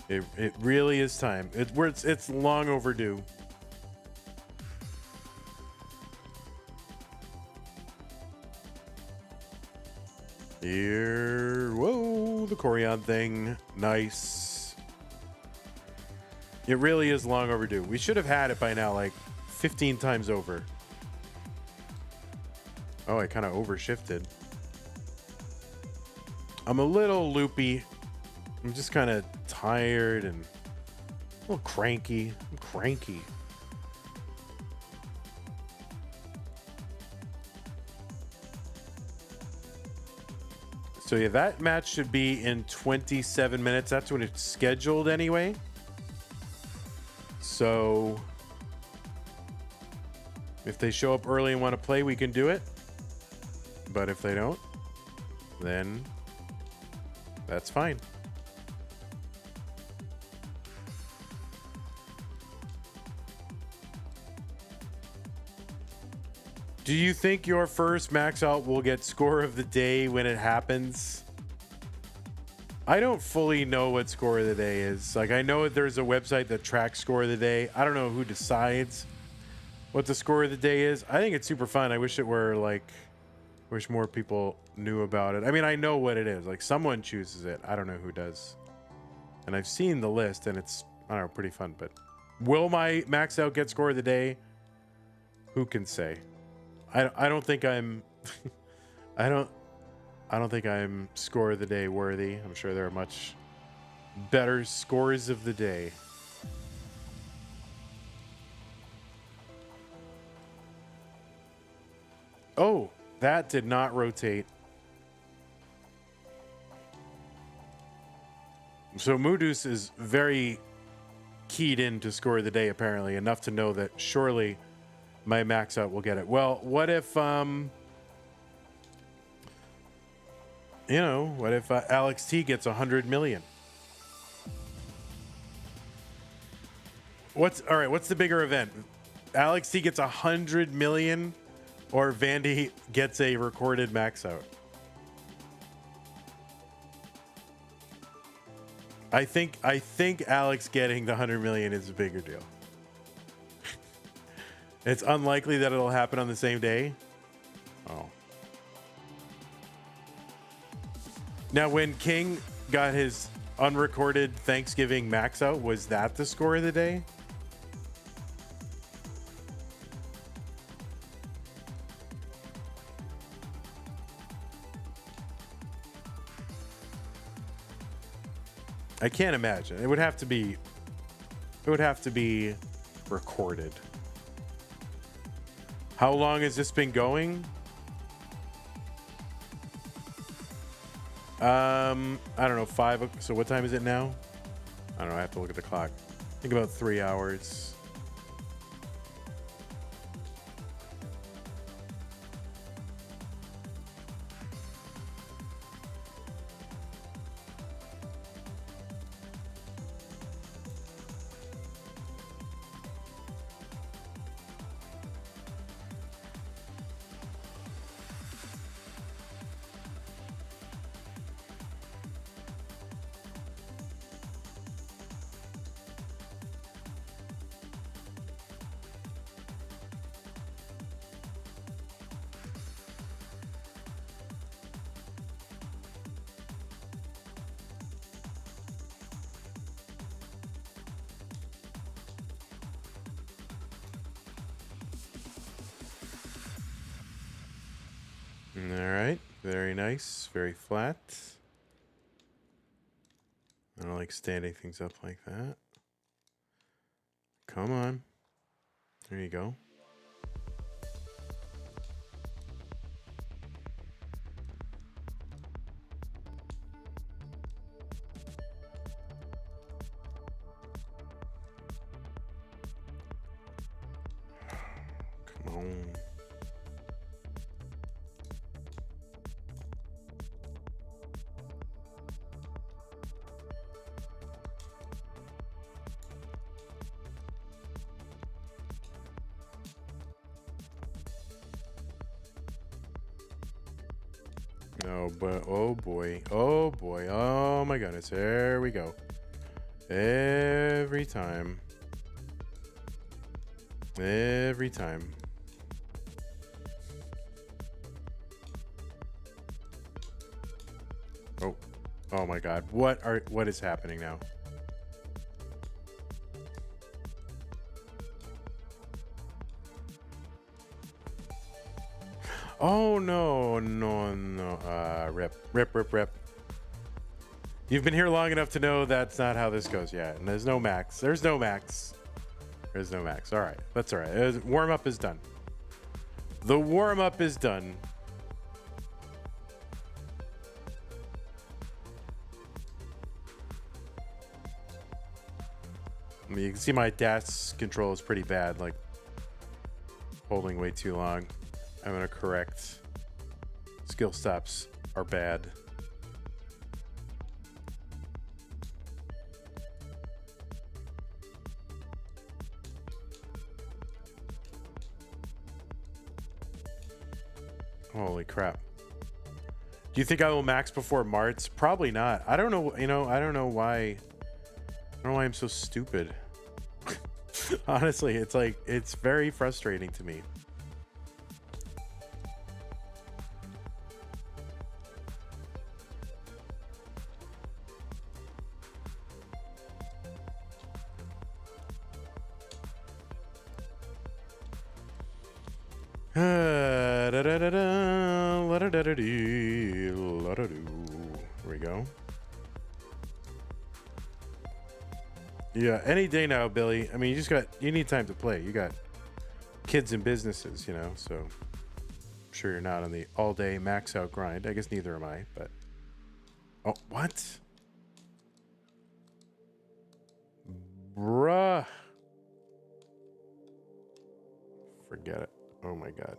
It really is time. It's long overdue. Here, whoa, the Corian thing, nice. It really is long overdue. We should have had it by now, like 15 times over. Oh, I kind of overshifted. I'm a little loopy. I'm just kind of tired and a little cranky. I'm cranky. So yeah, that match should be in 27 minutes. That's when it's scheduled anyway. So if they show up early and want to play, we can do it. But if they don't, then that's fine. Do you think your first max out will get score of the day when it happens? I don't fully know what score of the day is. Like, I know there's a website that tracks score of the day. I don't know who decides what the score of the day is. I think it's super fun. I wish it were like, wish more people knew about it. I mean, I know what it is. Like, someone chooses it. I don't know who does. And I've seen the list and it's, I don't know, pretty fun. But will my max out get score of the day? Who can say? I don't think I'm I don't think I'm score of the day worthy. I'm sure there are much better scores of the day. Oh, that did not rotate. So Moodus is very keyed in to score of the day, apparently, enough to know that surely my max out will get it. Well, what if, what if Alex T gets 100 million? What's the bigger event? Alex T gets 100 million or Vandy gets a recorded max out? I think Alex getting the 100 million is a bigger deal. It's unlikely that it'll happen on the same day. Oh. Now, when King got his unrecorded Thanksgiving max out, was that the score of the day? I can't imagine. It would have to be recorded. How long has this been going? I don't know, 5. So what time is it now? I don't know. I have to look at the clock. I think about 3 hours. All right, very nice, very flat. I don't like standing things up like that. Come on. There you go. Come on. Oh, but oh boy, oh my goodness, there we go. Every time. Oh my God, what is happening now? Oh, no. Rip. You've been here long enough to know that's not how this goes yet. And there's no max. All right. That's all right. Warm-up is done. The warm-up is done. I mean, you can see my dash control is pretty bad, like holding way too long. I'm gonna correct. Skill stops are bad. Holy crap. Do you think I will max before March? Probably not. I don't know, you know, I don't know why. I don't know why I'm so stupid. Honestly, it's like, it's very frustrating to me. Here we go. Yeah, any day now, Billy. I mean, you need time to play. You got kids and businesses, you know, so I'm sure you're not on the all day max out grind. I guess neither am I, but oh, what? Bruh. Forget it. Oh my God.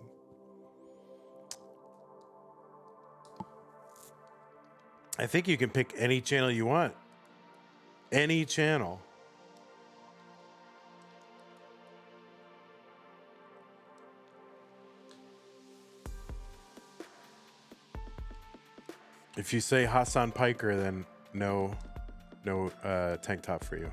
I think you can pick any channel you want. Any channel. If you say Hassan Piker, then no tank top for you.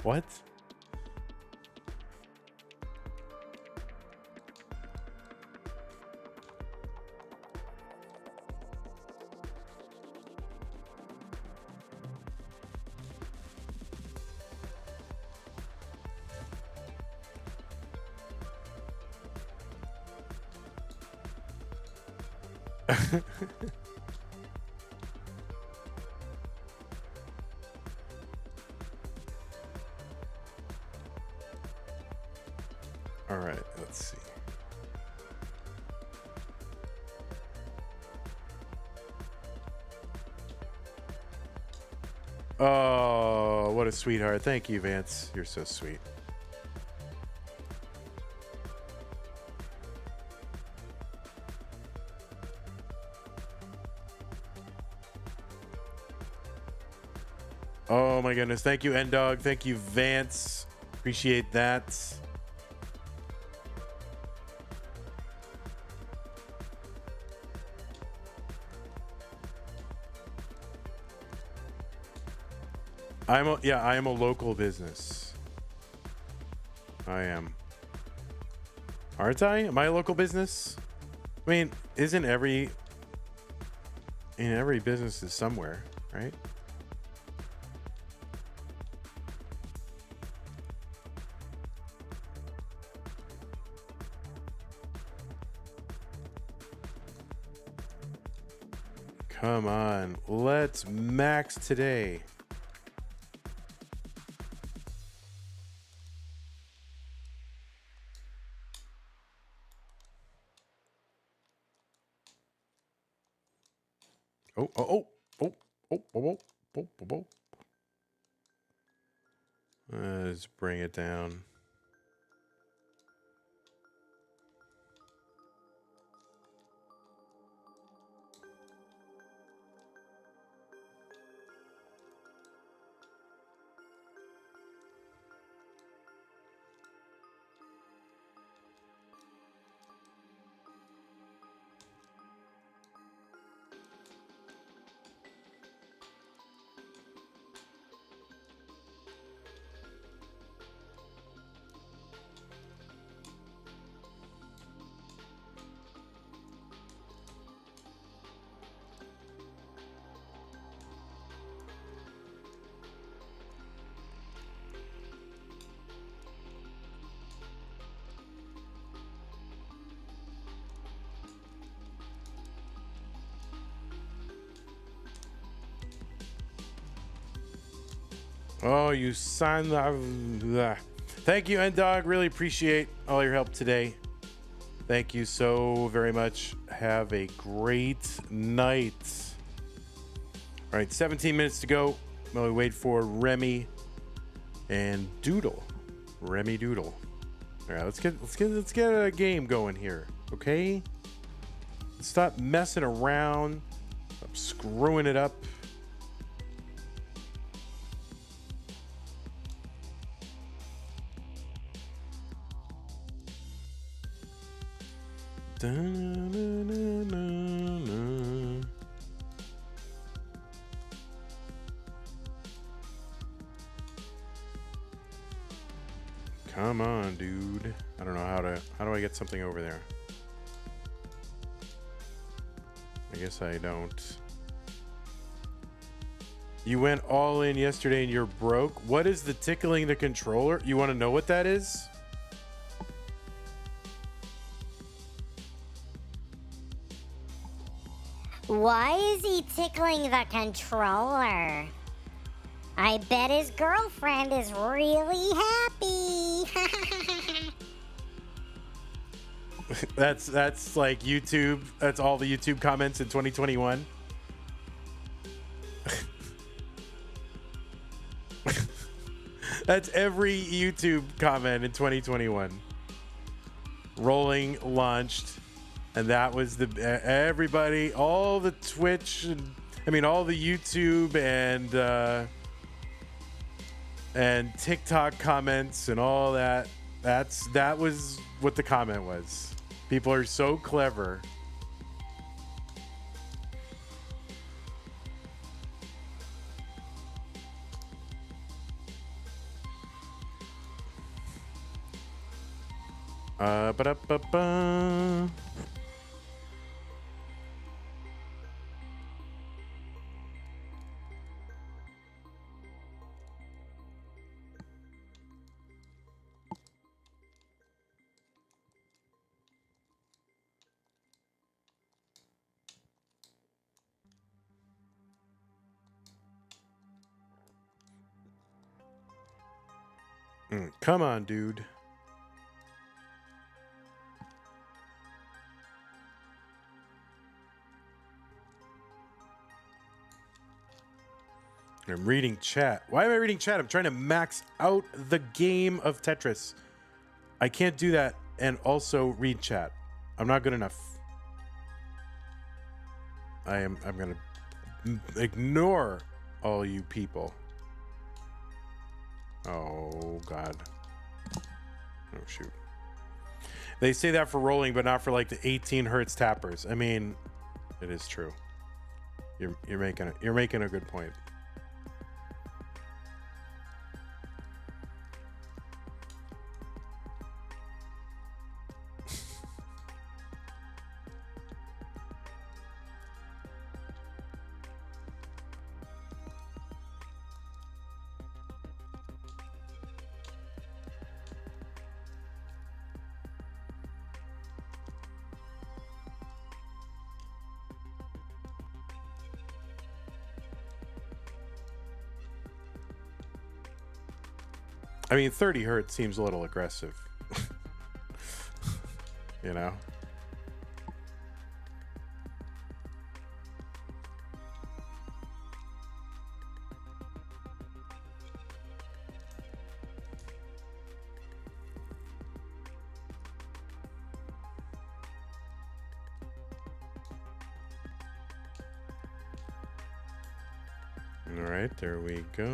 What? All right, let's see. Oh, what a sweetheart. Thank you, Vance. You're so sweet. Oh my goodness. Thank you, N-Dog. Thank you, Vance. Appreciate that. I am a local business. I am. Aren't I? Am I a local business? I mean, isn't every business is somewhere, right? Come on, let's max today. Oh. Let's bring it down. Oh, you son of... Thank you, N-Dog. Really appreciate all your help today. Thank you so very much. have a great night. All right, 17 minutes to go while we wait for Remmy and Doodle. Remmy Doodle. All right, let's get a game going here, okay? Stop messing around. Stop screwing it up. Come on, dude. I don't know how do I get something over there? I guess I don't. You went all in yesterday and you're broke? What is the tickling the controller? You want to know what that is? Why is he tickling the controller? I bet his girlfriend is really happy. That's like YouTube. That's all the YouTube comments in 2021. That's every YouTube comment in 2021. Rolling launched, and that was the everybody, all the Twitch, all the YouTube and TikTok comments and all that. That was what the comment was. People are so clever. Ba-da-ba-ba. Come on, dude. I'm reading chat. Why am I reading chat? I'm trying to max out the game of Tetris. I can't do that and also read chat. I'm not good enough. I'm gonna ignore all you people. Oh God. Oh shoot. They say that for rolling, but not for like the 18 hertz tappers. I mean, it is true. You're making a good point. I mean, 30 hertz seems a little aggressive. You know? All right, there we go.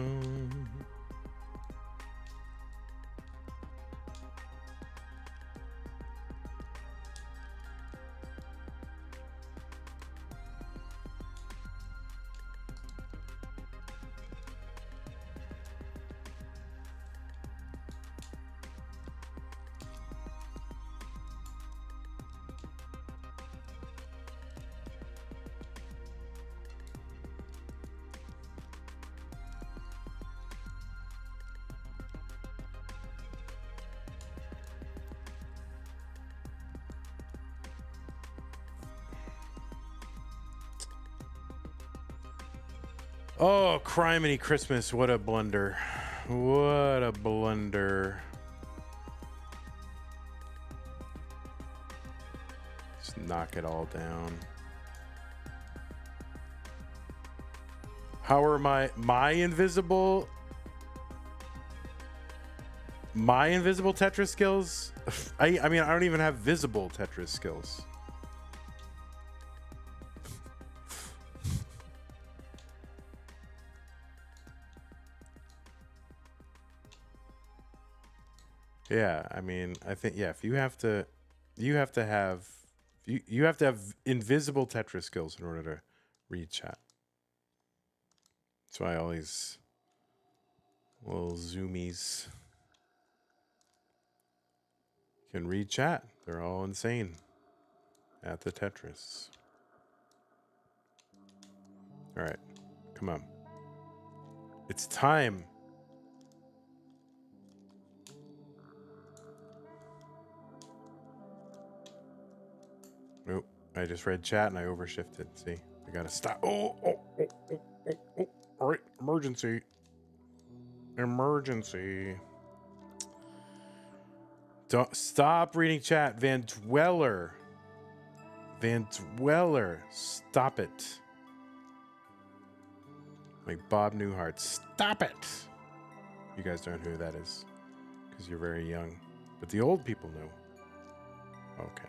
Oh, criminy Christmas. What a blunder. What a blunder. It's knock it all down. How are my invisible Tetris skills? I mean, I don't even have visible Tetris skills. Yeah, I mean, I think, yeah, if you have to have invisible Tetris skills in order to read chat. That's why all these little zoomies can read chat. They're all insane at the Tetris. All right, come on. It's time. Nope, I just read chat and I overshifted. See, I gotta stop. Oh. All right, emergency. Don't stop reading chat, Van Dweller, stop it. Like Bob Newhart, stop it. You guys don't know who that is because you're very young, but the old people know. Okay.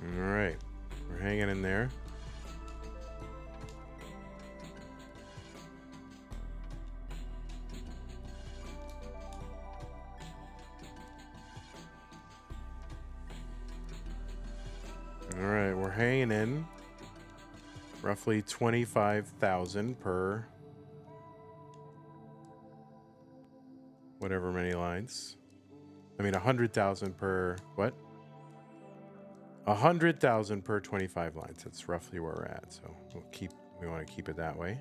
All right, we're hanging in there. All right, we're hanging in roughly 25,000 per whatever many lines. I mean, 100,000 per what? 100,000 per 25 lines. That's roughly where we're at. So we want to keep it that way.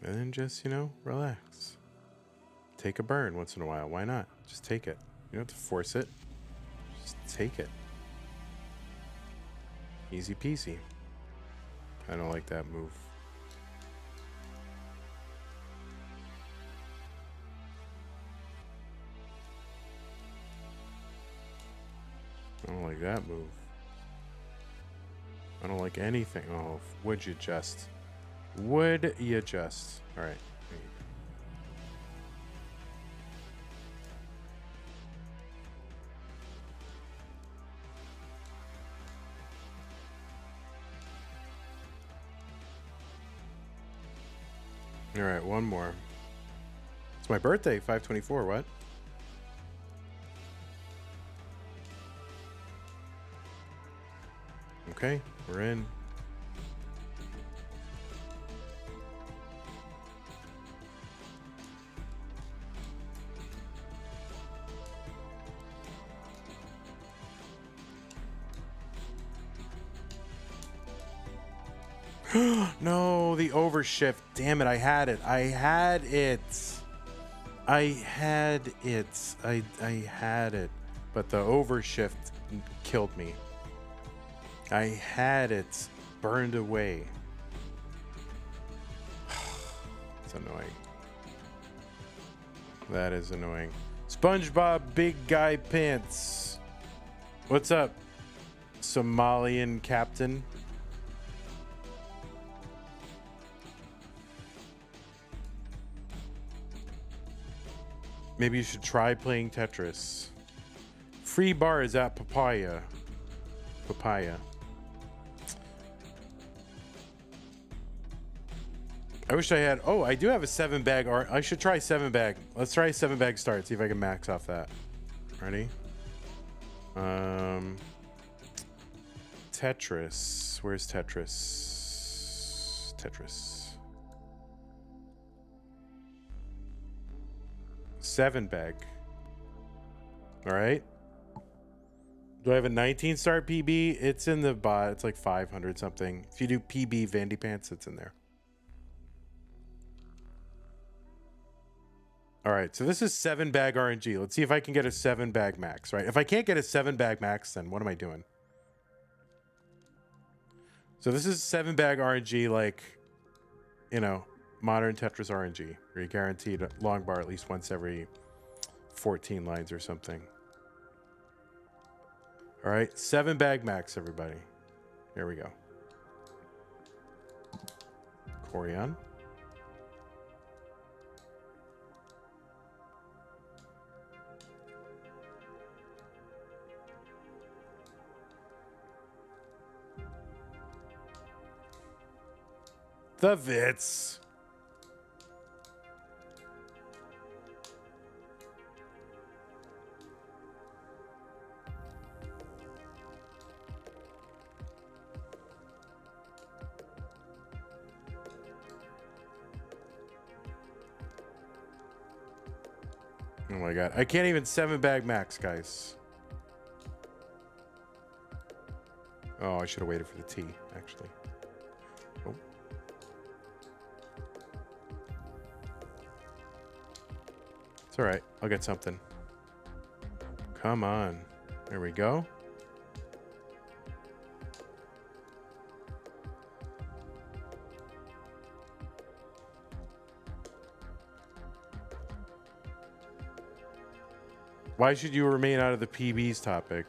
And then just, relax. Take a burn once in a while. Why not? Just take it. You don't have to force it. Just take it. Easy peasy. I don't like that move. I don't like that move. I don't like anything. Oh, would you just? Would you just? All right. All right, one more. It's my birthday, 5/24. What? Okay, we're in. No, the overshift. Damn it, I had it. I had it. But the overshift killed me. I had it burned away. It's annoying. That is annoying. SpongeBob Big Guy Pants. What's up, Somalian Captain? Maybe you should try playing Tetris. Free bar is at Papaya. I wish I had. Oh, I do have a 7-bag. Or I should try 7-bag. Let's try 7-bag start. See if I can max off that. Ready? Tetris. Where's Tetris? 7 bag. All right. Do I have a 19 star PB? It's in the bot. It's like 500 something. If you do PB Vandy Pants, it's in there. All right. So this is 7 bag RNG. Let's see if I can get a 7 bag max, right? If I can't get a 7 bag max, then what am I doing? So this is 7 bag RNG, like, you know, modern Tetris RNG, where you're guaranteed a long bar at least once every 14 lines or something. All right, 7 bag max, everybody. Here we go. Corian. The Vits. Oh my god. I can't even 7 bag max, guys. Oh, I should have waited for the T, actually. Oh. It's alright. I'll get something. Come on. There we go. Why should you remain out of the PB's topic?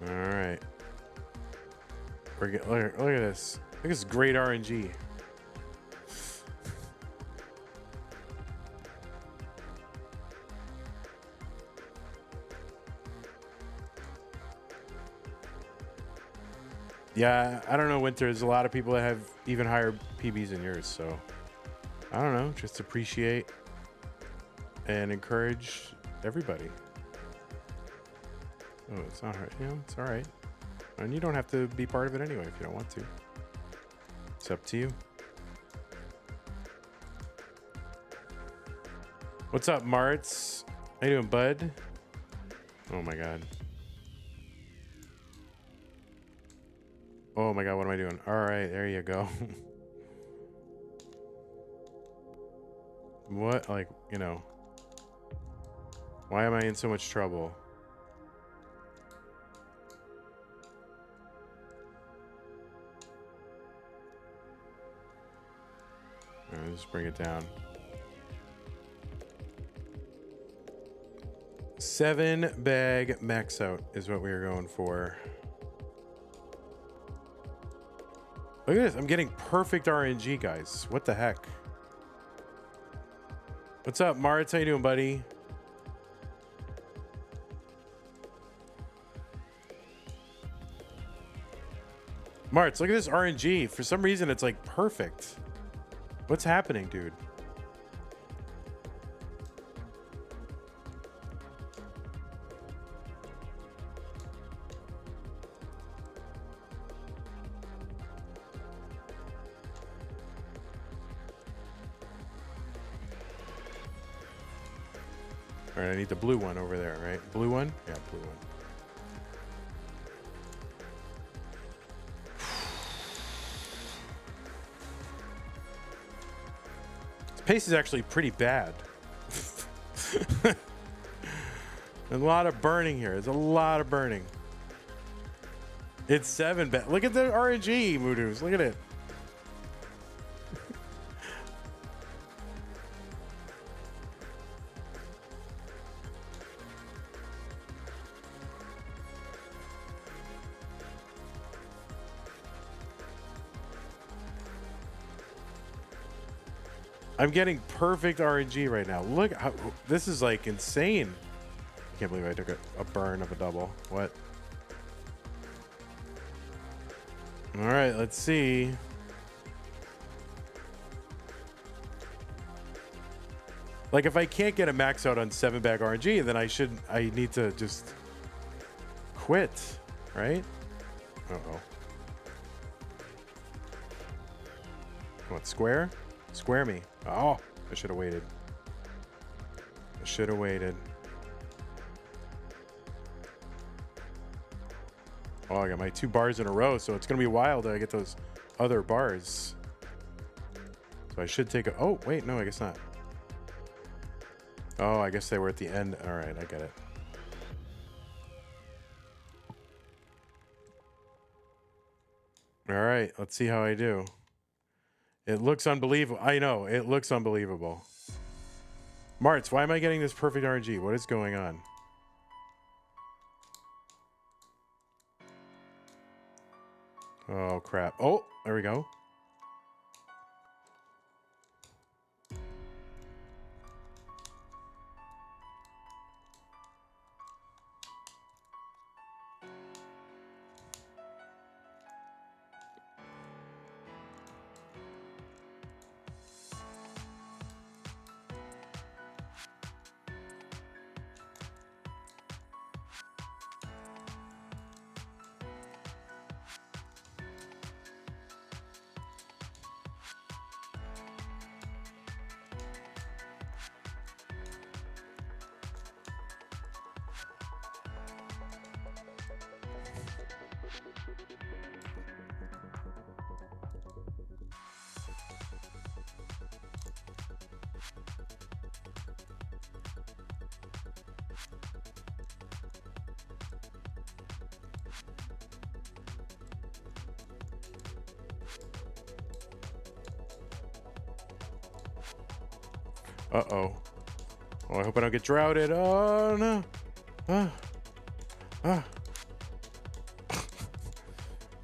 All right. Look at this. Look at this great RNG. Yeah, I don't know, Winter. There's a lot of people that have even higher PBs than yours, so I don't know. Just appreciate and encourage everybody. Oh, it's not right. You know, it's all right. And you don't have to be part of it anyway if you don't want to. It's up to you. What's up, Marts? How you doing, bud? Oh my god. Oh my god, what am I doing? All right, there you go. What, like, you know, why am I in so much trouble? All right, let's bring it down. 7 bag max out is what we are going for. Look at this. I'm getting perfect RNG, guys. What the heck? What's up, Martz? How you doing, buddy? Martz, look at this RNG. For some reason, it's like perfect. What's happening, dude? All right, I need the blue one over there, right? Blue one? Yeah, blue one. This pace is actually pretty bad. A lot of burning here. There's a lot of burning. It's 7 bag. Look at the RNG, Moodoos. Look at it. I'm getting perfect RNG right now. Look, how, this is like insane. I can't believe I took a burn of a double. What? All right, let's see. Like, if I can't get a max out on 7-bag RNG, then I need to just quit, right? Uh-oh. What, square? Square me. Oh, I should have waited. I should have waited. Oh, I got my 2 bars in a row, so it's going to be wild that I get those other bars. So I should take a... Oh, wait, no, I guess not. Oh, I guess they were at the end. All right, I get it. All right, let's see how I do. It looks unbelievable. I know, it looks unbelievable. Martz, why am I getting this perfect RNG? What is going on? Oh, crap. Oh, there we go. Uh-oh. Oh, I hope I don't get droughted. Oh, no.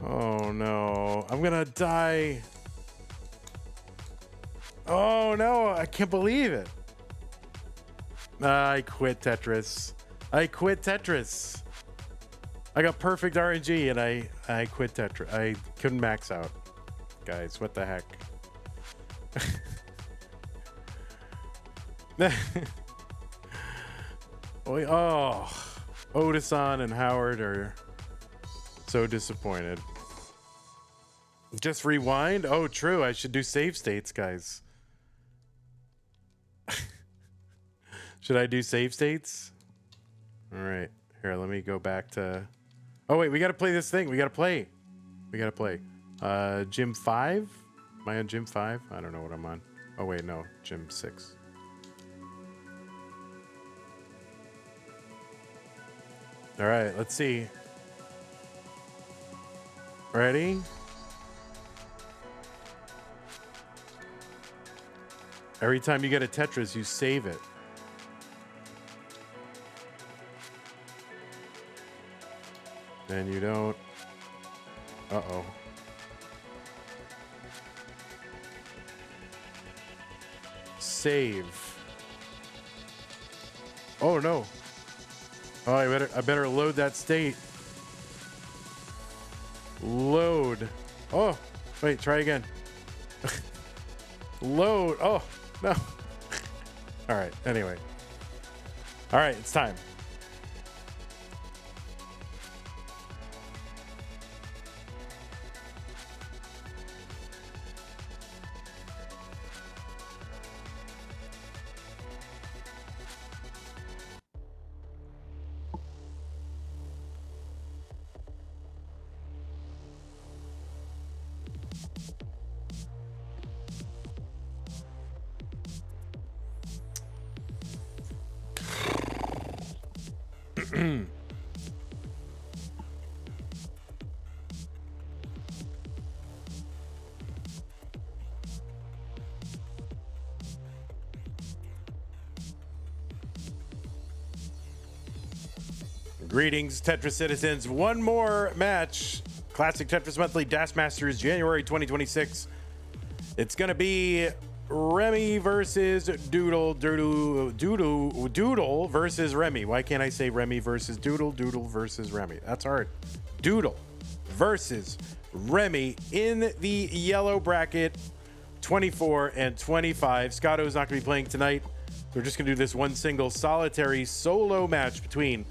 Oh, no. I'm gonna die. Oh, no. I can't believe it. I quit Tetris. I quit Tetris. I got perfect RNG, and I quit Tetris. I couldn't max out. Guys, what the heck? Oh, Otisan and Howard are so disappointed. Just rewind? Oh, true. I should do save states, guys. Should I do save states? All right. Here, let me go back to... Oh, wait. We got to play this thing. We got to play. Gym 5? Am I on Gym 5? I don't know what I'm on. Oh, wait. No. Gym 6. All right, let's see. Ready? Every time you get a Tetris, you save it. Then you don't. Uh-oh. Save. Oh, no. Oh, I better load that state. Load. Oh, wait, try again. Load. Oh, no. All right, anyway. All right, it's time. Greetings, Tetris citizens. One more match. Classic Tetris Monthly Dash Masters, January 2026. It's going to be Remmy versus Doodle. Doodle versus Remmy. Why can't I say Remmy versus Doodle? Doodle versus Remmy. That's hard. Doodle versus Remmy in the yellow bracket, 24 and 25. Scotto's not going to be playing tonight. We're just going to do this one single solitary solo match between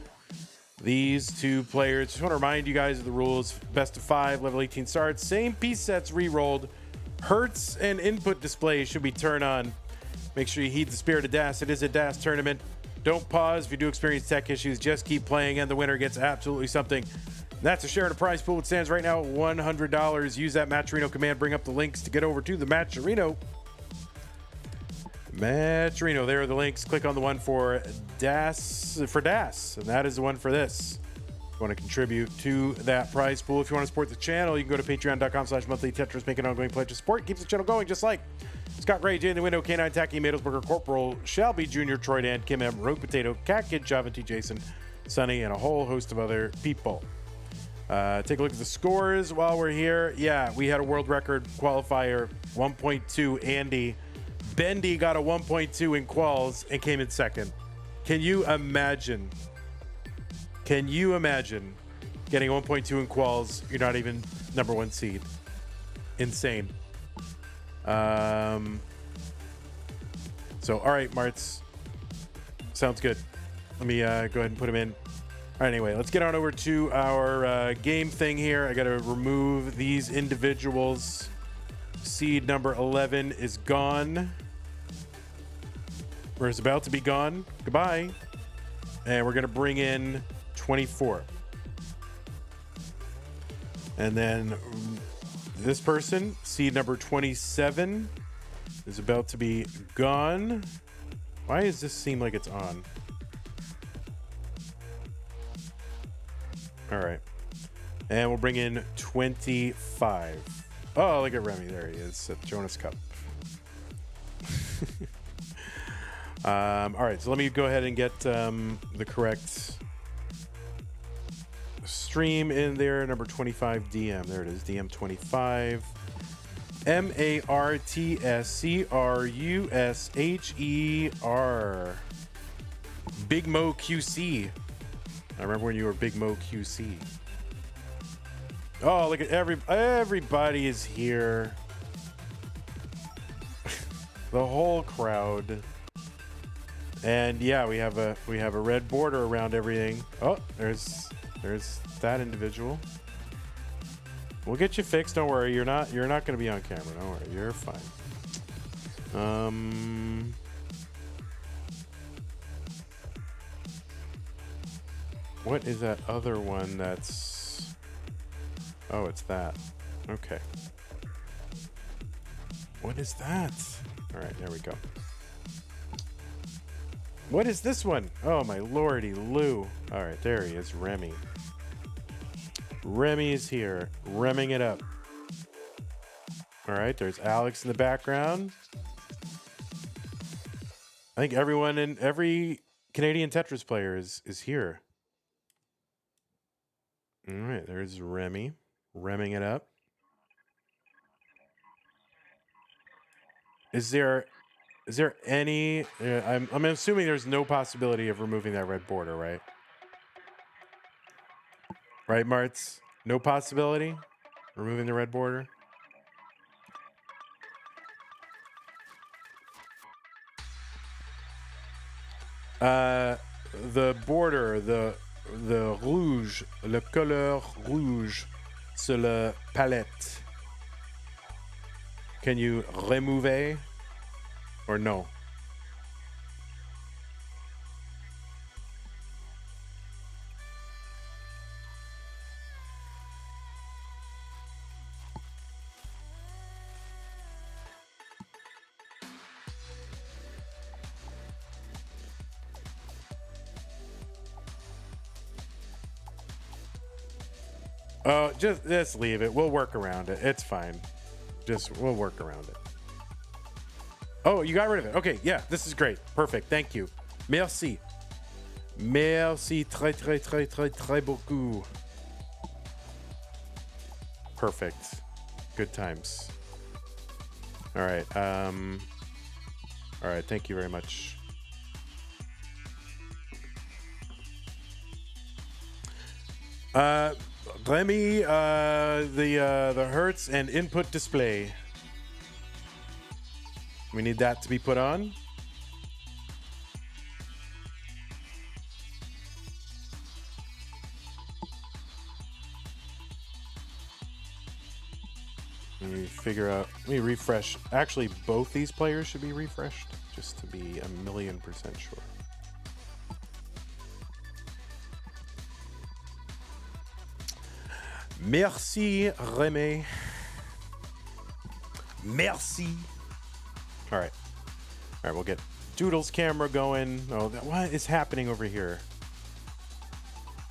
these two players. Just want to remind you guys of the rules. Best of 5, level 18 starts. Same piece sets re-rolled. Hertz and input display should be turned on. Make sure you heed the spirit of DAS. It is a DAS tournament. Don't pause. If you do experience tech issues, just keep playing, and the winner gets absolutely something. That's a share of the prize pool. It stands right now at $100. Use that Matcherino command. Bring up the links to get over to the Matcherino. Matcherino. There are the links. Click on the one for DAS, and that is the one for this. If you want to contribute to that prize pool, if you want to support the channel, you can go to patreon.com/monthly Tetris. Make an ongoing pledge of support. Keeps the channel going, just like Scott Gray, Jay in the Window, K9, Tacky, Madelsberger, Corporal, Shelby Jr., Troy Dan, Kim M, Rogue Potato, Cat Kid, Java T, Jason, Sonny, and a whole host of other people. Take a look at the scores while we're here. Yeah, we had a world record qualifier, 1.2. Andy Bendy got a 1.2 in quals and came in second. Can you imagine? Can you imagine getting 1.2 in quals? You're not even number 1 seed. Insane. So, all right, Martz. Sounds good. Let me go ahead and put him in. All right, anyway, let's get on over to our game thing here. I got to remove these individuals. Seed number 11 is gone. Or is about to be gone. Goodbye. And we're going to bring in 24. And then this person, seed number 27, is about to be gone. Why does this seem like it's on? All right. And we'll bring in 25. Oh, look at Remmy. There he is at Jonas Cup. All right. So let me go ahead and get the correct stream in there. Number 25 DM. There it is. DM 25. MARTSCRUSHER. Big Mo QC. I remember when you were Big Mo QC. Oh, look at everybody is here. The whole crowd. And yeah, we have a red border around everything. Oh, there's that individual. We'll get you fixed. Don't worry. You're not going to be on camera. Don't worry. You're fine. What is that other one that's... Oh, it's that. Okay. What is that? All right, there we go. What is this one? Oh, my lordy Lou. All right, there he is, Remmy. Remmy is here, remming it up. All right, there's Alex in the background. I think every Canadian Tetris player is here. All right, there's Remmy, remming it up. Is there any... I'm assuming there's no possibility of removing that red border, right? Right, Martz? No possibility? Removing the red border? The border, the rouge, le couleur rouge sur la palette. Can you remove or no? Oh, just leave it. We'll work around it. It's fine. We'll work around it. Oh, you got rid of it. Okay, yeah, this is great. Perfect. Thank you. Merci. Merci très beaucoup. Perfect. Good times. All right. All right, thank you very much. Remmy, the Hertz and input display. We need that to be put on. Let me figure out. Let me refresh. Actually, both these players should be refreshed, just to be 1,000,000% sure. Merci, Remmy. Merci. All right. All right, we'll get Doodle's camera going. Oh, what is happening over here?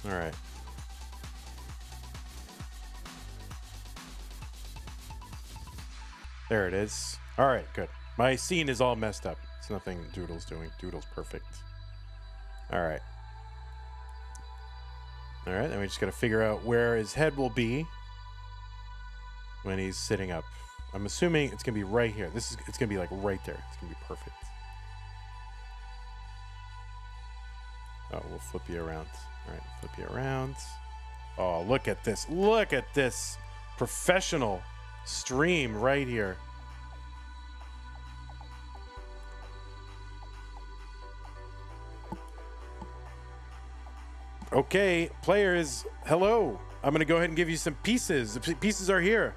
All right. There it is. All right, good. My scene is all messed up. It's nothing Doodle's doing. Doodle's perfect. All right. All right, then we just got to figure out where his head will be when he's sitting up. I'm assuming it's going to be right here. It's going to be like right there. It's going to be perfect. Oh, we'll flip you around. All right, flip you around. Oh, look at this. Look at this professional stream right here. Okay, players, hello. I'm going to go ahead and give you some pieces. The pieces are here.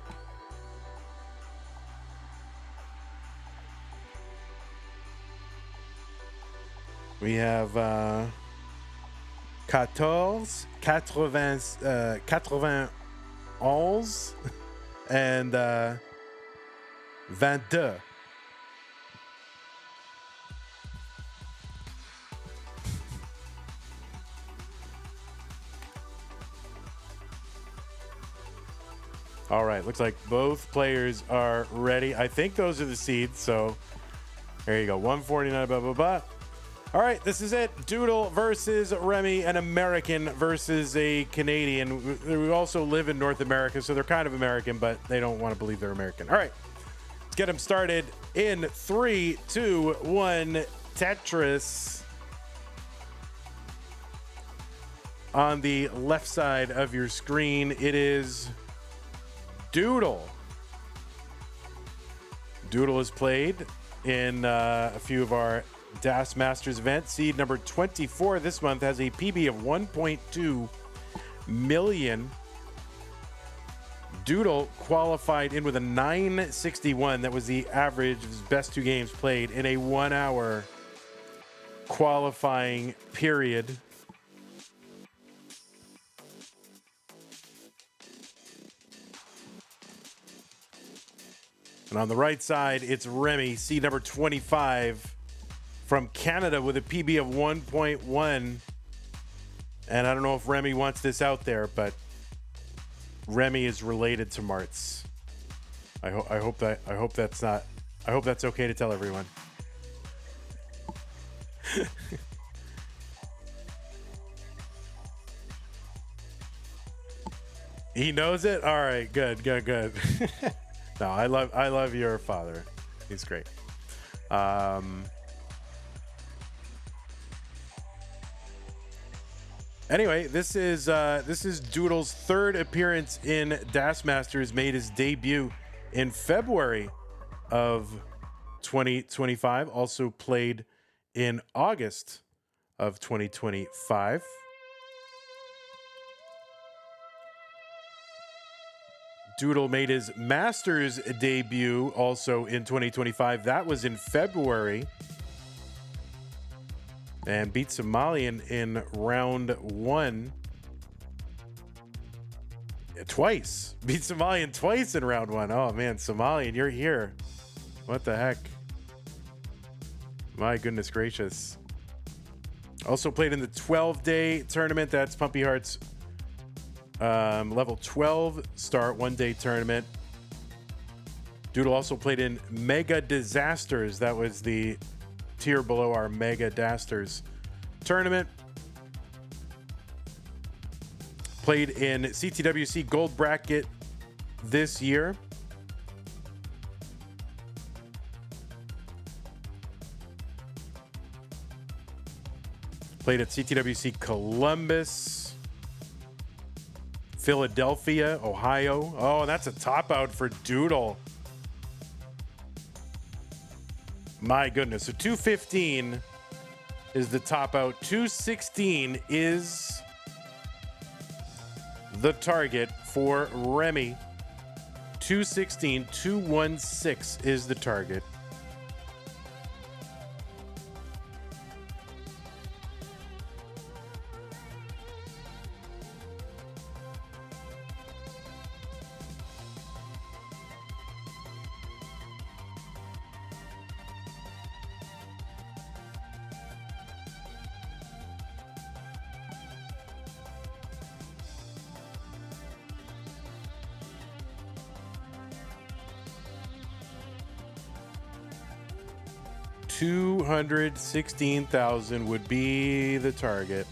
We have 14, 91 and 22. All right, looks like both players are ready. I think those are the seeds, so there you go. 149, blah, blah, blah. All right, this is it. Doodle versus Remmy, an American versus a Canadian. We also live in North America, so they're kind of American, but they don't want to believe they're American. All right, let's get them started in 3, 2, 1. Tetris. On the left side of your screen, it is Doodle. Doodle has played in a few of our DAS Masters events. Seed number 24 this month has a PB of 1.2 million. Doodle qualified in with a 961. That was the average of his best 2 games played in a 1-hour qualifying period. And on the right side, it's Remmy, seed number 25 from Canada with a PB of 1.1. And I don't know if Remmy wants this out there, but Remmy is related to Martz. I hope that's okay to tell everyone. He knows it? All right, good. No, I love your father. He's great. Anyway, this is Doodle's 3rd appearance in DAS Masters. Made his debut in February of 2025. Also played in August of 2025. Doodle made his Masters debut also in 2025. That was in February. And beat Somalian in round 1. Twice. Beat Somalian twice in round 1. Oh, man, Somalian, you're here. What the heck? My goodness gracious. Also played in the 12-day tournament. That's Pumpy Heart's level 12 start 1-day tournament. Doodle also played in Mega Disasters. That was the tier below our Mega Dasters tournament. Played in CTWC Gold Bracket this year. Played at CTWC Columbus, Philadelphia, Ohio. Oh, that's a top out for Doodle. My goodness. So 215 is the top out. 216 is the target for Remmy. 216, 216 is the target. $216,000 would be the target.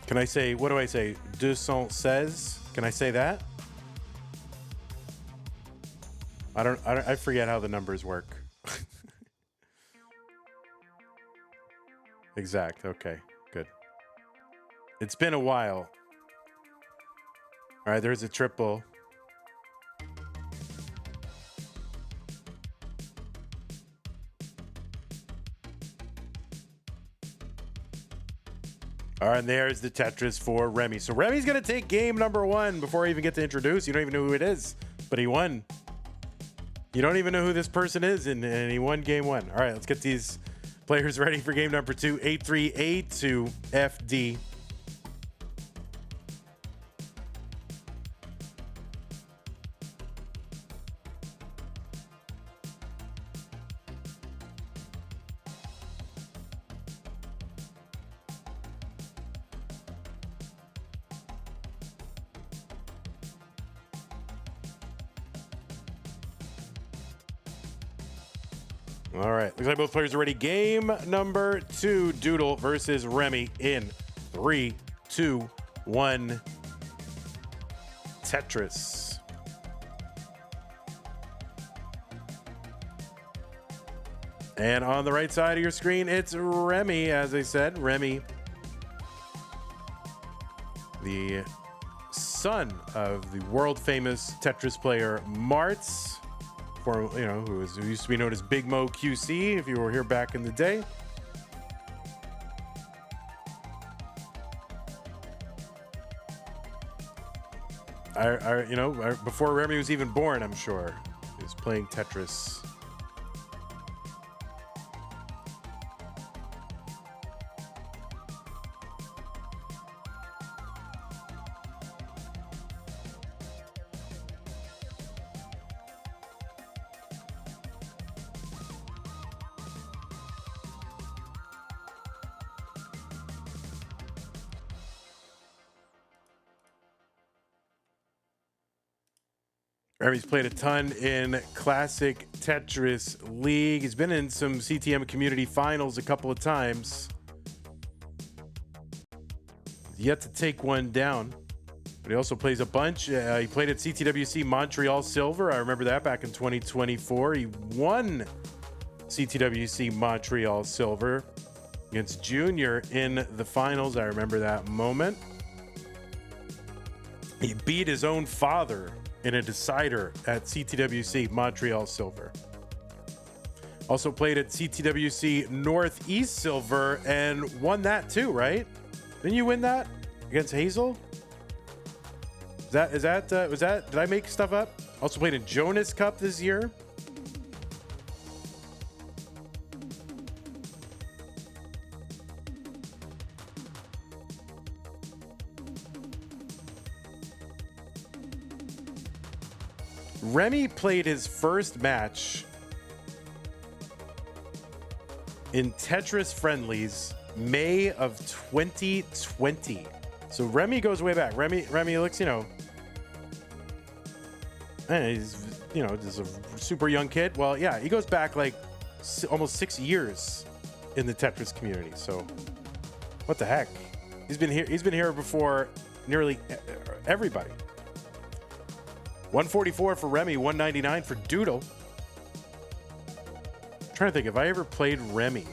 Can I say, what do I say? 216? Can I say that? I forget how the numbers work. Exact. Okay, good. It's been a while. All right, there's a triple. All right, and there's the Tetris for Remmy. So Remmy's going to take game number one before I even get to introduce. You don't even know who it is, but he won. You don't even know who this person is, and he won game one. All right, let's get these players ready for game number two. 8382 FD. All right, looks like both players are ready. Game number two, Doodle versus Remmy in 3, 2, 1. Tetris. And on the right side of your screen, it's Remmy, as I said. Remmy, the son of the world-famous Tetris player Mattm, who used to be known as Big Mo QC, if you were here back in the day. Before Remmy was even born, I'm sure he was playing Tetris. Remmy's played a ton in Classic Tetris League. He's been in some CTM community finals a couple of times. Yet to take one down. But he also plays a bunch. He played at CTWC Montreal Silver. I remember that back in 2024. He won CTWC Montreal Silver against Junior in the finals. I remember that moment. He beat his own father in a decider at CTWC Montreal Silver. Also played at CTWC Northeast Silver and won that too, right? Didn't you win that against Hazel? Was that did I make stuff up? Also played in Jonas Cup this year. Remmy played his first match in Tetris Friendlies May of 2020. So Remmy goes way back. Remmy looks, he's just a super young kid. Well, yeah, he goes back like almost 6 years in the Tetris community. So what the heck? He's been here before nearly everybody. 144 for Remmy, 199 for Doodle. I'm trying to think if I ever played Remmy.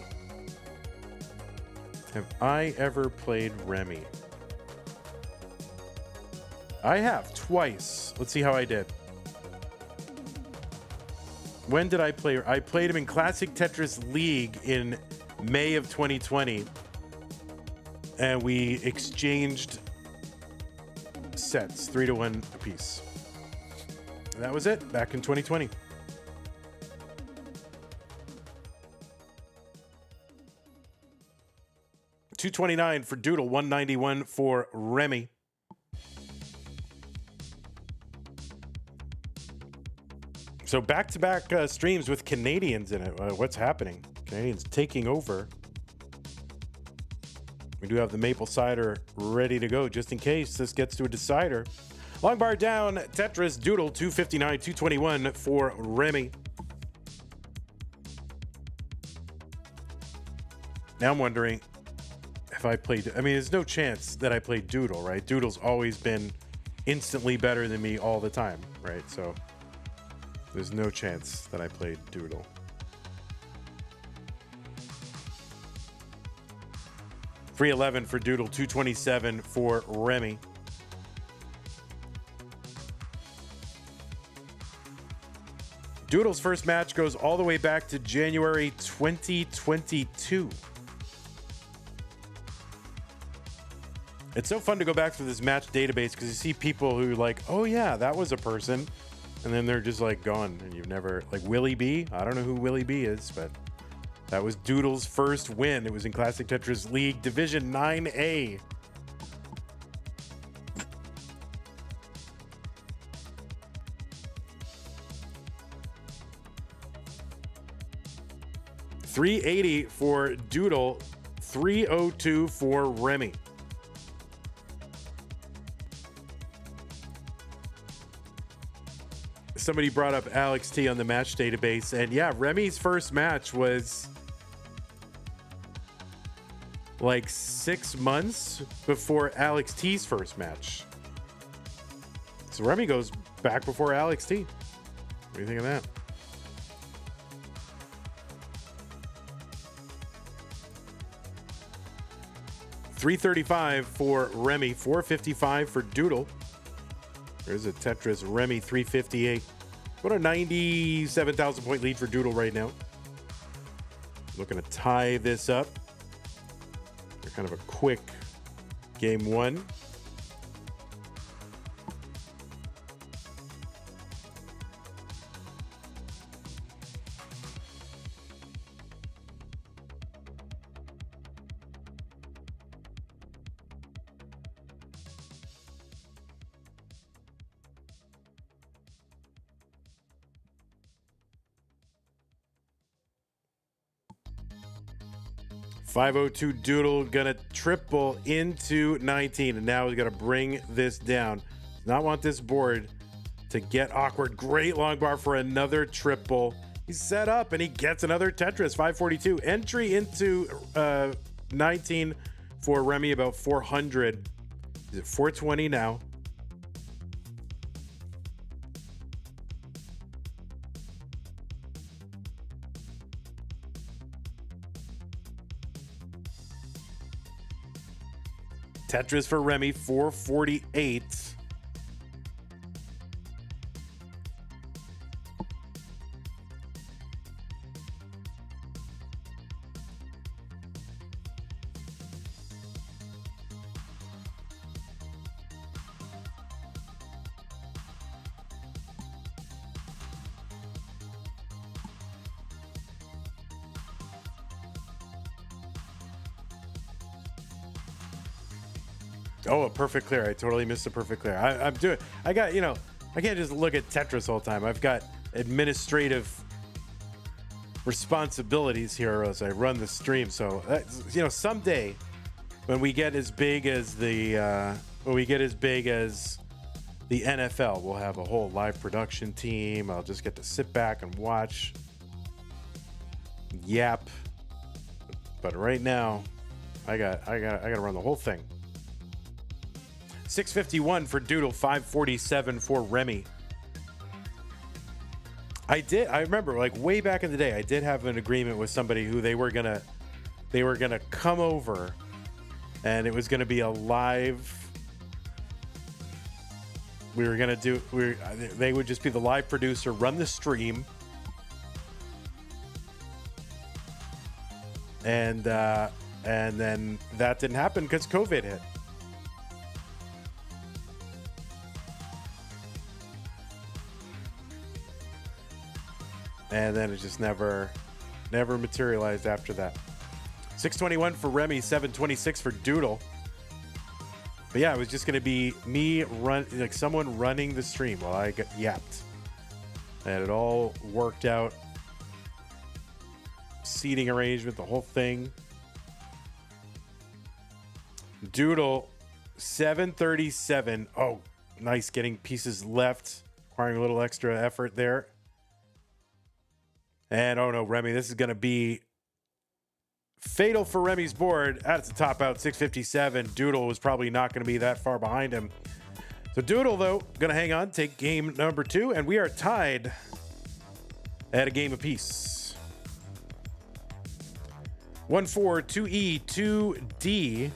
Have I ever played Remmy? I have, twice. Let's see how I did. When did I play? I played him in Classic Tetris League in May of 2020. And we exchanged sets, 3-1 apiece. And that was it, back in 2020. $229 for Doodle, $191 for Remmy. So back-to-back streams with Canadians in it. What's happening? Canadians taking over. We do have the maple cider ready to go just in case this gets to a decider. Long bar down, Tetris, Doodle, $259, $221 for Remmy. Now I'm wondering if I played... I mean, there's no chance that I played Doodle, right? Doodle's always been instantly better than me all the time, right? So there's no chance that I played Doodle. $311 for Doodle, $227 for Remmy. Doodle's first match goes all the way back to January 2022. It's so fun to go back through this match database because you see people who like, oh yeah, that was a person. And then they're just like gone and you've never, like Willie B. I don't know who Willie B is, but that was Doodle's first win. It was in Classic Tetris League Division 9A. $380 for Doodle, $302 for Remmy. Somebody brought up Alex T on the match database, and yeah, Remy's first match was like 6 months before Alex T's first match. So Remmy goes back before Alex T. What do you think of that? $335 for Remmy, $455 for Doodle. There's a Tetris Remmy 358. What a 97,000 point lead for Doodle right now. Looking to tie this up. They're kind of a quick game one. $502 Doodle gonna triple into 19, and now he's gonna bring this down. Does not want this board to get awkward. Great long bar for another triple. He's set up and he gets another Tetris. 542 entry into 19 for Remmy, about 400. Is it 420 now? Tetris for Remmy, 448. Oh, a perfect clear. I totally missed a perfect clear. I'm doing, I got, I can't just look at Tetris all the time. I've got administrative responsibilities here as I run the stream. So, someday when we get as big as the, NFL, we'll have a whole live production team. I'll just get to sit back and watch, yap. But right now, I got to run the whole thing. $651 for Doodle, $547 for Remmy. I remember, like way back in the day, I did have an agreement with somebody who they were gonna come over and it was going to be a live. We were going to do. They would just be the live producer, run the stream, and then that didn't happen because COVID hit. And then it just never materialized after that. 621 for Remmy, 726 for Doodle. But yeah, it was just going to be me someone running the stream while I got yapped. And it all worked out. Seating arrangement, the whole thing. Doodle, 737. Oh, nice, getting pieces left. Requiring a little extra effort there. And oh no, Remmy, this is going to be fatal for Remy's board. That's a top out, 657. Doodle was probably not going to be that far behind him. So Doodle, though, going to hang on, take game number 2, and we are tied at a game apiece. 1-4, 2E, 2D.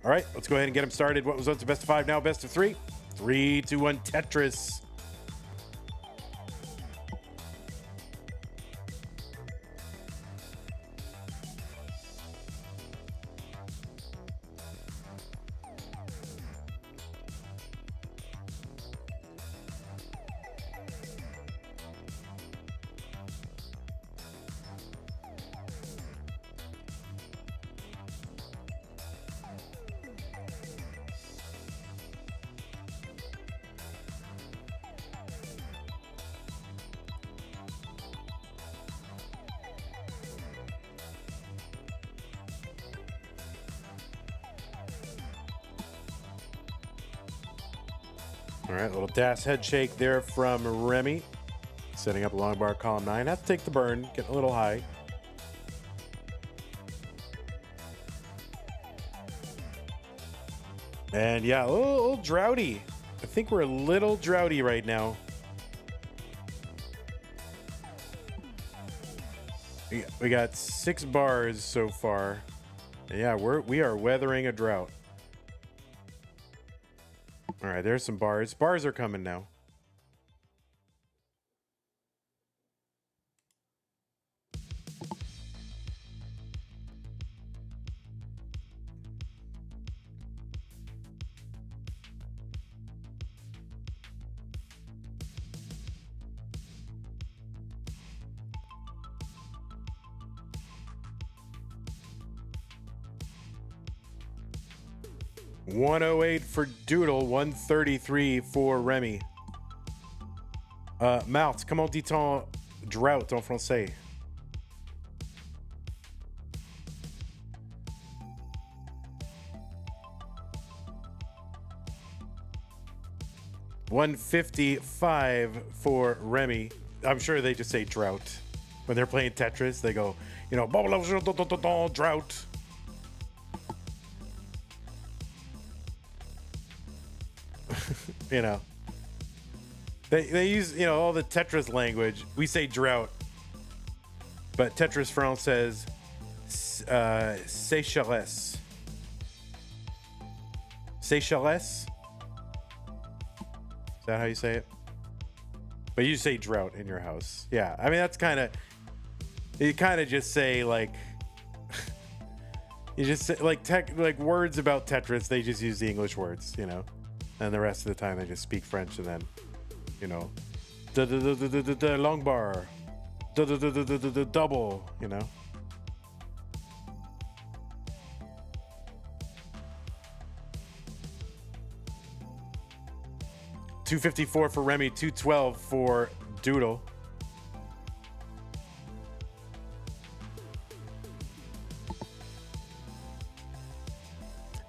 All right, let's go ahead and get them started. What was once a best of 5, now best of 3. 3, 2, 1, Tetris. All right, little DAS head shake there from Remmy. Setting up a long bar column 9. Have to take the burn, getting a little high. And yeah, a little droughty. I think we're a little droughty right now. We got 6 bars so far. And yeah, we are weathering a drought. All right, there's some bars. Bars are coming now. $108 for Doodle, 133 for Remmy. Mattm, comment dit-on drought en français? $155 for Remmy. I'm sure they just say drought. When they're playing Tetris, they go, you know, drought. You know, they use, you know, all the Tetris language. We say drought, but Tetris France says sécheresse. Sécheresse? Is that how you say it? But you say drought in your house. Yeah, I mean, that's kind of, you kind of just say like, you just say like words about Tetris, they just use the English words, you know. And the rest of the time they just speak French, and then, you know, long bar, double, you know. $254 for Remmy, $212 for Doodle.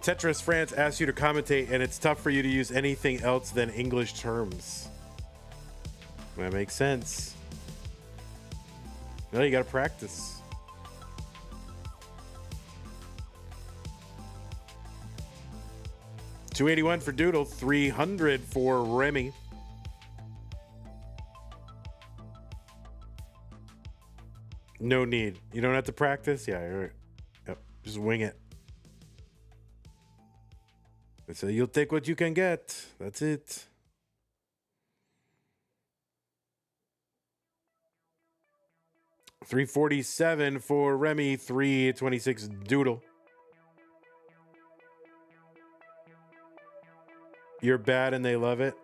Tetris France asks you to commentate, and it's tough for you to use anything else than English terms. That makes sense. No, you got to practice. $281 for Doodle, $300 for Remmy. No need. You don't have to practice? Yeah, you're right. Yep. Just wing it. So you'll take what you can get. That's it. $347 for Remmy, $326 Doodle. You're bad and they love it.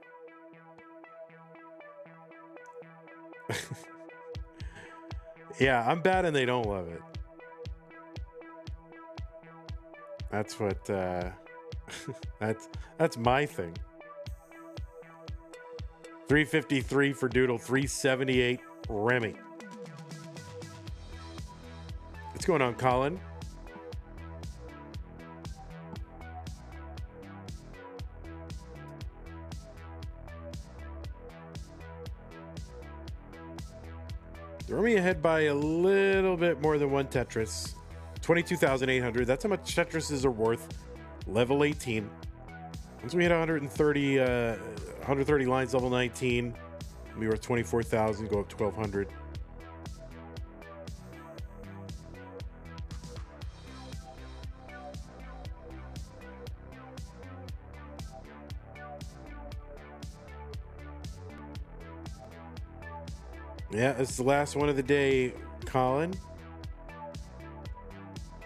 Yeah, I'm bad and they don't love it. That's what that's my thing. $353 for Doodle, $378 Remmy. What's going on, Colin? Remmy ahead by a little bit more than one Tetris. 22,800. That's how much Tetrises are worth. Level 18. Once we hit 130 lines, level 19, we were 24,000. Go up 1,200. Yeah, it's the last one of the day, Colin.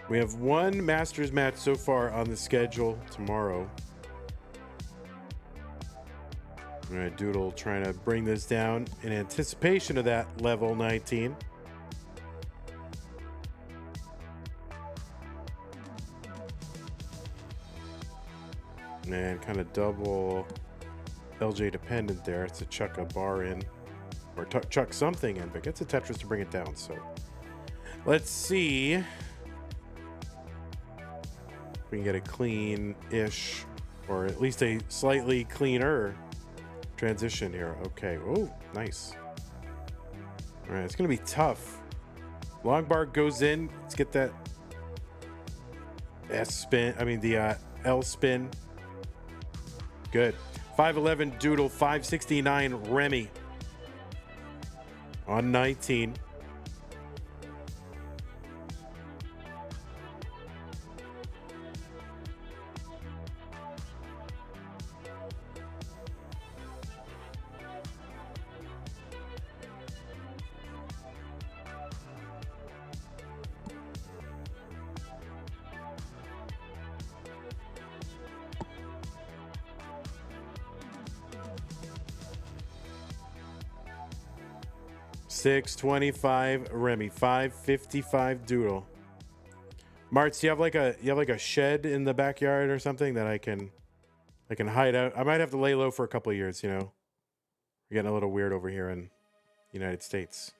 We have one Masters match so far on the schedule tomorrow. All right, Doodle trying to bring this down in anticipation of that level 19. And kind of double LJ dependent there. It's to chuck a bar in. Or chuck something in, but gets a Tetris to bring it down. So let's see if we can get a clean-ish, or at least a slightly cleaner transition here. Okay. Oh, nice. All right, it's gonna be tough. Long bar goes in. Let's get that S spin. I mean the L spin. Good. 511 Doodle, 569 Remmy. On 19. $625 Remmy, $555 Doodle. Martz, you have like a shed in the backyard or something that I can hide out. I might have to lay low for a couple of years, you know. We're getting a little weird over here in the United States.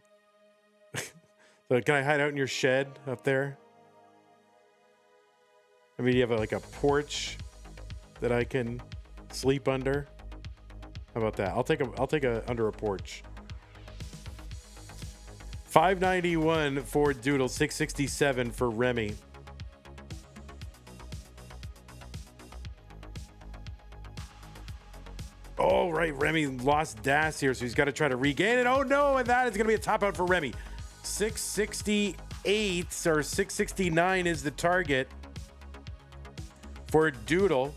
So can I hide out in your shed up there? I mean, you have like a porch that I can sleep under. How about that? I'll take a under a porch. $591 for Doodle, $667 for Remmy. Oh, right. Remmy lost Das here, so he's got to try to regain it. Oh, no. And that is going to be a top out for Remmy. 668 or 669 is the target for Doodle.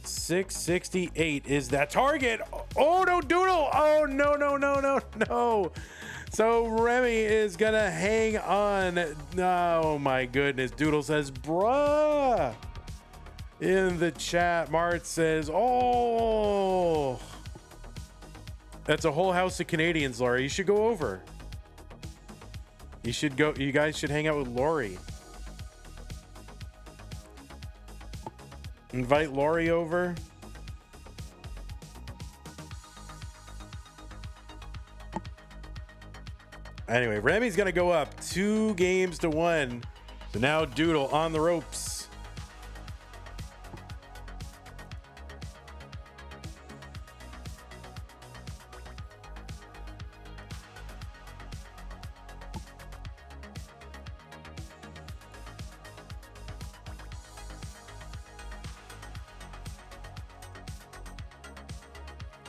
668 is that target. Oh, no, Doodle. Oh, no. So Remmy is going to hang on. Oh, my goodness. Doodle says, bruh. In the chat, Mart says, oh. That's a whole house of Canadians, Laurie. You should go over. You guys should hang out with Laurie. Invite Laurie over. Anyway, Remy's going to go up 2-1. So now Doodle on the ropes.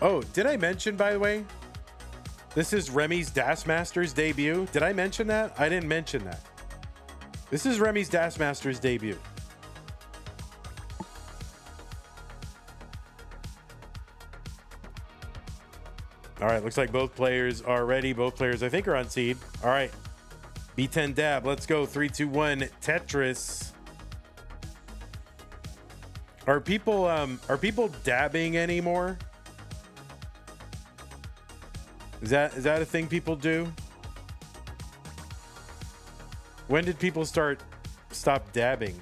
Oh, did I mention, by the way, this is Remy's Das Masters debut? Did I mention that? I didn't mention that. This is Remy's Das Masters debut. All right, looks like both players are ready. Both players, I think, are on seed. All right, B10 dab. Let's go. 3, 2, 1. Tetris. Are people dabbing anymore? Is that a thing people do? When did people stop dabbing?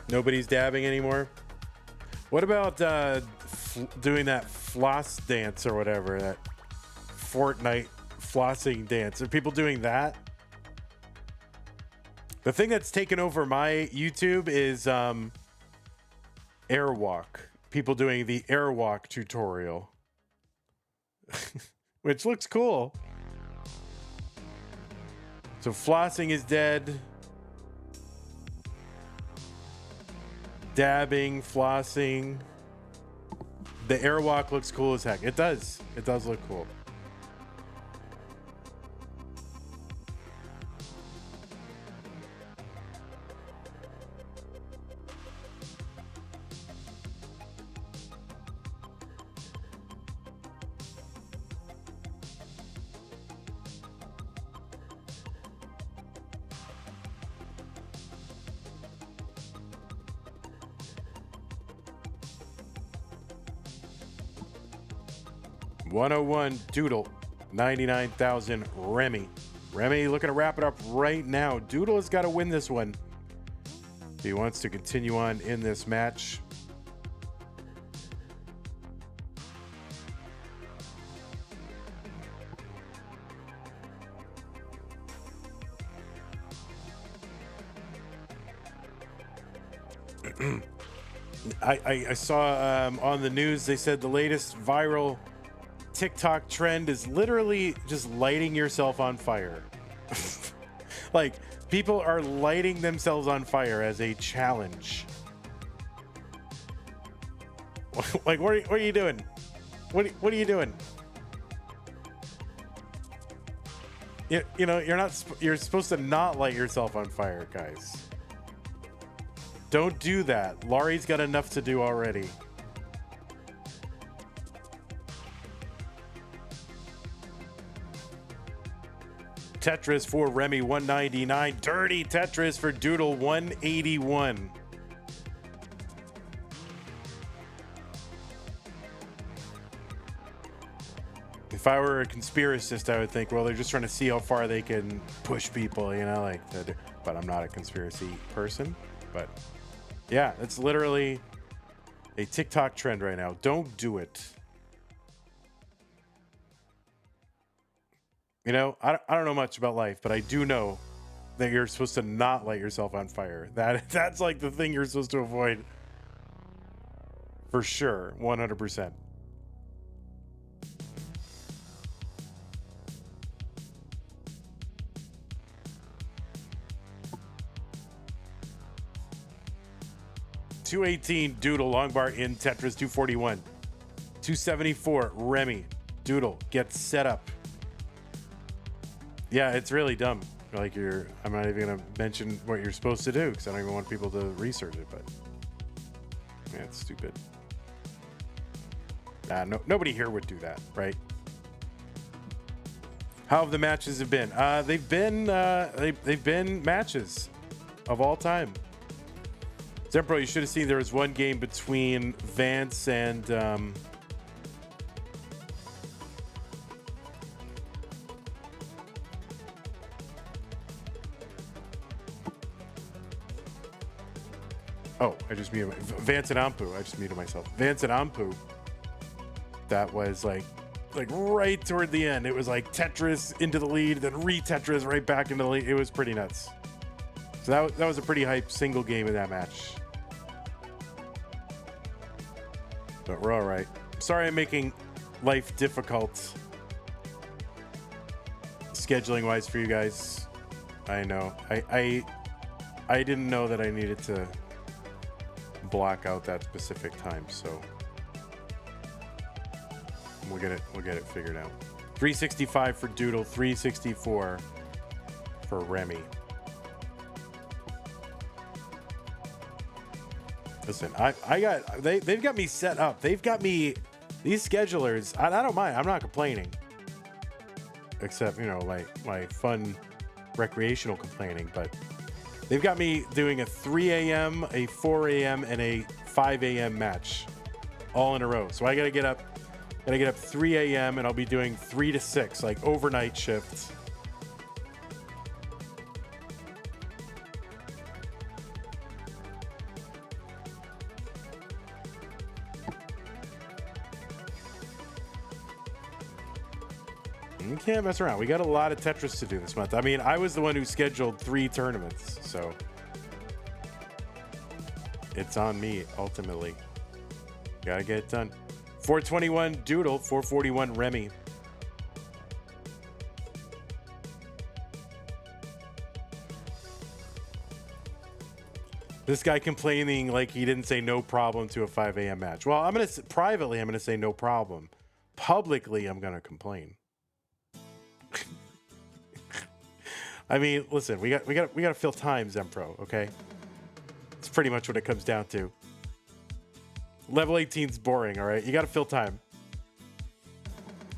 Nobody's dabbing anymore. What about doing that floss dance or whatever, that Fortnite flossing dance? Are people doing that? The thing that's taken over my YouTube is airwalk. People doing the airwalk tutorial, which looks cool. So flossing is dead. Dabbing, flossing. The airwalk looks cool as heck. It does. It does look cool. $101 Doodle, 99,000 Remmy. Remmy looking to wrap it up right now. Doodle has got to win this one if he wants to continue on in this match. I saw on the news, they said the latest viral TikTok trend is literally just lighting yourself on fire. Like, people are lighting themselves on fire as a challenge. Like, what are you doing? What are you doing? You know, you're supposed to not light yourself on fire, guys. Don't do that. Laurie's got enough to do already. Tetris for Remmy, 199. Dirty Tetris for Doodle, 181. If I were a conspiracist, I would think, well, they're just trying to see how far they can push people, you know, like that. But I'm not a conspiracy person. But yeah, it's literally a TikTok trend right now. Don't do it. You know, I don't know much about life, but I do know that you're supposed to not light yourself on fire. That's like the thing you're supposed to avoid. For sure, 100%. $218 Doodle, long bar in Tetris, 241. 274 Remmy. Doodle gets set up. Yeah, it's really dumb. Like, I'm not even gonna mention what you're supposed to do because I don't even want people to research it, but yeah, it's stupid. Nobody here would do that, right? How have the matches have been? They've been matches of all time. Zempro, you should have seen there was one game between Vance and I just muted Vance and Anpu. I just muted myself. Vance and Anpu. That was like right toward the end. It was like Tetris into the lead, then re-Tetris right back into the lead. It was pretty nuts. So that was a pretty hype single game in that match. But we're all right. Sorry I'm making life difficult scheduling wise for you guys. I know. I didn't know that I needed to block out that specific time, so we'll get it figured out. 365 for Doodle, 364 for Remmy. Listen, they've got me set up. They've got me, these schedulers, I don't mind. I'm not complaining. Except, you know, my fun recreational complaining, but they've got me doing a 3 a.m., a 4 a.m., and a 5 a.m. match all in a row. So I gotta get up 3 a.m. and I'll be doing 3 to 6, like overnight shifts. You can't mess around. We got a lot of Tetris to do this month. I mean, I was the one who scheduled 3 tournaments, so it's on me ultimately. Gotta get it done. 421 Doodle, 441 Remmy. This guy complaining like he didn't say no problem to a 5 a.m. match. Well, I'm gonna say no problem. Publicly, I'm gonna complain. I mean, listen, we got to fill time, Zempro, okay? It's pretty much what it comes down to. Level 18's boring, all right? You got to fill time.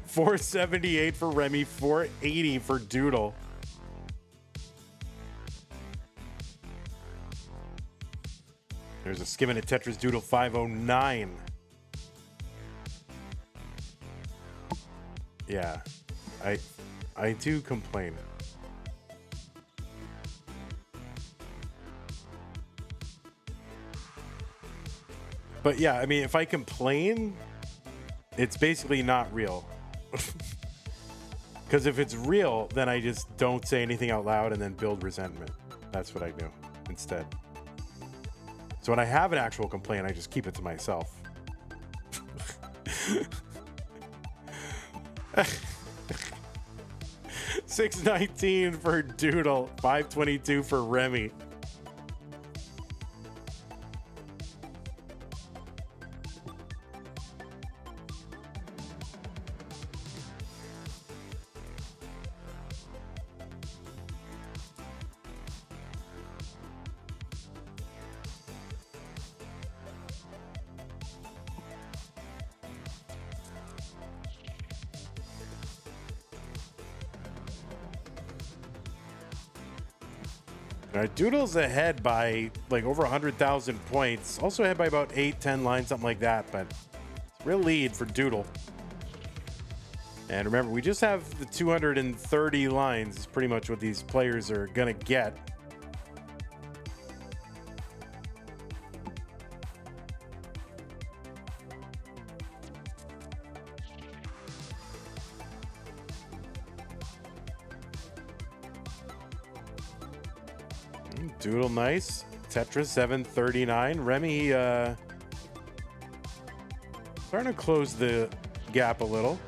478 for Remmy, 480 for Doodle. There's a skimming at Tetris Doodle, 509. Yeah, I do complain. But yeah, I mean, if I complain, it's basically not real. Because if it's real, then I just don't say anything out loud and then build resentment. That's what I do instead. So when I have an actual complaint, I just keep it to myself. 619 for Doodle, 522 for Remmy. Doodle's ahead by like over 100,000 points. Also ahead by about 8-10 lines, something like that. But it's a real lead for Doodle. And remember, we just have the 230 lines. Is pretty much what these players are gonna get. Doodle, nice. Tetris, 739. Remmy, starting to close the gap a little.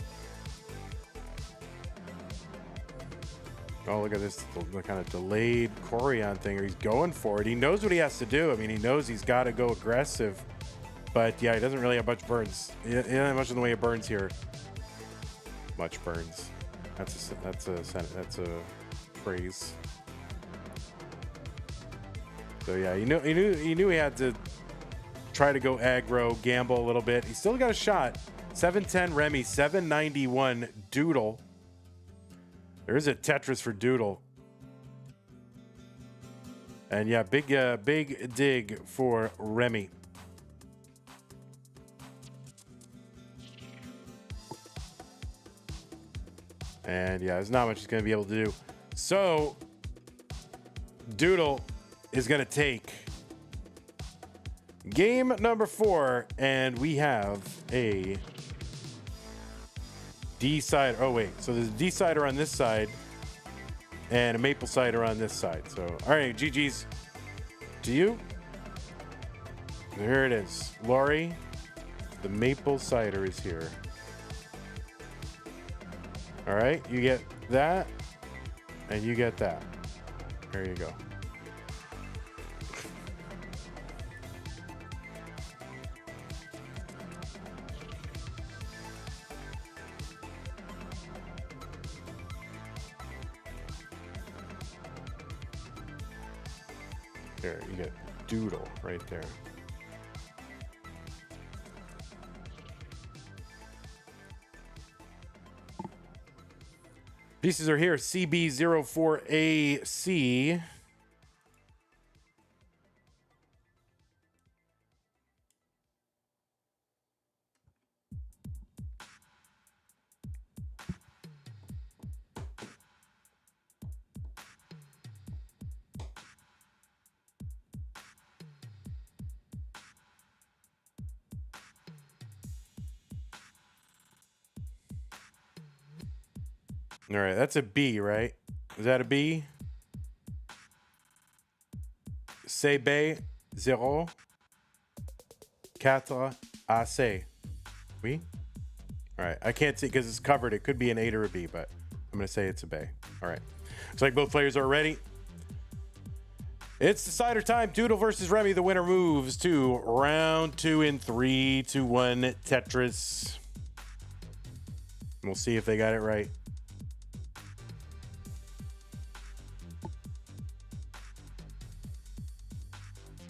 Oh, look at this kind of delayed Corian thing. He's going for it. He knows what he has to do. I mean, he knows he's got to go aggressive. But yeah, he doesn't really have much burns. He doesn't have much in the way of burns here. Much burns. That's a phrase. So yeah, he knew he had to try to go aggro, gamble a little bit. He still got a shot. 710 Remmy, 791 Doodle. There is a Tetris for Doodle. And yeah, big dig for Remmy. And yeah, there's not much he's going to be able to do. So Doodle is going to take game number 4, and we have a D-sider. Oh, wait. So there's a D-sider on this side and a maple cider on this side. So, all right, GG's to you. There it is. Lori, the maple cider is here. All right, you get that, and you get that. There you go. Here, you get Doodle right there. Pieces are here. CB04AC. All right, that's a B, right? Is that a B? CB 0 4 AC. Oui? All right, I can't see because it's covered. It could be an A or a B, but I'm going to say it's a B. All right. Looks like both players are ready. It's decider time. Doodle versus Remmy. The winner moves to round 2 in 3, 2, 1 Tetris. We'll see if they got it right.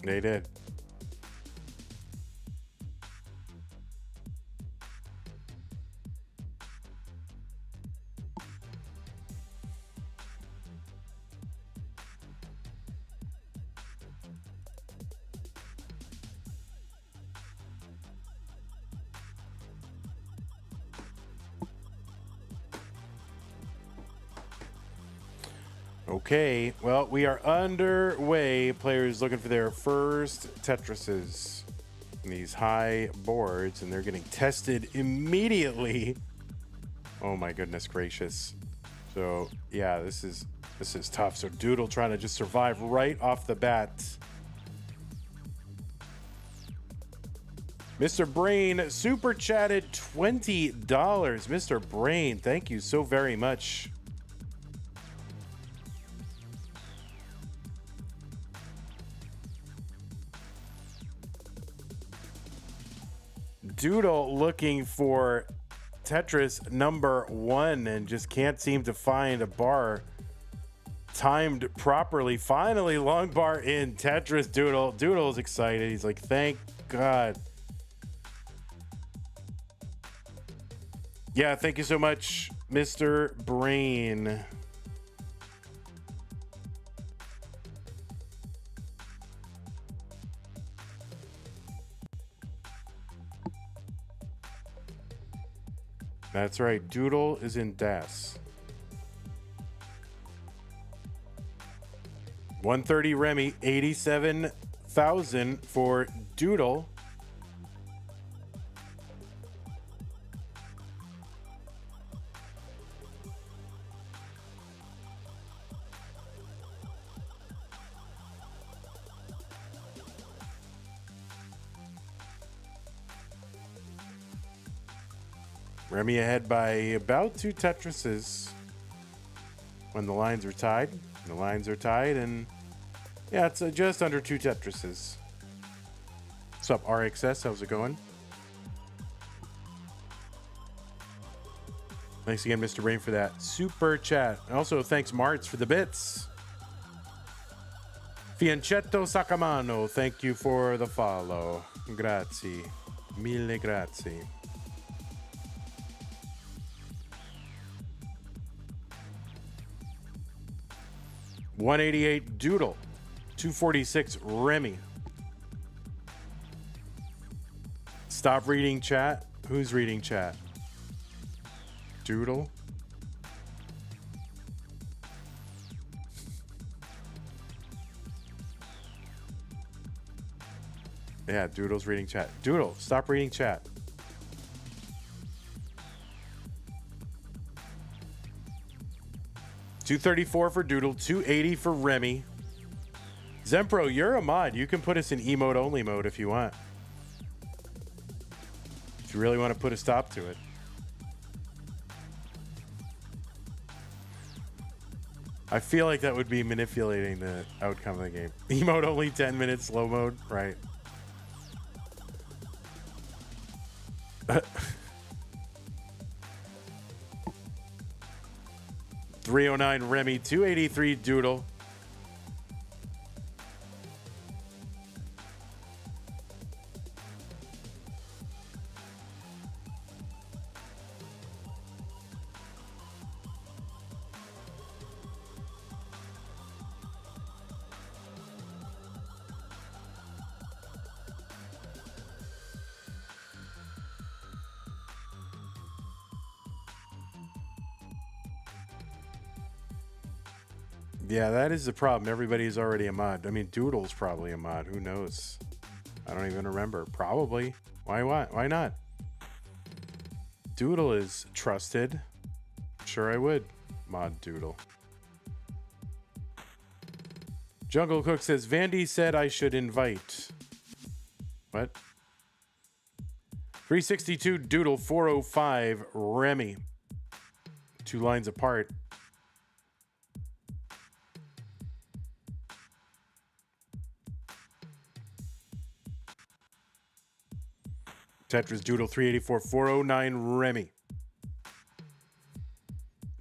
They did. Okay, well, we are underway. Players looking for their first Tetrises in these high boards, and they're getting tested immediately. Oh my goodness gracious. So yeah, this is tough. So Doodle trying to just survive right off the bat. Mr. Brain super chatted $20. Mr. Brain, thank you so very much. Doodle looking for Tetris number 1 and just can't seem to find a bar timed properly. Finally, long bar in Tetris. Doodle's excited. He's like, thank God. Yeah, thank you so much, Mr. Brain. That's right. Doodle is in DAS. 130 Remmy, 87,000 for Doodle. Remmy ahead by about 2 Tetrises when the lines are tied. The lines are tied, and yeah, it's just under 2 Tetrises. What's up, RXS? How's it going? Thanks again, Mr. Rain, for that super chat. And also, thanks, Marts, for the bits. Fianchetto Sacamano, thank you for the follow. Grazie. Mille grazie. $188 Doodle, $246 Remmy. Stop reading chat. Who's reading chat? Doodle. Yeah, Doodle's reading chat. Doodle, stop reading chat. $234 for Doodle, $280 for Remmy. Zempro, you're a mod. You can put us in emote only mode if you want. If you really want to put a stop to it. I feel like that would be manipulating the outcome of the game. Emote only 10 minutes, slow mode, right? 309 Remmy, 283 Doodle. Yeah, that is the problem. Everybody's already a mod. I mean, Doodle's probably a mod. Who knows? I don't even remember. Probably. Why not? Doodle is trusted. Sure I would mod Doodle. Jungle Cook says, Vandy said I should invite. What? 362 Doodle, 405 Remmy. 2 lines apart. Tetris Doodle, 384 409 Remmy.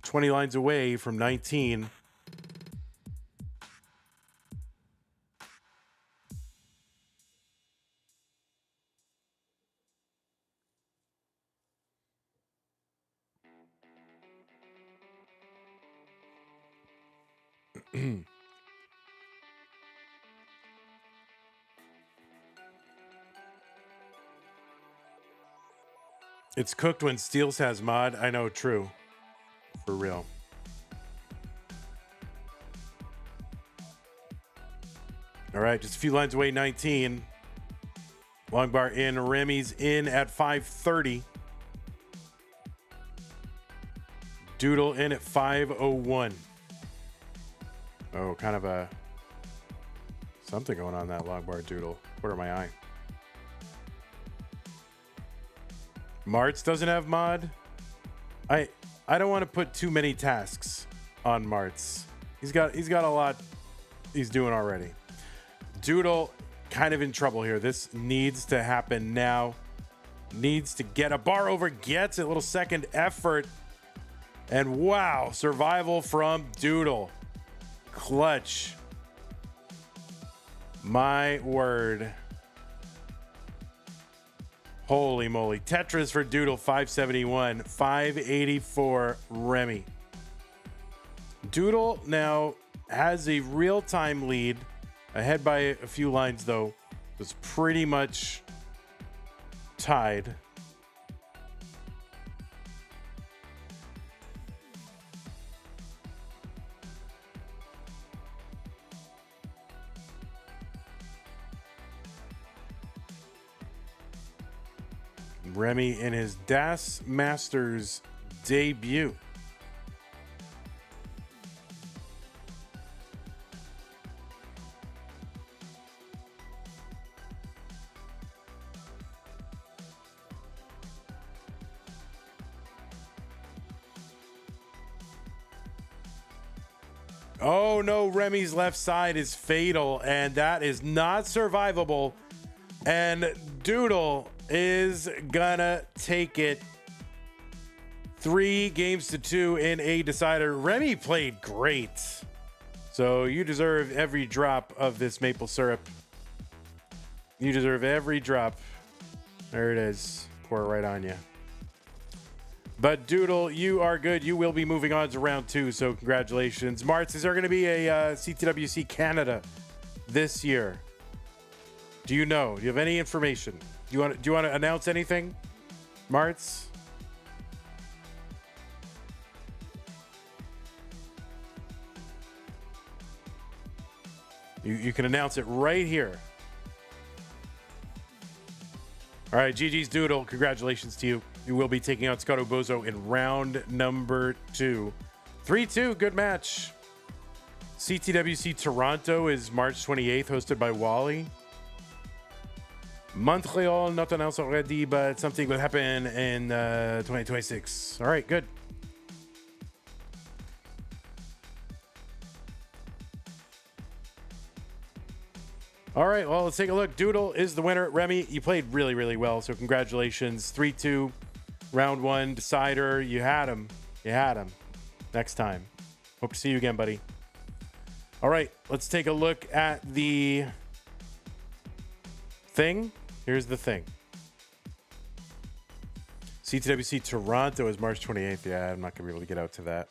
20 lines away from 19. It's cooked when Steels has mod. I know, true. For real. All right, just a few lines away, 19. Long bar in. Remy's in at 5:30. Doodle in at 5:01. Oh, kind of a something going on that long bar Doodle. Where my eye? Martz doesn't have mod. I don't want to put too many tasks on Martz. He's got a lot he's doing already. Doodle kind of in trouble here. This needs to happen now. Needs to get a bar over, gets a little second effort. And wow, survival from Doodle. Clutch. My word. Holy moly. Tetris for Doodle, 571. 584 Remmy. Doodle now has a real-time lead. Ahead by a few lines, though. Was pretty much tied. Remmy in his Das Masters debut. Oh no, Remy's left side is fatal, and that is not survivable. And Doodle is gonna take it 3-2 in a decider. Remmy played great. So you deserve every drop of this maple syrup. You deserve every drop. There it is. Pour it right on you. But Doodle, you are good. You will be moving on to round 2, so congratulations. Martz, is there going to be a CTWC Canada this year? Do you know? Do you have any information? Do you want to announce anything, Martz? You can announce it right here. All right, GG's Doodle. Congratulations to you. You will be taking out Scotto Bozo in round number 2. 3-2, good match. CTWC Toronto is March 28th, hosted by Wally. Montreal, not announced already, but something will happen in 2026. All right, good. All right, well, let's take a look. Doodle is the winner. Remmy, you played really, really well, so congratulations. 3-2, round 1, decider. You had him. You had him. Next time. Hope to see you again, buddy. All right, let's take a look at the thing. Here's the thing. CTWC Toronto is March 28th. Yeah, I'm not going to be able to get out to that.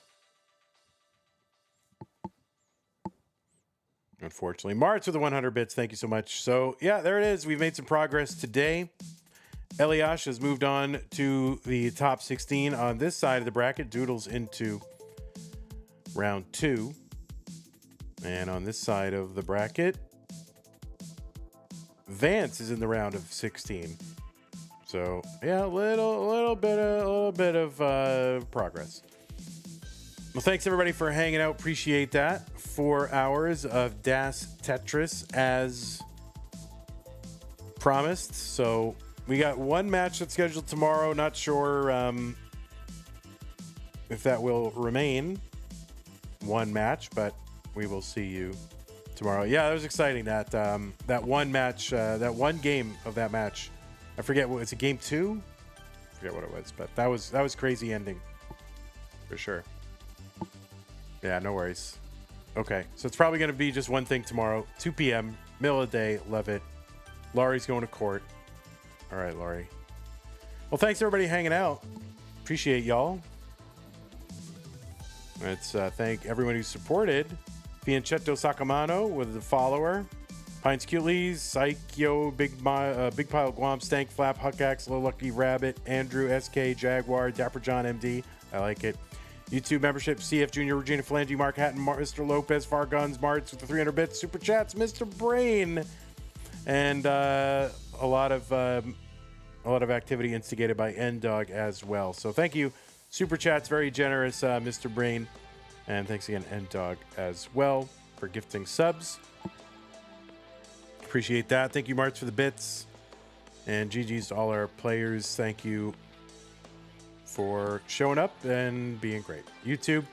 Unfortunately. March with the 100 bits. Thank you so much. So, yeah, there it is. We've made some progress today. Elias has moved on to the top 16 on this side of the bracket. Doodle's into round 2. And on this side of the bracket, Vance is in the round of 16. So yeah, a little bit of progress. Well, thanks everybody for hanging out. Appreciate that. 4 hours of Das Tetris as promised. So we got one match that's scheduled tomorrow. Not sure if that will remain one match, but we will see you tomorrow. Yeah, that was exciting. That that one match, that one game of that match. I forget what it's a game 2. I forget what it was, but that was crazy ending for sure. Yeah, no worries. Okay, so it's probably going to be just one thing tomorrow, 2 p.m., middle of the day. Love it. Laurie's going to court. All right, Laurie. Well, thanks everybody hanging out. Appreciate y'all. Let's thank everyone who supported. Fianchetto Sakamano with the follower. Pines Cuties, Psycho, Big Pile Guam, Stank Flap, Huckax, Little Lucky Rabbit, Andrew, SK, Jaguar, Dapper John MD. I like it. YouTube membership, CF Jr., Regina Phalange, Mark Hatton, Mr. Lopez, Far Guns, Marts with the 300 bits, Super Chats, Mr. Brain, and a lot of activity instigated by N-Dog as well. So thank you. Super Chats, very generous, Mr. Brain. And thanks again, N-Dog, as well, for gifting subs. Appreciate that. Thank you, Marts, for the bits. And GG's to all our players. Thank you for showing up and being great. YouTube,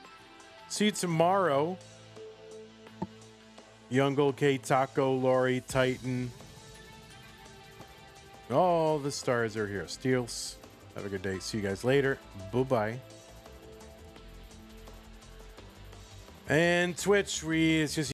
see you tomorrow. Young Gold K, Taco, Lori, Titan. All the stars are here. Steels. Have a good day. See you guys later. Bye-bye. And Twitch, it's just